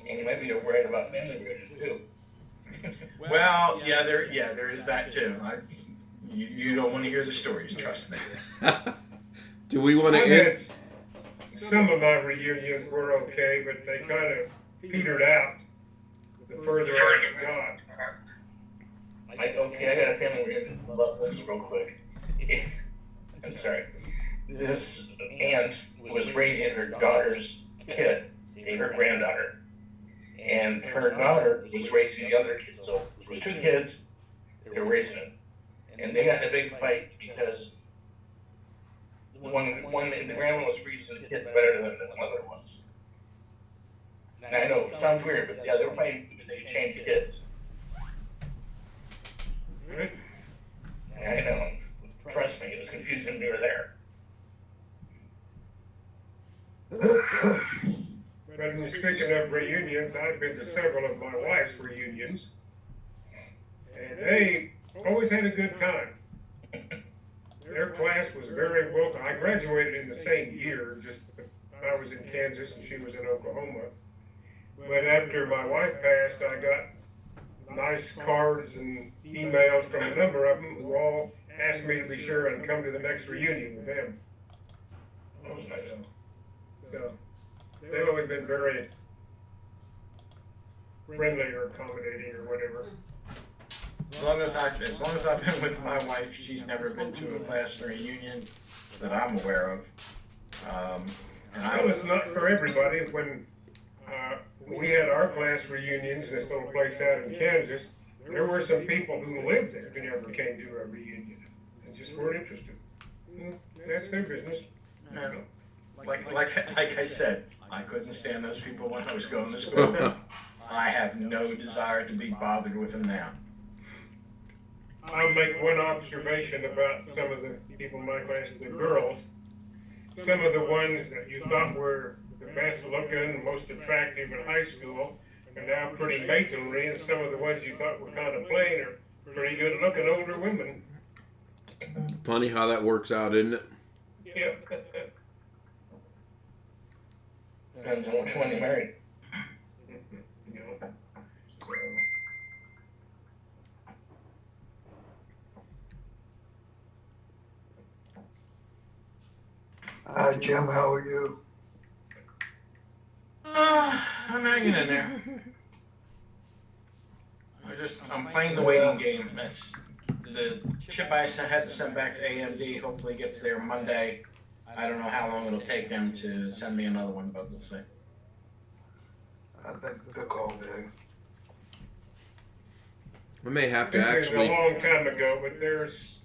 Speaker 7: And you might be worried about family reunion too.
Speaker 5: Well, yeah, there is that too. You don't want to hear the stories, trust me.
Speaker 1: Do we want to
Speaker 3: I've
Speaker 1: end?
Speaker 3: had some of my reunions were okay, but they kind of petered out the further I got.
Speaker 7: I got a family reunion. Love this real quick. I'm sorry. This aunt was raising her daughter's kid, her granddaughter. And her daughter was raising the other kids. So there was 2 kids, they were raising them. And they got in a big fight because the grandma was raising the kids better than the mother was. And I know it sounds weird, but yeah, they were fighting because they changed kids.
Speaker 3: Right?
Speaker 7: I know. Trust me, it was confusing when we were there.
Speaker 3: But speaking of reunions, I've been to several of my wife's reunions, and they
Speaker 11: always had a good time. Their class was very welcome. I graduated in the same year, just I was in Kansas and she was in Oklahoma. But after my wife passed, I got nice cards and emails from a number of them who all asked me to be sure and come to the next reunion with them.
Speaker 7: That was nice.
Speaker 11: So they've always been very friendly or accommodating or whatever.
Speaker 5: As long as I've been with my wife, she's never been to a class reunion that I'm aware of.
Speaker 11: Well, it's not for everybody. When we had our class reunions in this little place out in Kansas, there were some people who lived there who never came to a reunion and just weren't interested. That's their business.
Speaker 5: Yeah. Like I said, I couldn't stand those people when I was going to school. I have no desire to be bothered with them now.
Speaker 11: I'll make one observation about some of the people in my class, the girls. Some of the ones that you thought were the best looking, most attractive in high school are now pretty matronly, and some of the ones you thought were kind of plain are pretty good looking older women.
Speaker 1: Funny how that works out, isn't it?
Speaker 11: Yeah.
Speaker 7: Depends on which one you married.
Speaker 8: Hi, Jim, how are you?
Speaker 5: I'm hanging in there. I'm playing the waiting game. That's the chip I had to send back to AMD. Hopefully gets there Monday. I don't know how long it'll take them to send me another one, but we'll see.
Speaker 8: I've been good all day.
Speaker 1: I may have to
Speaker 11: This
Speaker 1: actually.
Speaker 11: is a long time ago, but there's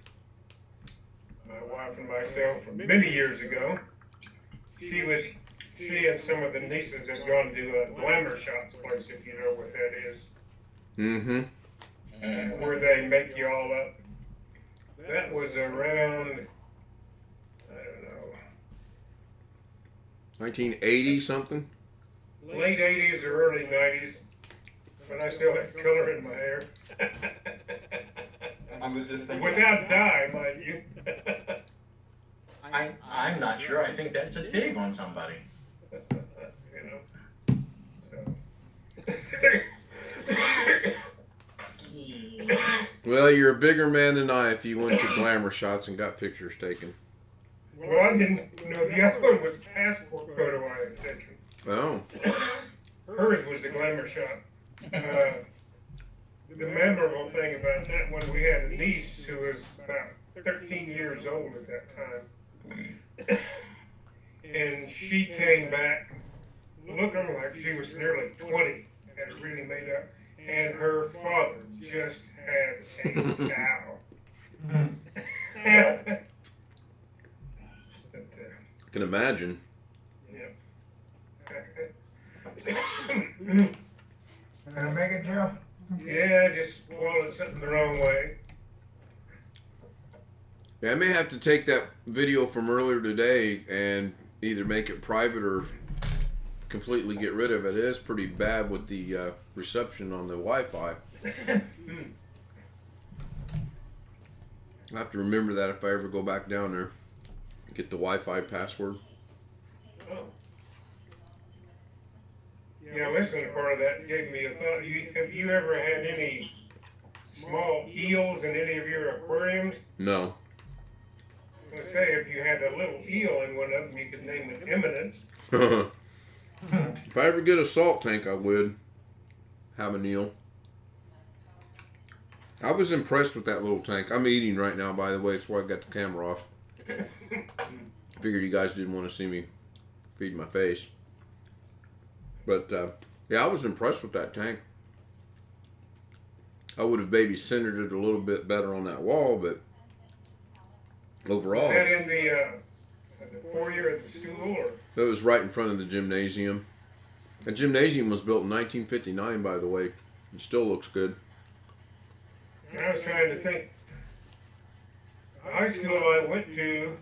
Speaker 11: my wife and myself from many years ago. She and some of the nieces had gone to a Glamour Shots place, if you know what that is.
Speaker 1: Mm-hmm.
Speaker 11: Where they make you all up. That was around, I don't know,
Speaker 1: 1980 something.
Speaker 11: late 80s or early 90s, when I still had color in my hair.
Speaker 9: I was just thinking.
Speaker 11: Without dye, mind you.
Speaker 5: I'm not sure. I think that's a dig on somebody.
Speaker 11: You know. So.
Speaker 1: Well, you're a bigger man than I if you went to Glamour Shots and got pictures taken.
Speaker 11: Well, I didn't know the other one was passport photo I had taken.
Speaker 1: Oh.
Speaker 11: Hers was the Glamour Shot. The memorable thing about that one, we had a niece who was about 13 years old at that time. And she came back looking like she was nearly 20, had it really made up. And her father just had a cow.
Speaker 1: I can imagine.
Speaker 2: Can I make it, Jeff?
Speaker 11: Yeah, I just swallowed something the wrong way.
Speaker 1: Yeah, I may have to take that video from earlier today and either make it private or completely get rid of it. It is pretty bad with the reception on the Wi-Fi. I'll have to remember that if I ever go back down there. Get the Wi-Fi password.
Speaker 11: Oh. Yeah, listening to part of that gave me a thought. Have you ever had any small eels in any of your aquariums?
Speaker 1: No.
Speaker 11: Let's say if you had a little eel in one of them, you could name it Eminence.
Speaker 1: If I ever get a salt tank, I would have an eel. I was impressed with that little tank. I'm eating right now, by the way. That's why I got the camera off. Figured you guys didn't want to see me feed my face. But, yeah, I was impressed with that tank. I would have maybe centered it a little bit better on that wall, but overall...
Speaker 11: Was that in the foyer at the school, or?
Speaker 1: It was right in front of the gymnasium. The gymnasium was built in 1959, by the way. It still looks good.
Speaker 11: I was trying to think. The high school I went to,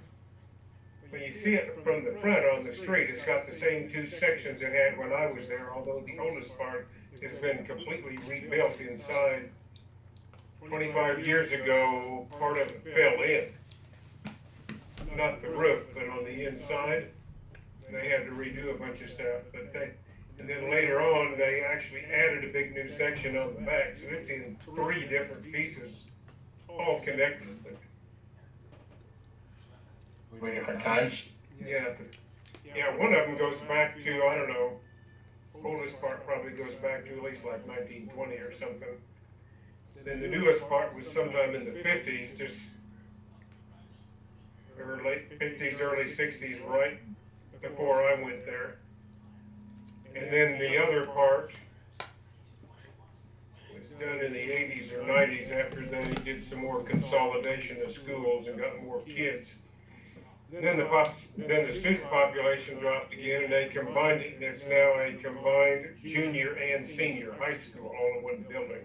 Speaker 11: when you see it from the front on the street, it's got the same two sections it had when I was there, although the oldest part has been completely rebuilt inside. 25 years ago, part of it fell in. Not the roof, but on the inside. They had to redo a bunch of stuff. And then later on, they actually added a big new section on the back. So it's in 3 different pieces, all connected.
Speaker 7: 3 different times.
Speaker 11: Yeah, one of them goes back to, I don't know, oldest part probably goes back to at least like 1920 or something. Then the newest part was sometime in the 50s, just or late 50s, early 60s, right before I went there. And then the other part was done in the 80s or 90s after they did some more consolidation of schools and got more kids. Then the student population dropped again, and they combined it, and it's now a combined junior and senior high school all in one building.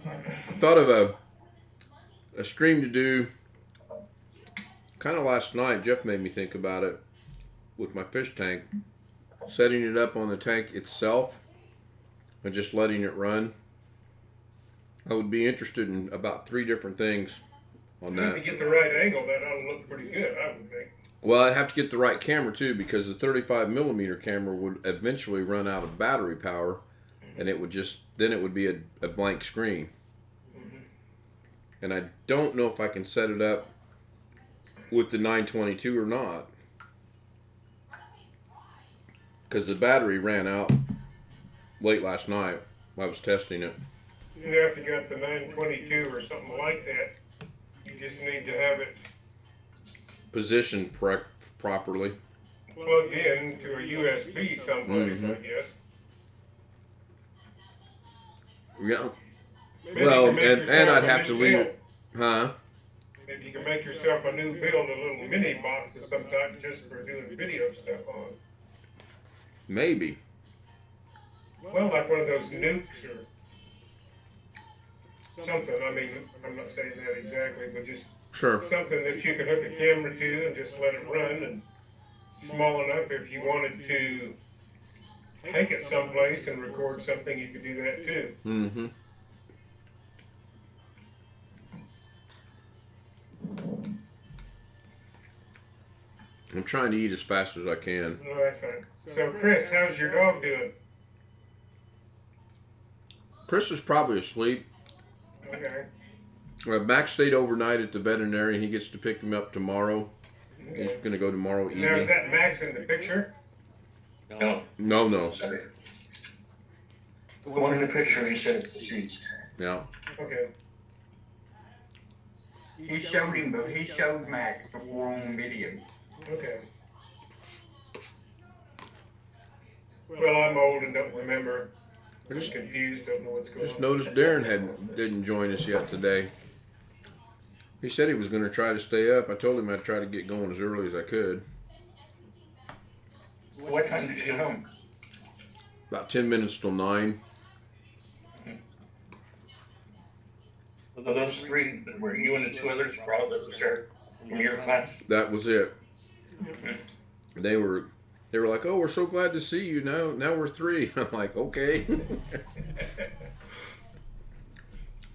Speaker 1: I thought of a stream to do kind of last night. Jeff made me think about it with my fish tank, setting it up on the tank itself and just letting it run. I would be interested in about 3 different things on that.
Speaker 11: If you get the right angle, that ought to look pretty good, I would think.
Speaker 1: Well, I'd have to get the right camera too, because the 35 millimeter camera would eventually run out of battery power, and it would then it would be a blank screen. And I don't know if I can set it up with the 922 or not, because the battery ran out late last night. I was testing it.
Speaker 11: You know, if you got the 922 or something like that, you just need to have it
Speaker 1: Positioned properly.
Speaker 11: plugged in to a USB someplace, I guess.
Speaker 1: Yeah.
Speaker 11: Maybe
Speaker 1: Well,
Speaker 11: you can make
Speaker 1: and
Speaker 11: yourself
Speaker 1: I'd
Speaker 11: a
Speaker 1: have to
Speaker 11: new
Speaker 1: leave
Speaker 11: build.
Speaker 1: it. Huh?
Speaker 11: Maybe you can make yourself a new build, a little mini box of some type just for doing video stuff on.
Speaker 1: Maybe.
Speaker 11: Well, like one of those nukes or something. I mean, I'm not saying that exactly, but just
Speaker 1: Sure.
Speaker 11: something that you can hook a camera to and just let it run, and small enough if you wanted to take it someplace and record something, you could do that too.
Speaker 1: Mm-hmm. I'm trying to eat as fast as I can.
Speaker 11: No, that's fine. So, Chris, how's your dog doing?
Speaker 1: Chris is probably asleep.
Speaker 11: Okay.
Speaker 1: Max stayed overnight at the veterinary. He gets to pick him up tomorrow. He's going to go tomorrow
Speaker 11: Now, is
Speaker 1: evening.
Speaker 11: that Max in the picture?
Speaker 7: No.
Speaker 1: No.
Speaker 7: The one in the picture, he said it's deceased.
Speaker 1: Yeah.
Speaker 11: Okay.
Speaker 9: He showed Max before on video.
Speaker 11: Okay. Well, I'm old and don't remember. I'm just confused, don't know what's going
Speaker 1: Just
Speaker 11: on.
Speaker 1: noticed Darren didn't join us yet today. He said he was going to try to stay up. I told him I'd try to get going as early as I could.
Speaker 7: What time did you get home?
Speaker 1: About 10 minutes till 9.
Speaker 7: Well, those 3, were you and the 2 others, were all those there in your class?
Speaker 1: That was it. They were like, "Oh, we're so glad to see you. Now we're 3." I'm like, "Okay."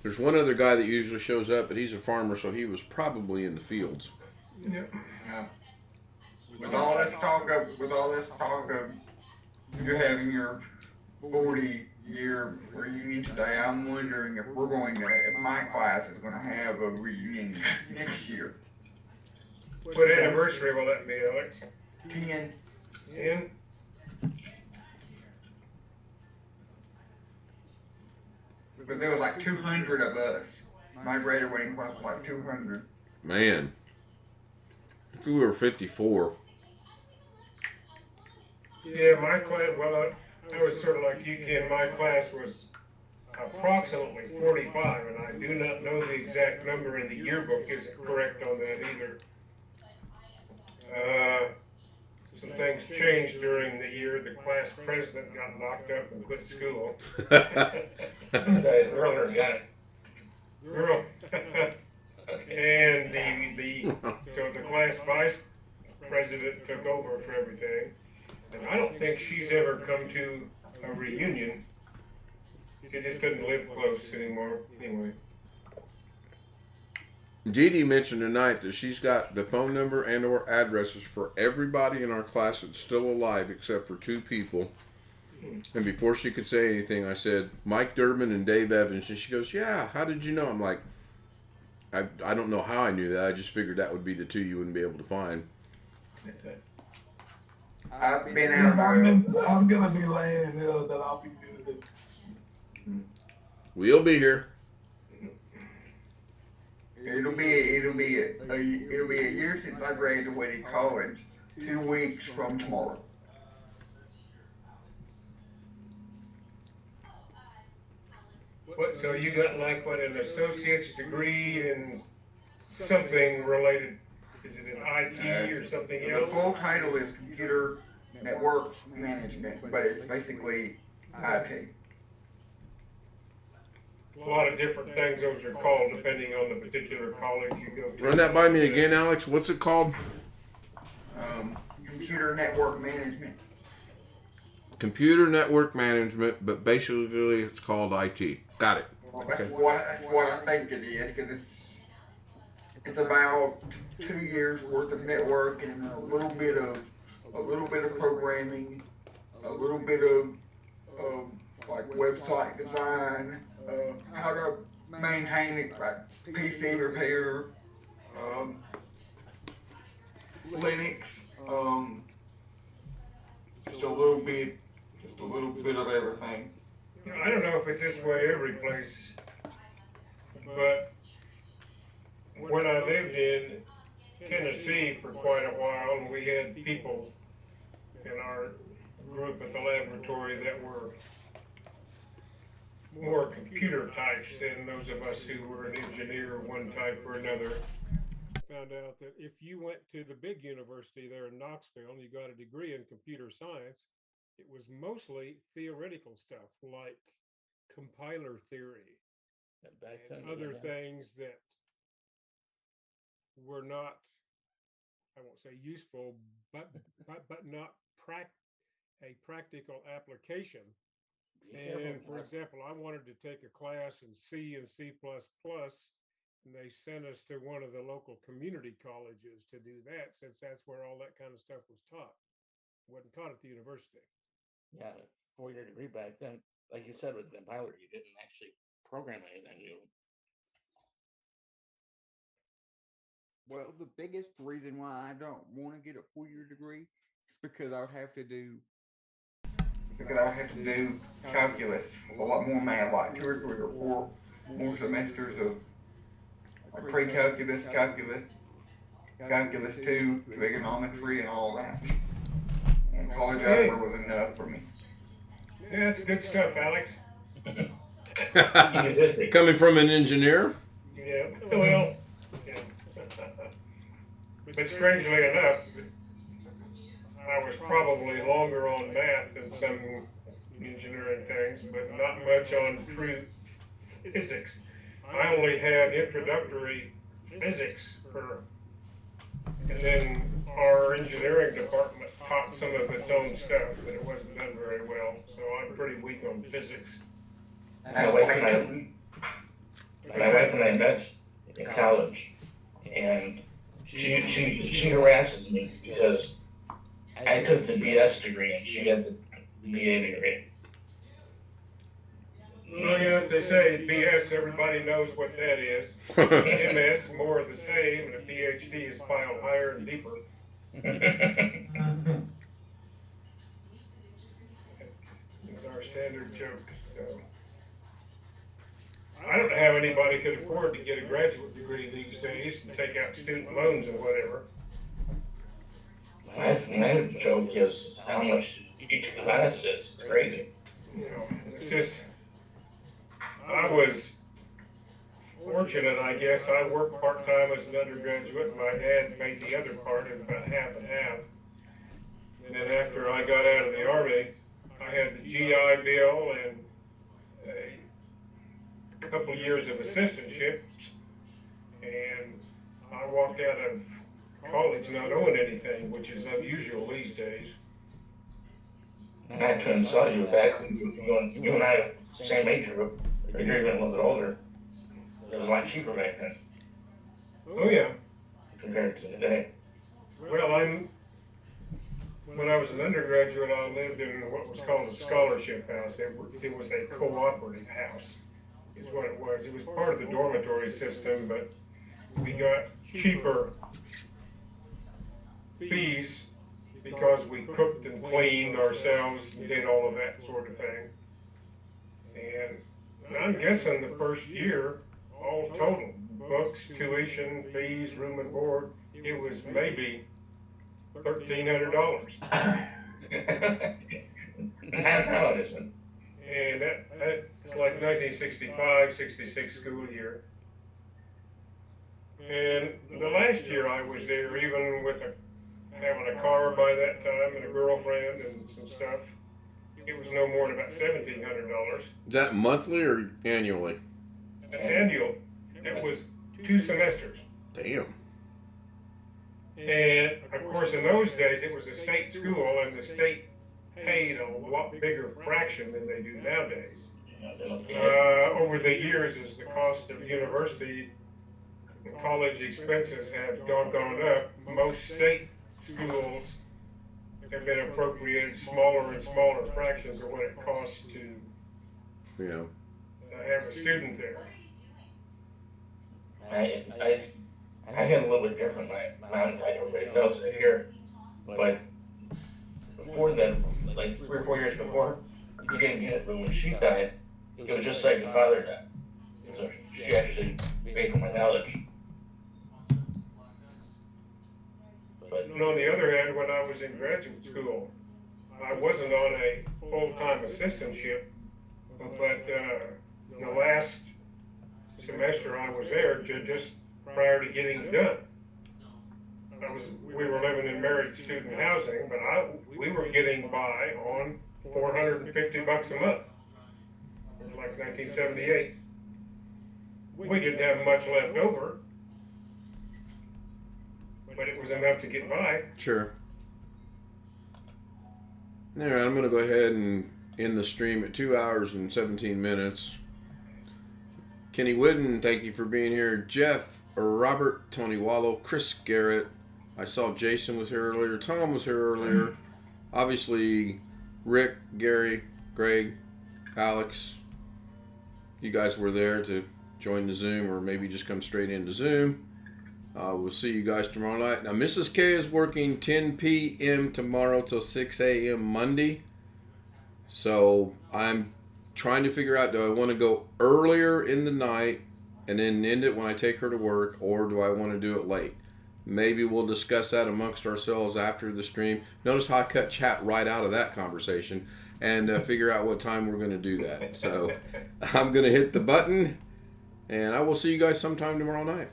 Speaker 1: There's one other guy that usually shows up, but he's a farmer, so he was probably in the fields.
Speaker 11: Yeah.
Speaker 9: Yeah. With all this talk of you having your 40-year reunion today, I'm wondering if my class is going to have a reunion next year.
Speaker 11: What anniversary will that be, Alex?
Speaker 9: 10.
Speaker 11: 10?
Speaker 9: Because there was like 200 of us. My graduating class was like 200.
Speaker 1: Man, if we were 54.
Speaker 11: Yeah, my class, well, I was sort of like you, Ken. My class was approximately 45, and I do not know the exact number, and the yearbook isn't correct on that either. Some things changed during the year. The class president got locked up and quit school.
Speaker 7: Is that a girl or a guy?
Speaker 11: Girl. And so the class vice president took over for everything. And I don't think she's ever come to a reunion. She just doesn't live close anymore. Anyway.
Speaker 1: Dee Dee mentioned tonight that she's got the phone number and or addresses for everybody in our class that's still alive except for 2 people. And before she could say anything, I said, Mike Durbin and Dave Evans. And she goes, yeah, how did you know? I'm like, I don't know how I knew that. I just figured that would be the 2 you wouldn't be able to find.
Speaker 9: I've been out.
Speaker 8: I'm gonna be laying in hell that I'll be doing this.
Speaker 1: We'll be here.
Speaker 9: It'll be a year since I graduated college. 2 weeks from tomorrow.
Speaker 11: What? So you got like what, an associate's degree in something related? Is it in IT or something
Speaker 9: The
Speaker 11: else?
Speaker 9: full title is Computer Network Management, but it's basically IT.
Speaker 11: A lot of different things those are called depending on the particular college you go to.
Speaker 1: Run that by me again, Alex. What's it called?
Speaker 9: Computer Network Management.
Speaker 1: Computer Network Management, but basically it's called IT. Got it.
Speaker 9: Well, that's what I think it is, because it's about 2 years worth of networking, a little bit of programming, a little bit of like website design, how to maintain it, like PC repair, Linux, just a little bit of everything.
Speaker 11: I don't know if it's this way every place, but when I lived in Tennessee for quite a while, and we had people in our group at the laboratory that were more computer types than those of us who were an engineer of one type or another. Found out that if you went to the big university there in Knoxville and you got a degree in computer science, it was mostly theoretical stuff like compiler theory and other things that were not, I won't say useful, but not a practical application. And for example, I wanted to take a class in C and C++, and they sent us to one of the local community colleges to do that, since that's where all that kind of stuff was taught. It wasn't taught at the university.
Speaker 7: Yeah, 4-year degree back then, like you said with the compiler, you didn't actually program anything new.
Speaker 12: Well, the biggest reason why I don't want to get a 4-year degree is because I would have to do
Speaker 9: Calculus, a lot more math, like 2 or 3 or 4 more semesters of like pre-calculus, calculus, calculus 2, trigonometry, and all that. And college algebra was enough for me.
Speaker 11: Yeah, that's good stuff, Alex.
Speaker 1: Coming from an engineer?
Speaker 11: Yeah, well, yeah. But strangely enough, I was probably longer on math than some engineering things, but not much on true physics. I only had introductory physics and then our engineering department taught some of its own stuff, but it wasn't done very well. So I'm pretty weak on physics.
Speaker 7: My wife and I met in college, and she harasses me because I took the BS degree and she got the BA degree.
Speaker 11: Well, you know what they say, BS, everybody knows what that is. MS, more of the same, and a PhD is filed higher and deeper. It's our standard joke, so. I don't know how anybody could afford to get a graduate degree these days and take out student loans and whatever.
Speaker 7: My joke is how much each class is. It's crazy.
Speaker 11: You know, it's just, I was fortunate, I guess. I worked part-time as an undergraduate, and my dad made the other part at about half and half. And then after I got out of the Army, I had the GI Bill and a couple of years of assistantships, and I walked out of college not knowing anything, which is unusual these days.
Speaker 7: I actually saw you back when you and I, same age group, but you're even a little bit older. It was a lot cheaper back then
Speaker 11: Oh yeah.
Speaker 7: compared to today.
Speaker 11: Well, when I was an undergraduate, I lived in what was called a scholarship house. It was a cooperative house, is what it was. It was part of the dormitory system, but we got cheaper fees because we cooked and cleaned ourselves and did all of that sort of thing. And I'm guessing the first year, all total, books, tuition, fees, room and board, it was maybe $1,300.
Speaker 7: Now it isn't.
Speaker 11: And that's like 1965, 66 school year. And the last year I was there, even with having a car by that time and a girlfriend and some stuff, it was no more than about $1,700.
Speaker 1: Is that monthly or annually?
Speaker 11: That's annual. It was 2 semesters.
Speaker 1: Damn.
Speaker 11: And of course, in those days, it was a state school, and the state paid a lot bigger fraction than they do nowadays. Over the years, as the cost of university and college expenses have gone up, most state schools have been appropriated smaller and smaller fractions of what it costs to have a student there.
Speaker 7: I had a little bit different. Not everybody knows it here, but before then, like 3 or 4 years before, you didn't get it. But when she died, it was just like your father died. So she actually paid for my knowledge. But
Speaker 11: And on the other hand, when I was in graduate school, I wasn't on a full-time assistantship, but the last semester I was there, just prior to getting done, we were living in married student housing, but we were getting by on $450 a month. It was like 1978. We didn't have much left over, but it was enough to get by.
Speaker 1: Sure. All right, I'm going to go ahead and end the stream at 2 hours and 17 minutes. Kenny Whidden, thank you for being here. Jeff, Robert, Tony Wallow, Chris Garrett. I saw Jason was here earlier. Tom was here earlier. Obviously, Rick, Gary, Greg, Alex. You guys were there to join the Zoom or maybe just come straight into Zoom. We'll see you guys tomorrow night. Now, Mrs. K is working 10 p.m. tomorrow till 6 a.m. Monday. So I'm trying to figure out, do I want to go earlier in the night and then end it when I take her to work, or do I want to do it late? Maybe we'll discuss that amongst ourselves after the stream. Notice how I cut chat right out of that conversation and figure out what time we're going to do that. So I'm going to hit the button, and I will see you guys sometime tomorrow night.